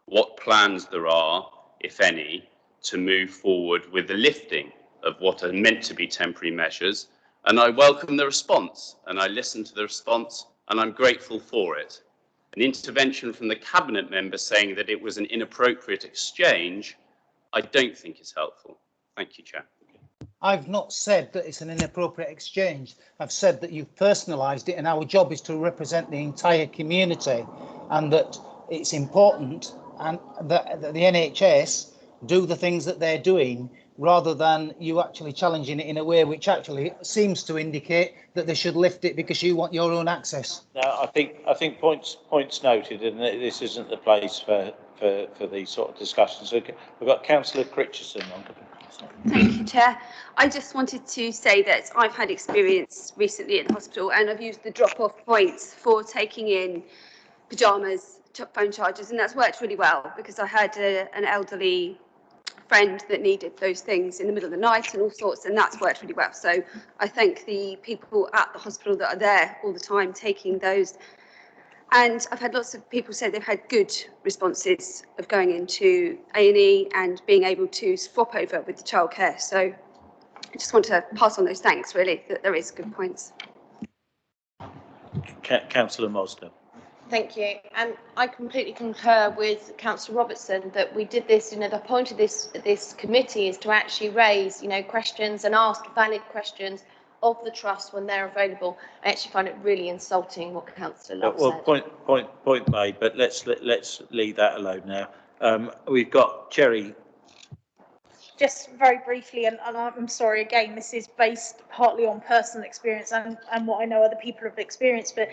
what plans there are, if any, to move forward with the lifting of what are meant to be temporary measures. And I welcome the response, and I listened to the response, and I'm grateful for it. An intervention from the Cabinet member saying that it was an inappropriate exchange, I don't think is helpful. Thank you, Chair. I've not said that it's an inappropriate exchange. I've said that you've personalised it, and our job is to represent the entire community, and that it's important and that the NHS do the things that they're doing, rather than you actually challenging it in a way which actually seems to indicate that they should lift it because you want your own access. No, I think points noted, and this isn't the place for these sort of discussions. So we've got Councillor Critchison on. Thank you, Chair. I just wanted to say that I've had experience recently at the hospital, and I've used the drop-off points for taking in pyjamas, phone chargers, and that's worked really well because I had an elderly friend that needed those things in the middle of the night and all sorts, and that's worked really well. So I thank the people at the hospital that are there all the time taking those. And I've had lots of people say they've had good responses of going into A&E and being able to swap over with the childcare. So I just want to pass on those thanks, really, that there is good points. Councillor Mosder. Thank you. And I completely concur with Councillor Robertson that we did this, the point of this committee is to actually raise, questions and ask valid questions of the trust when they're available. I actually find it really insulting what Councillor Love said. Point made, but let's leave that alone now. We've got Cherry. Just very briefly, and I'm sorry again, this is based partly on personal experience and what I know other people have experienced, but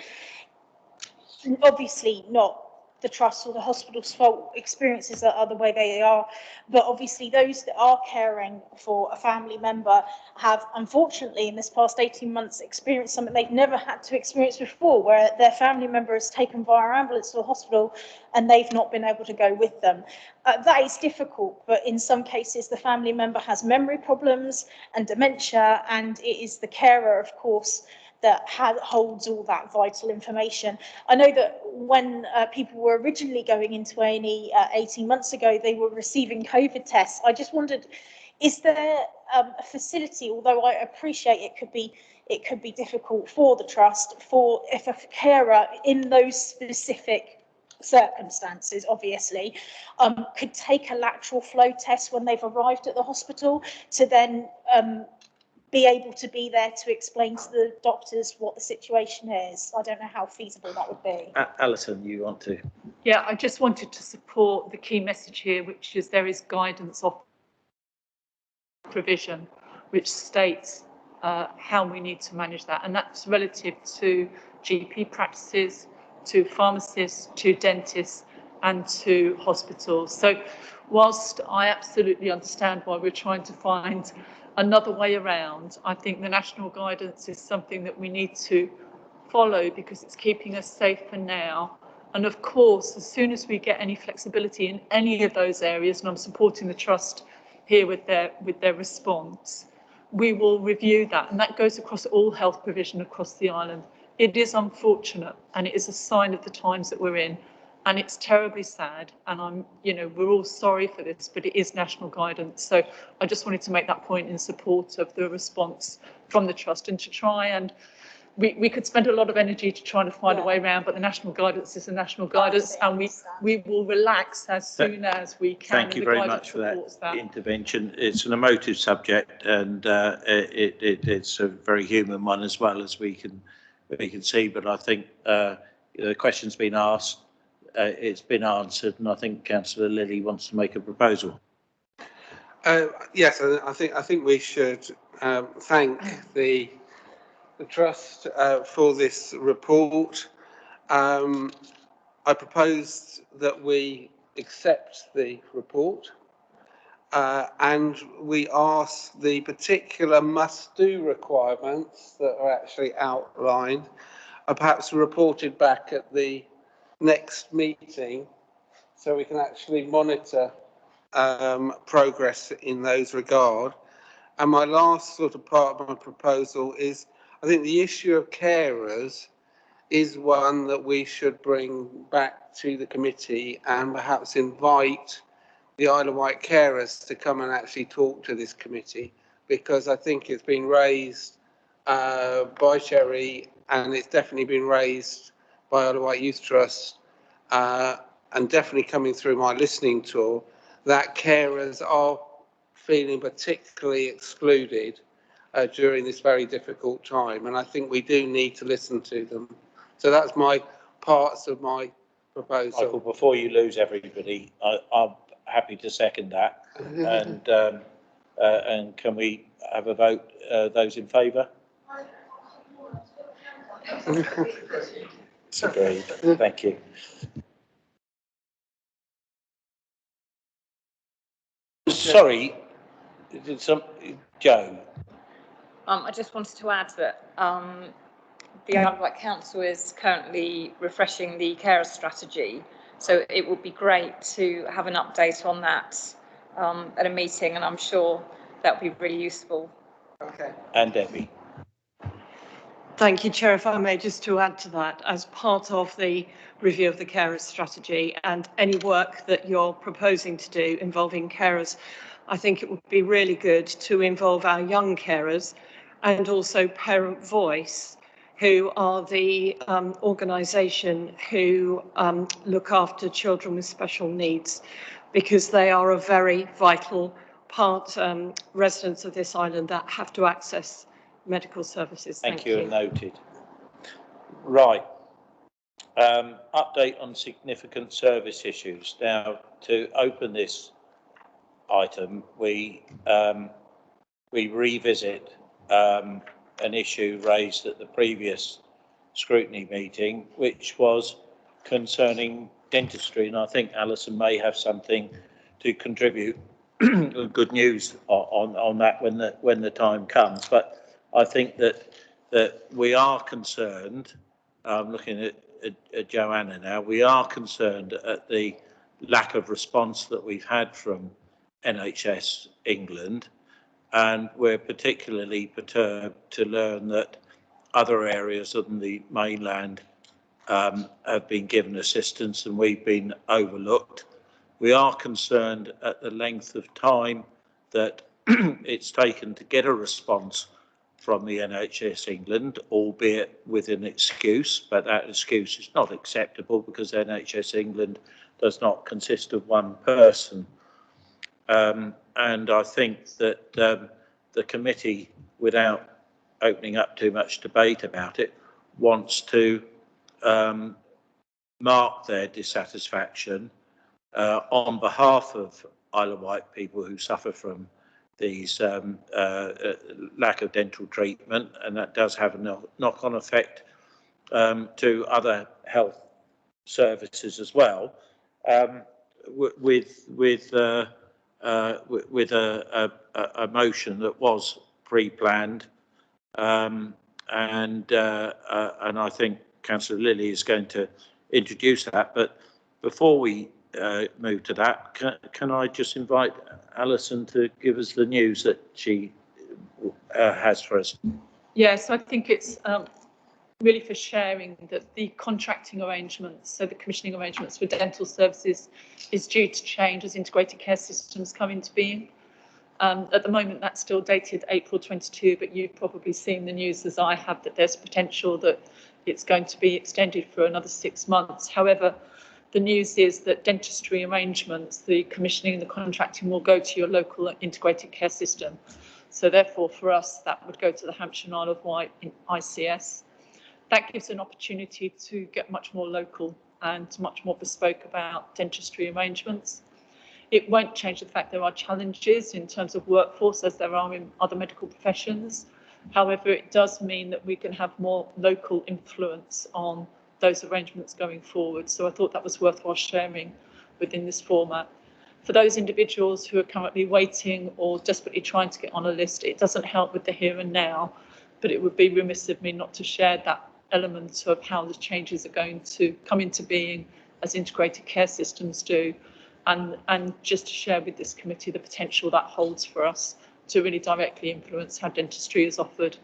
obviously not the trust or the hospital's fault. Experiences are the way they are, but obviously those that are caring for a family member have unfortunately in this past 18 months experienced something they've never had to experience before, where their family member is taken via ambulance to the hospital and they've not been able to go with them. That is difficult, but in some cases the family member has memory problems and dementia, and it is the carer, of course, that holds all that vital information. I know that when people were originally going into A&E 18 months ago, they were receiving COVID tests. I just wondered is there a facility, although I appreciate it could be difficult for the trust, for if a carer in those specific circumstances, obviously, could take a lateral flow test when they've arrived at the hospital to then be able to be there to explain to the doctors what the situation is. I don't know how feasible that would be. Alison, you want to? Yeah, I just wanted to support the key message here, which is there is guidance of provision, which states how we need to manage that. And that's relative to GP practices, to pharmacists, to dentists, and to hospitals. So whilst I absolutely understand why we're trying to find another way around, I think the national guidance is something that we need to follow because it's keeping us safe for now. And of course, as soon as we get any flexibility in any of those areas, and I'm supporting the trust here with their response, we will review that. And that goes across all health provision across the island. It is unfortunate and it is a sign of the times that we're in. And it's terribly sad, and we're all sorry for this, but it is national guidance. So I just wanted to make that point in support of the response from the trust, and to try and we could spend a lot of energy to try to find a way around, but the national guidance is the national guidance, and we will relax as soon as we can. Thank you very much for that intervention. It's an emotive subject, and it's a very human one as well, as we can see. But I think the question's been asked. It's been answered, and I think Councillor Lilly wants to make a proposal. Yes, I think we should thank the trust for this report. I propose that we accept the report and we ask the particular must-do requirements that are actually outlined are perhaps reported back at the next meeting, so we can actually monitor progress in those regard. And my last sort of part of my proposal is, I think the issue of carers is one that we should bring back to the committee and perhaps invite the Isle of Wight carers to come and actually talk to this committee, because I think it's been raised by Sherry, and it's definitely been raised by Isle of Wight Youth Trust, and definitely coming through my listening tour, that carers are feeling particularly excluded during this very difficult time, and I think we do need to listen to them. So that's my parts of my proposal. Michael, before you lose everybody, I'm happy to second that. And can we have a vote? Those in favour? It's agreed. Thank you. Sorry, did Joe? I just wanted to add that the Isle of Wight Council is currently refreshing the carer strategy, so it would be great to have an update on that at a meeting, and I'm sure that would be really useful. Okay. And Debbie. Thank you, Chair. If I may, just to add to that, as part of the review of the carers strategy and any work that you're proposing to do involving carers, I think it would be really good to involve our young carers and also Parent Voice, who are the organisation who look after children with special needs, because they are a very vital part, residents of this island that have to access medical services. Thank you. Noted. Right. Update on significant service issues. Now, to open this item, we revisit an issue raised at the previous scrutiny meeting, which was concerning dentistry, and I think Alison may have something to contribute. Good news on that when the time comes. But I think that we are concerned. I'm looking at Joanna now. We are concerned at the lack of response that we've had from NHS England, and we're particularly perturbed to learn that other areas on the mainland have been given assistance and we've been overlooked. We are concerned at the length of time that it's taken to get a response from the NHS England, albeit with an excuse, but that excuse is not acceptable because NHS England does not consist of one person. And I think that the committee, without opening up too much debate about it, wants to mark their dissatisfaction on behalf of Isle of Wight people who suffer from these lack of dental treatment, and that does have a knock-on effect to other health services as well, with a motion that was pre-planned, and I think Councillor Lilly is going to introduce that. But before we move to that, can I just invite Alison to give us the news that she has for us? Yes, I think it's really for sharing that the contracting arrangements, so the commissioning arrangements for dental services, is due to change as integrated care systems come into being. At the moment, that's still dated April 22, but you've probably seen the news as I have that there's potential that it's going to be extended for another 6 months. However, the news is that dentistry arrangements, the commissioning and the contracting, will go to your local integrated care system. So therefore, for us, that would go to the Hampshire and Isle of Wight in ICS. That gives an opportunity to get much more local and much more bespoke about dentistry arrangements. It won't change the fact there are challenges in terms of workforce as there are in other medical professions. However, it does mean that we can have more local influence on those arrangements going forward. So I thought that was worthwhile sharing within this format. For those individuals who are currently waiting or desperately trying to get on a list, it doesn't help with the here and now, but it would be remiss of me not to share that element of how the changes are going to come into being as integrated care systems do, and just to share with this committee the potential that holds for us to really directly influence how dentistry is offered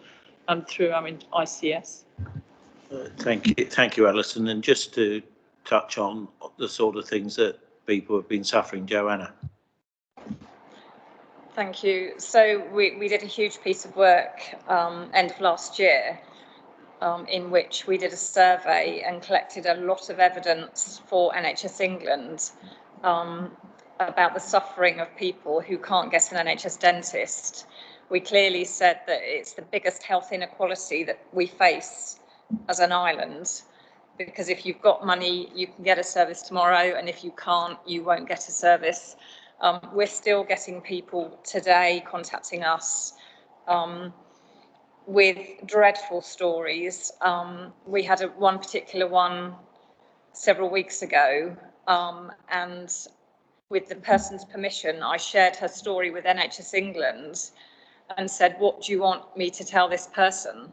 through our ICS. Thank you, Alison. And just to touch on the sort of things that people have been suffering, Joanna. Thank you. So we did a huge piece of work end of last year in which we did a survey and collected a lot of evidence for NHS England about the suffering of people who can't get an NHS dentist. We clearly said that it's the biggest health inequality that we face as an island, because if you've got money, you can get a service tomorrow, and if you can't, you won't get a service. We're still getting people today contacting us with dreadful stories. We had one particular one several weeks ago, and with the person's permission, I shared her story with NHS England and said, what do you want me to tell this person?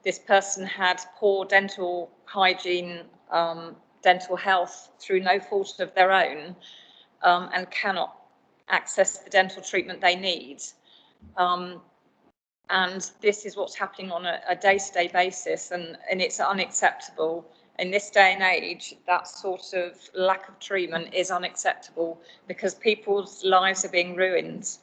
This person had poor dental hygiene, dental health through no fault of their own, and cannot access the dental treatment they need. And this is what's happening on a day-to-day basis, and it's unacceptable. In this day and age, that sort of lack of treatment is unacceptable because people's lives are being ruined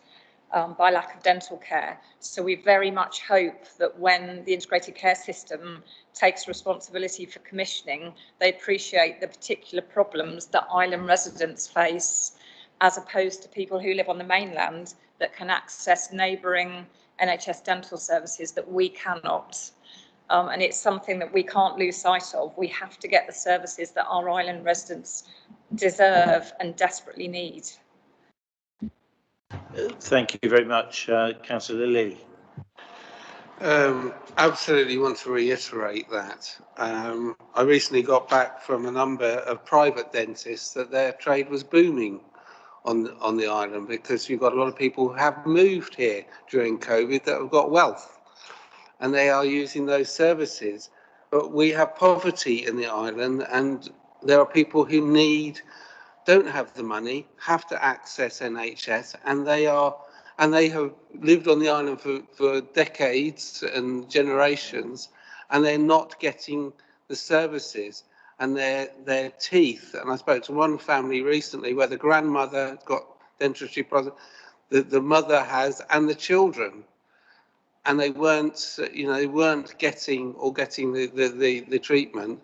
by lack of dental care. So we very much hope that when the integrated care system takes responsibility for commissioning, they appreciate the particular problems that island residents face, as opposed to people who live on the mainland that can access neighbouring NHS dental services that we cannot. And it's something that we can't lose sight of. We have to get the services that our island residents deserve and desperately need. Thank you very much, Councillor Lilly. Absolutely want to reiterate that. I recently got back from a number of private dentists that their trade was booming on the island because you've got a lot of people who have moved here during COVID that have got wealth, and they are using those services. But we have poverty in the island, and there are people who don't have the money, have to access NHS, and they have lived on the island for decades and generations, and they're not getting the services. And their teeth, and I spoke to one family recently where the grandmother got dentistry problems. that the mother has and the children, and they weren't, they weren't getting the treatment,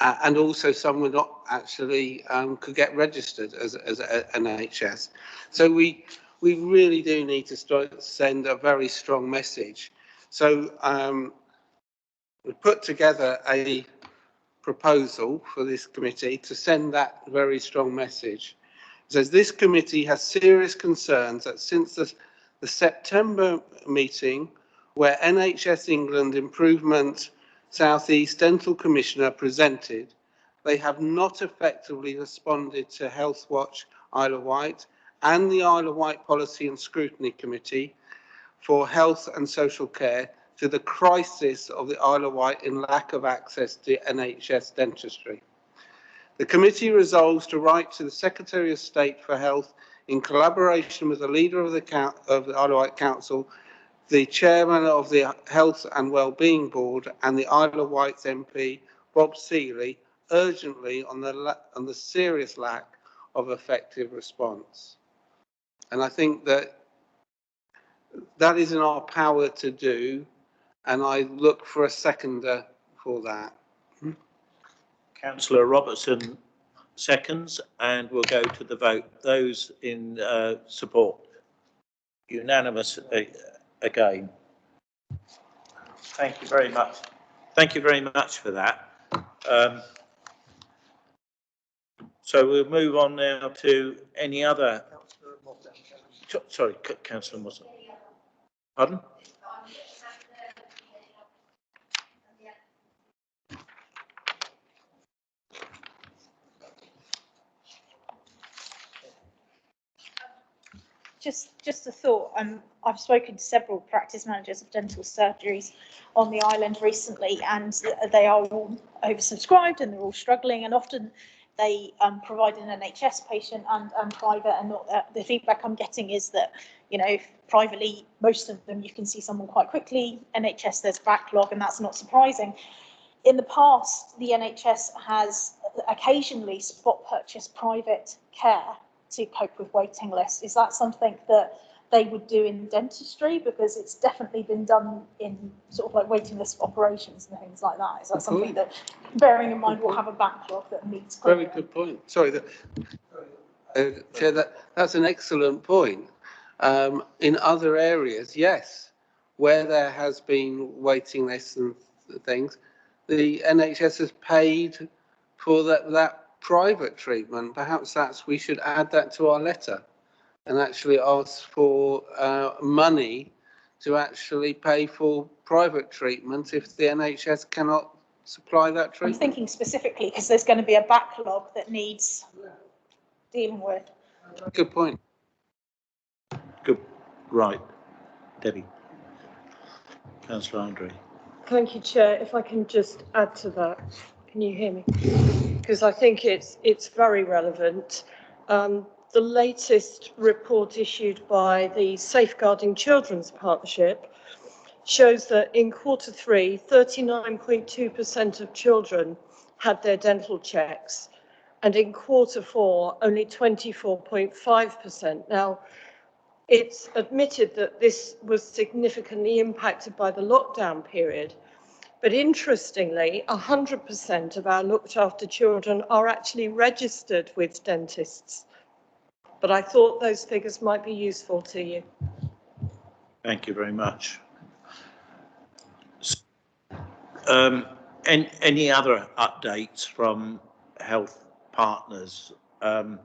and also some were not actually could get registered as an NHS. So we really do need to send a very strong message. So we put together a proposal for this committee to send that very strong message. It says this committee has serious concerns that since the September meeting, where NHS England Improvement South East Dental Commissioner presented, they have not effectively responded to Health Watch Isle of Wight and the Isle of Wight Policy and Scrutiny Committee for Health and Social Care to the crisis of the Isle of Wight in lack of access to NHS dentistry. The committee resolves to write to the Secretary of State for Health in collaboration with the leader of the Isle of Wight Council, the chairman of the Health and Wellbeing Board, and the Isle of Wight's MP, Bob Seeley, urgently on the serious lack of effective response. And I think that is in our power to do, and I look for a seconder for that. Councillor Robertson seconds, and we'll go to the vote. Those in support? Unanimous again. Thank you very much. Thank you very much for that. So we'll move on now to any other. Sorry, Councillor Mossel. Pardon? Just a thought. I've spoken to several practice managers of dental surgeries on the island recently, and they are all oversubscribed and they're all struggling, and often they provide an NHS patient and private, and the feedback I'm getting is that, privately, most of them you can see someone quite quickly. NHS, there's backlog, and that's not surprising. In the past, the NHS has occasionally spot purchased private care to cope with waiting lists. Is that something that they would do in dentistry? Because it's definitely been done in sort of like waiting list operations and things like that. Is that something that, bearing in mind, we'll have a backlog that needs clearing? Very good point. Sorry, Chair, that's an excellent point. In other areas, yes, where there has been waiting lists and things, the NHS has paid for that private treatment. Perhaps we should add that to our letter and actually ask for money to actually pay for private treatment if the NHS cannot supply that treatment. I'm thinking specifically because there's going to be a backlog that needs dealing with. Good point. Good. Right. Debbie. Councillor Andre. Thank you, Chair. If I can just add to that. Can you hear me? Because I think it's very relevant. The latest report issued by the Safeguarding Children's Partnership shows that in Q3, 39.2% of children had their dental checks, and in Q4, only 24.5%. Now, it's admitted that this was significantly impacted by the lockdown period, but interestingly, 100% of our looked after children are actually registered with dentists. But I thought those figures might be useful to you. Thank you very much. Any other updates from health partners on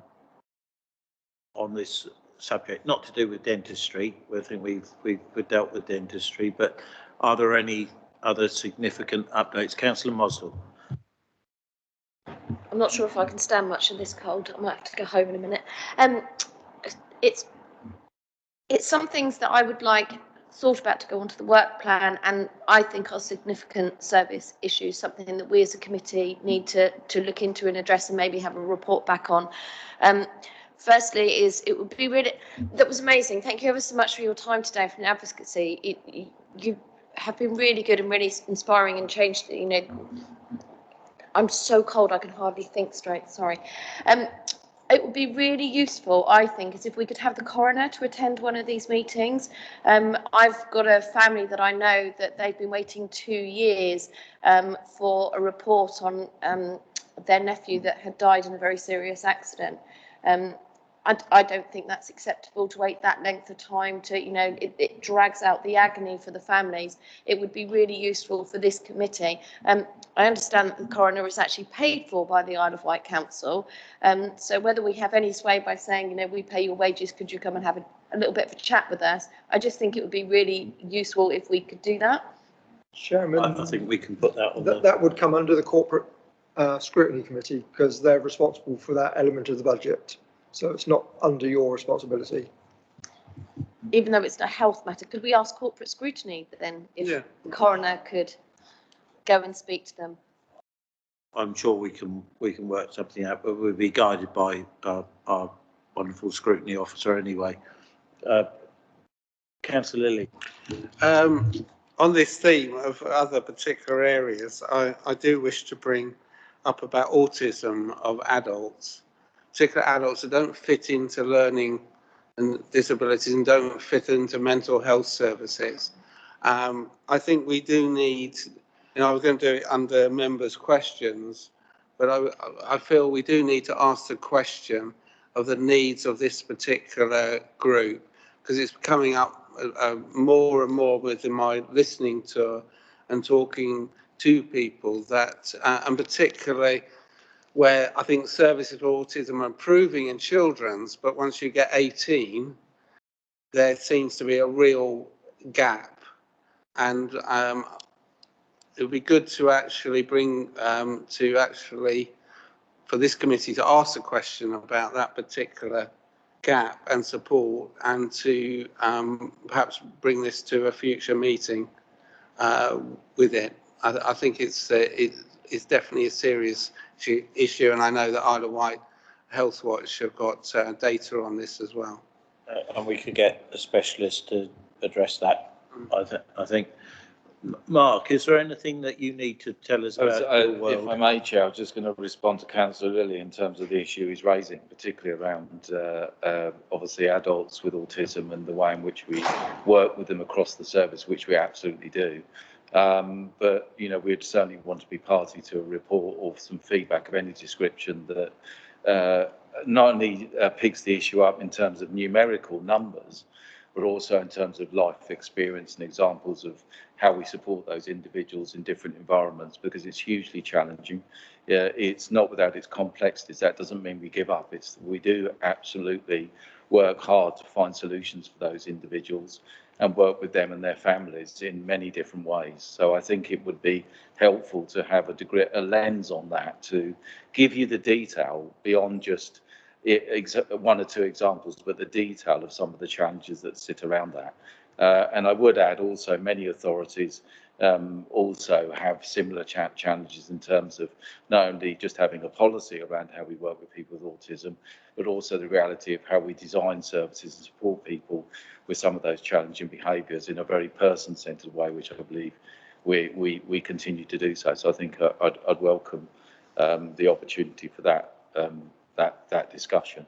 this subject? Not to do with dentistry. I think we've dealt with dentistry, but are there any other significant updates? Councillor Mossel. I'm not sure if I can stand much in this cold. I might have to go home in a minute. It's some things that I would like thought about to go onto the work plan, and I think are significant service issues, something that we as a committee need to look into and address and maybe have a report back on. Firstly, it would be really, that was amazing. Thank you ever so much for your time today from Advocacy. You have been really good and really inspiring and changed, I'm so cold I can hardly think straight, sorry. it would be really useful, I think, is if we could have the coroner to attend one of these meetings. I've got a family that I know that they've been waiting 2 years for a report on their nephew that had died in a very serious accident. I don't think that's acceptable to wait that length of time to, you know, it drags out the agony for the families. It would be really useful for this committee. I understand that the coroner is actually paid for by the Isle of Wight Council. So whether we have any sway by saying, you know, we pay your wages, could you come and have a little bit of a chat with us? I just think it would be really useful if we could do that. Chairman, I think we can put that on. That would come under the corporate scrutiny committee because they're responsible for that element of the budget. So it's not under your responsibility. Even though it's a health matter, could we ask corporate scrutiny then if the coroner could go and speak to them? I'm sure we can work something out, but we'll be guided by our wonderful scrutiny officer anyway. Councillor Lilly. On this theme of other particular areas, I do wish to bring up about autism of adults, particular adults that don't fit into learning and disabilities and don't fit into mental health services. I think we do need, you know, I was going to do it under members' questions, but I feel we do need to ask the question of the needs of this particular group, because it's coming up more and more within my listening tour and talking to people that, and particularly where I think services for autism are improving in children's, but once you get 18, there seems to be a real gap. And it would be good to actually bring, for this committee to ask a question about that particular gap and support, and to perhaps bring this to a future meeting with it. I think it's definitely a serious issue, and I know that Isle of Wight Health Watch have got data on this as well. And we could get a specialist to address that. I think. Mark, is there anything that you need to tell us about your world? If I may, Chair, I was just going to respond to Councillor Lilly in terms of the issue he's raising, particularly around obviously adults with autism and the way in which we work with them across the service, which we absolutely do. But, you know, we'd certainly want to be party to a report or some feedback of any description that not only picks the issue up in terms of numerical numbers, but also in terms of life experience and examples of how we support those individuals in different environments, because it's hugely challenging. It's not without its complexities. That doesn't mean we give up. We do absolutely work hard to find solutions for those individuals and work with them and their families in many different ways. So I think it would be helpful to have a lens on that to give you the detail beyond just one or two examples, but the detail of some of the challenges that sit around that. And I would add also many authorities also have similar challenges in terms of not only just having a policy around how we work with people with autism, but also the reality of how we design services and support people with some of those challenging behaviours in a very person-centred way, which I believe we continue to do so. So I think I'd welcome the opportunity for that discussion.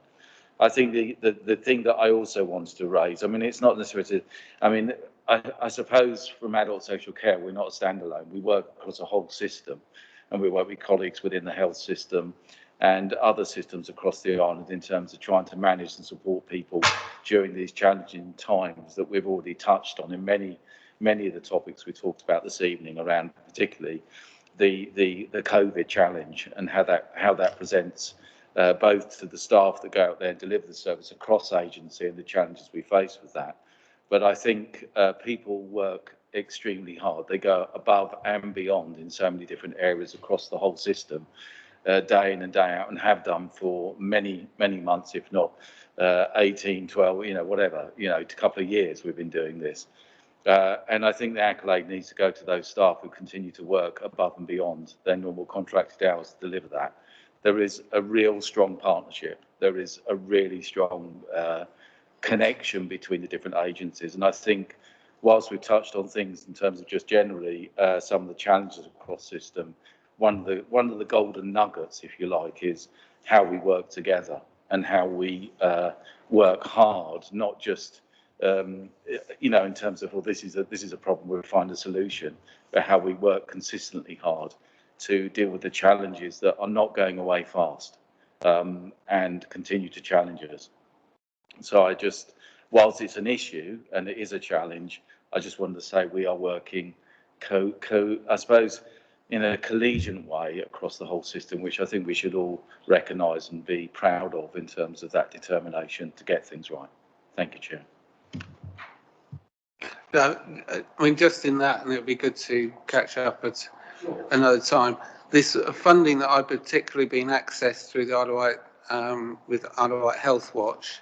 I think the thing that I also wanted to raise, I mean, it's not necessarily, I mean, I suppose from adult social care, we're not a standalone. We work across a whole system, and we work with colleagues within the health system and other systems across the island in terms of trying to manage and support people during these challenging times that we've already touched on in many of the topics we talked about this evening, around particularly the COVID challenge and how that presents both to the staff that go out there and deliver the service across agency and the challenges we face with that. But I think people work extremely hard. They go above and beyond in so many different areas across the whole system, day in and day out, and have done for many months, if not 18, 12, you know, whatever, you know, a couple of years we've been doing this. And I think the accolade needs to go to those staff who continue to work above and beyond their normal contracted hours to deliver that. There is a real strong partnership. There is a really strong connection between the different agencies. And I think whilst we've touched on things in terms of just generally some of the challenges across the system, one of the golden nuggets, if you like, is how we work together. and how we work hard, not just in terms of, well, this is a problem, we'll find a solution, but how we work consistently hard to deal with the challenges that are not going away fast and continue to challenge us. So whilst it's an issue and it is a challenge, I just wanted to say we are working I suppose, in a collegiate way across the whole system, which I think we should all recognise and be proud of in terms of that determination to get things right. Thank you, Chair. No, I mean, just in that, and it would be good to catch up at another time. This funding that I've particularly been accessed through the Isle of Wight, with Isle of Wight Health Watch,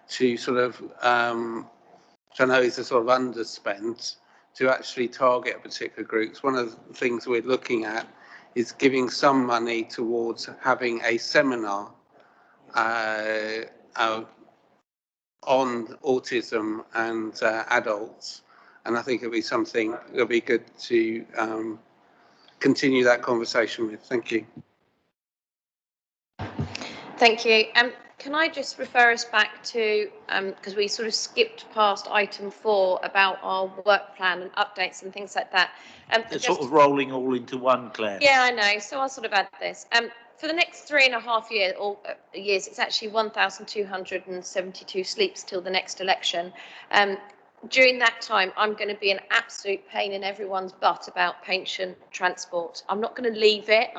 to sort of, which I know is a sort of underspent, to actually target particular groups. One of the things we're looking at is giving some money towards having a seminar on autism and adults. And I think it'll be something that'll be good to continue that conversation with. Thank you. Thank you. Can I just refer us back to, because we sort of skipped past item 4 about our work plan and updates and things like that. It's sort of rolling all into one, Claire. Yeah, I know. So I'll sort of add this. For the next 3.5 years, it's actually 1,272 sleeps till the next election. During that time, I'm going to be an absolute pain in everyone's butt about pension transport. I'm not going to leave it.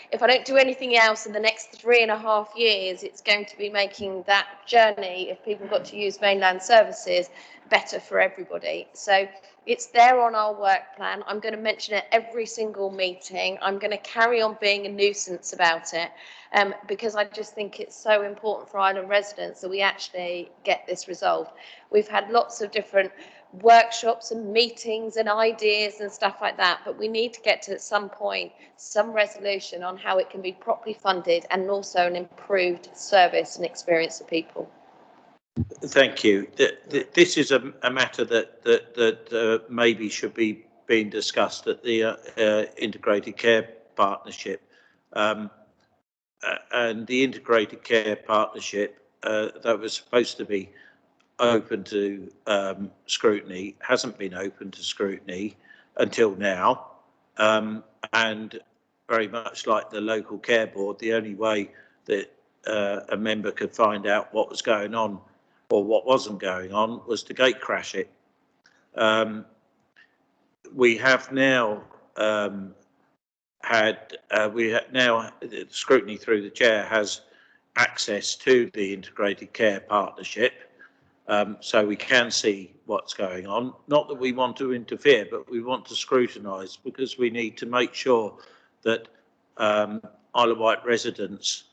If I don't do anything else in the next 3.5 years, it's going to be making that journey, if people got to use mainland services, better for everybody. So it's there on our work plan. I'm going to mention it every single meeting. I'm going to carry on being a nuisance about it because I just think it's so important for Island residents that we actually get this resolved. We've had lots of different workshops and meetings and ideas and stuff like that, but we need to get to, at some point, some resolution on how it can be properly funded and also an improved service and experience for people. Thank you. This is a matter that maybe should be being discussed at the Integrated Care Partnership. And the Integrated Care Partnership that was supposed to be open to scrutiny hasn't been open to scrutiny until now. And very much like the local care board, the only way that a member could find out what was going on or what wasn't going on was to gate crash it. We have now scrutiny through the chair has access to the Integrated Care Partnership, so we can see what's going on. Not that we want to interfere, but we want to scrutinise because we need to make sure that Isle of Wight residents'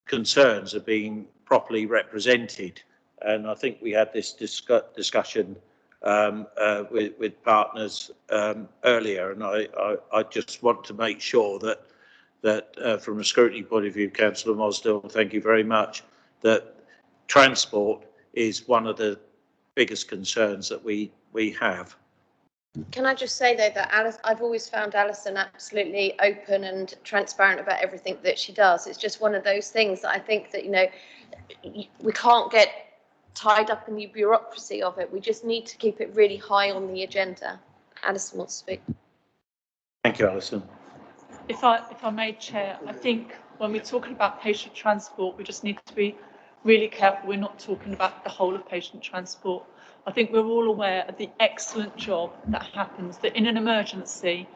concerns are being properly represented. And I think we had this discussion with partners earlier, and I just want to make sure that from a scrutiny point of view, Councillor Mosdell, thank you very much, that transport is one of the biggest concerns that we have. Can I just say though that I've always found Alison absolutely open and transparent about everything that she does. It's just one of those things that I think that, we can't get tied up in the bureaucracy of it. We just need to keep it really high on the agenda. Alison wants to speak. Thank you, Alison. If I may, Chair, I think when we're talking about patient transport, we just need to be really careful. We're not talking about the whole of patient transport. I think we're all aware of the excellent job that happens, that in an emergency,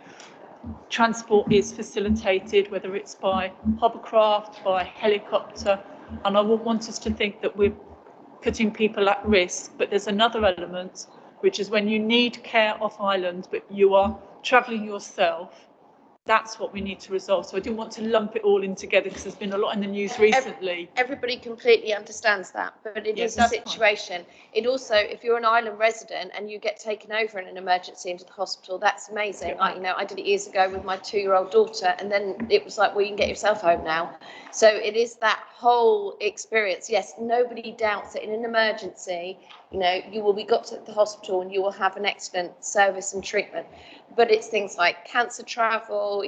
transport is facilitated, whether it's by hovercraft, by helicopter, and I wouldn't want us to think that we're putting people at risk, but there's another element, which is when you need care off island, but you are travelling yourself. That's what we need to resolve. So I didn't want to lump it all in together because there's been a lot in the news recently. Everybody completely understands that, but it is a situation. It also, if you're an island resident and you get taken over in an emergency into the hospital, that's amazing. I did it years ago with my 2-year-old daughter, and then it was like, well, you can get yourself home now. So it is that whole experience. Yes, nobody doubts that in an emergency, you will be got to the hospital and you will have an excellent service and treatment. But it's things like cancer travel,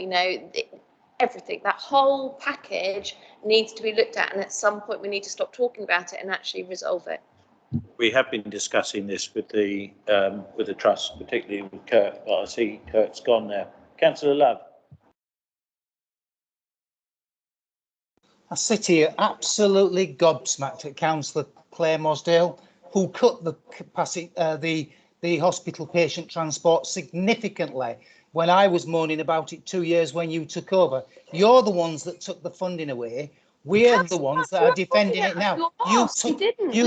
everything. That whole package needs to be looked at, and at some point we need to stop talking about it and actually resolve it. We have been discussing this with the trust, particularly with Kurt, but I see Kurt's gone now. Councillor Love. I sit here absolutely gobsmacked at Councillor Claire Mosdale, who cut the capacity, the hospital patient transport significantly when I was moaning about it 2 years when you took over. You're the ones that took the funding away. We're the ones that are defending it now. You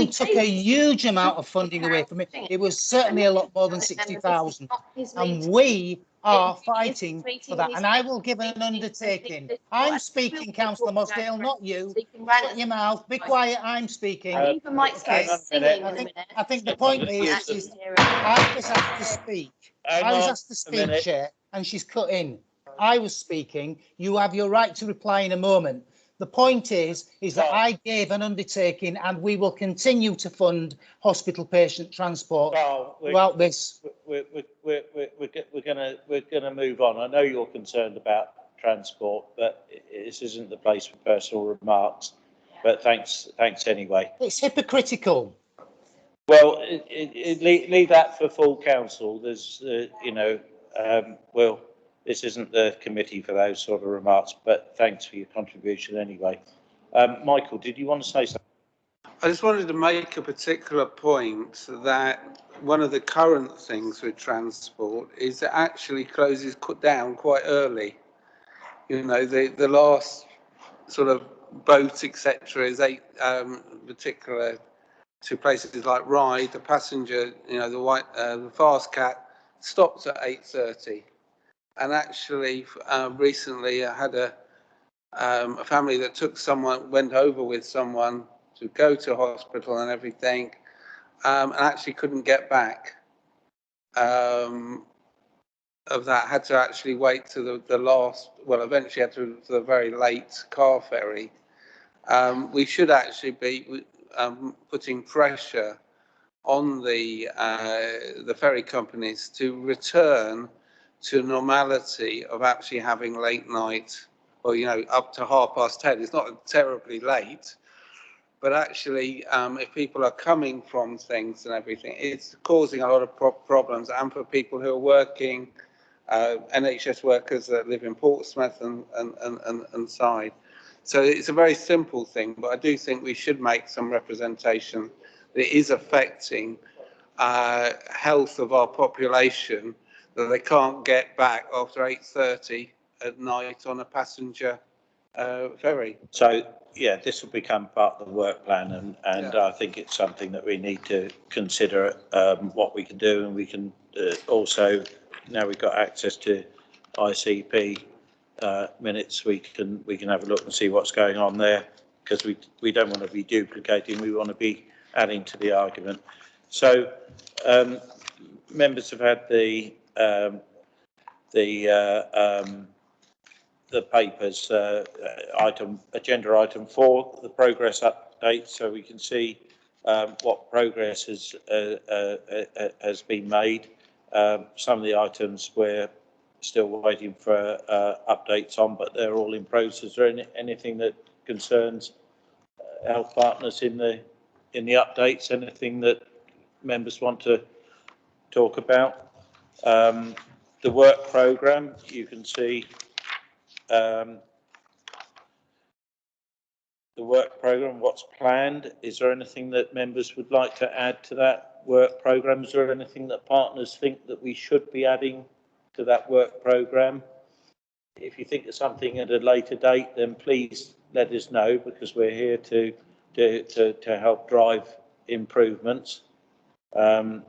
took a huge amount of funding away from it. It was certainly a lot more than 60,000. And we are fighting for that. And I will give an undertaking. I'm speaking, Councillor Mosdale, not you. Shut your mouth. Be quiet. I'm speaking. I might start singing in a minute. I think the point is I was asked to speak. I was asked to speak, Chair, and she's cut in. I was speaking. You have your right to reply in a moment. The point is that I gave an undertaking, and we will continue to fund hospital patient transport throughout this. We're gonna move on. I know you're concerned about transport, but this isn't the place for personal remarks. But thanks anyway. It's hypocritical. Well, leave that for full council. There's, well, this isn't the committee for those sort of remarks, but thanks for your contribution anyway. Michael, did you want to say something? I just wanted to make a particular point that one of the current things with transport is it actually closes down quite early. You know, the last sort of boat, etc., is particular to places like Ryde. The passenger, the Wight, the fast cat stops at 8:30. And actually, recently I had a family that went over with someone to go to hospital and everything, and actually couldn't get back. Of that, had to actually wait to the last. Well, eventually had to the very late car ferry. We should actually be putting pressure on the ferry companies to return to normality of actually having late night, or up to 10:30. It's not terribly late, but actually if people are coming from things and everything, it's causing a lot of problems. And for people who are working, NHS workers that live in Portsmouth and side. So it's a very simple thing, but I do think we should make some representation that is affecting health of our population, that they can't get back after 8:30 at night on a passenger ferry. So, yeah, this will become part of the work plan, and I think it's something that we need to consider what we can do, and we can also, now we've got access to ICP minutes, we can have a look and see what's going on there, because we don't want to be duplicating, we want to be adding to the argument. So members have had the papers, agenda item 4, the progress update, so we can see what progress has been made. Some of the items we're still waiting for updates on, but they're all in process. Is there anything that concerns health partners in the updates? Anything that members want to talk about? The work programme, you can see the work programme, what's planned. Is there anything that members would like to add to that work programme? Is there anything that partners think that we should be adding to that work programme? If you think of something at a later date, then please let us know, because we're here to help drive improvements. And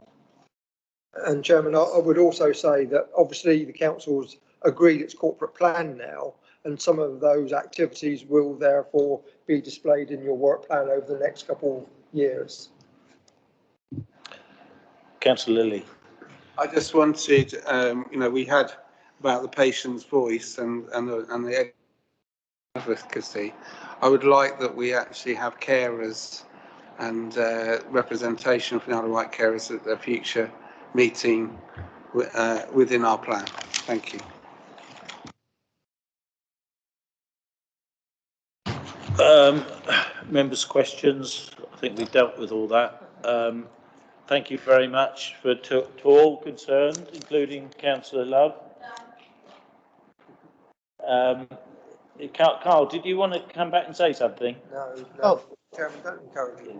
Chairman, I would also say that obviously the council's agreed its corporate plan now, and some of those activities will therefore be displayed in your work plan over the next couple of years. Councillor Lilly. I just wanted, we had about the patient's voice and the advocacy. I would like that we actually have carers and representation from the Isle of Wight carers at the future meeting within our plan. Thank you. Members' questions. I think we've dealt with all that. Thank you very much to all concerned, including Councillor Love. Carl, did you want to come back and say something? No, Chairman, don't encourage it.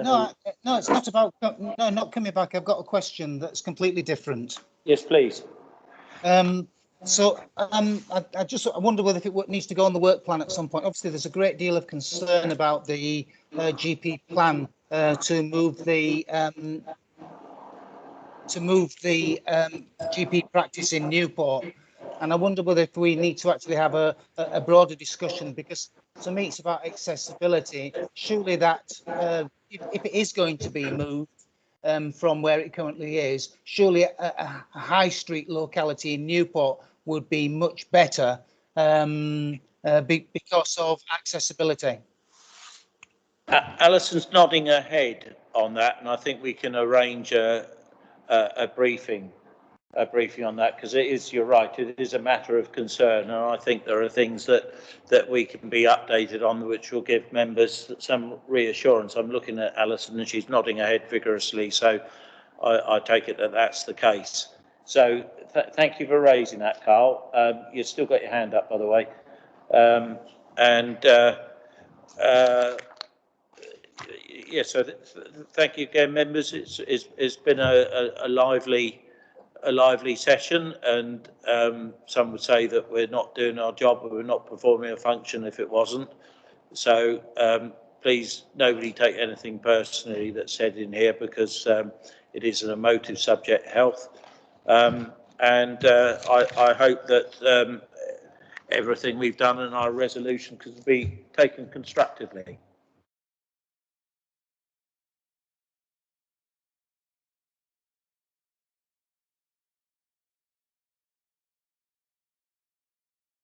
No, it's not about, no, not coming back. I've got a question that's completely different. Yes, please. I wonder whether it needs to go on the work plan at some point. Obviously, there's a great deal of concern about the GP plan to move the GP practice in Newport, and I wonder whether if we need to actually have a broader discussion, because to me it's about accessibility. Surely that if it is going to be moved from where it currently is, surely a high street locality in Newport would be much better because of accessibility. Alison's nodding her head on that, and I think we can arrange a briefing on that, because you're right, it is a matter of concern, and I think there are things that we can be updated on which will give members some reassurance. I'm looking at Alison and she's nodding her head vigorously, so I take it that that's the case. So thank you for raising that, Carl. You've still got your hand up, by the way. Yeah, so thank you again, members. It's been a lively session, and some would say that we're not doing our job, or we're not performing a function if it wasn't. So please, nobody take anything personally that's said in here, because it is an emotive subject, health, and I hope that everything we've done in our resolution can be taken constructively.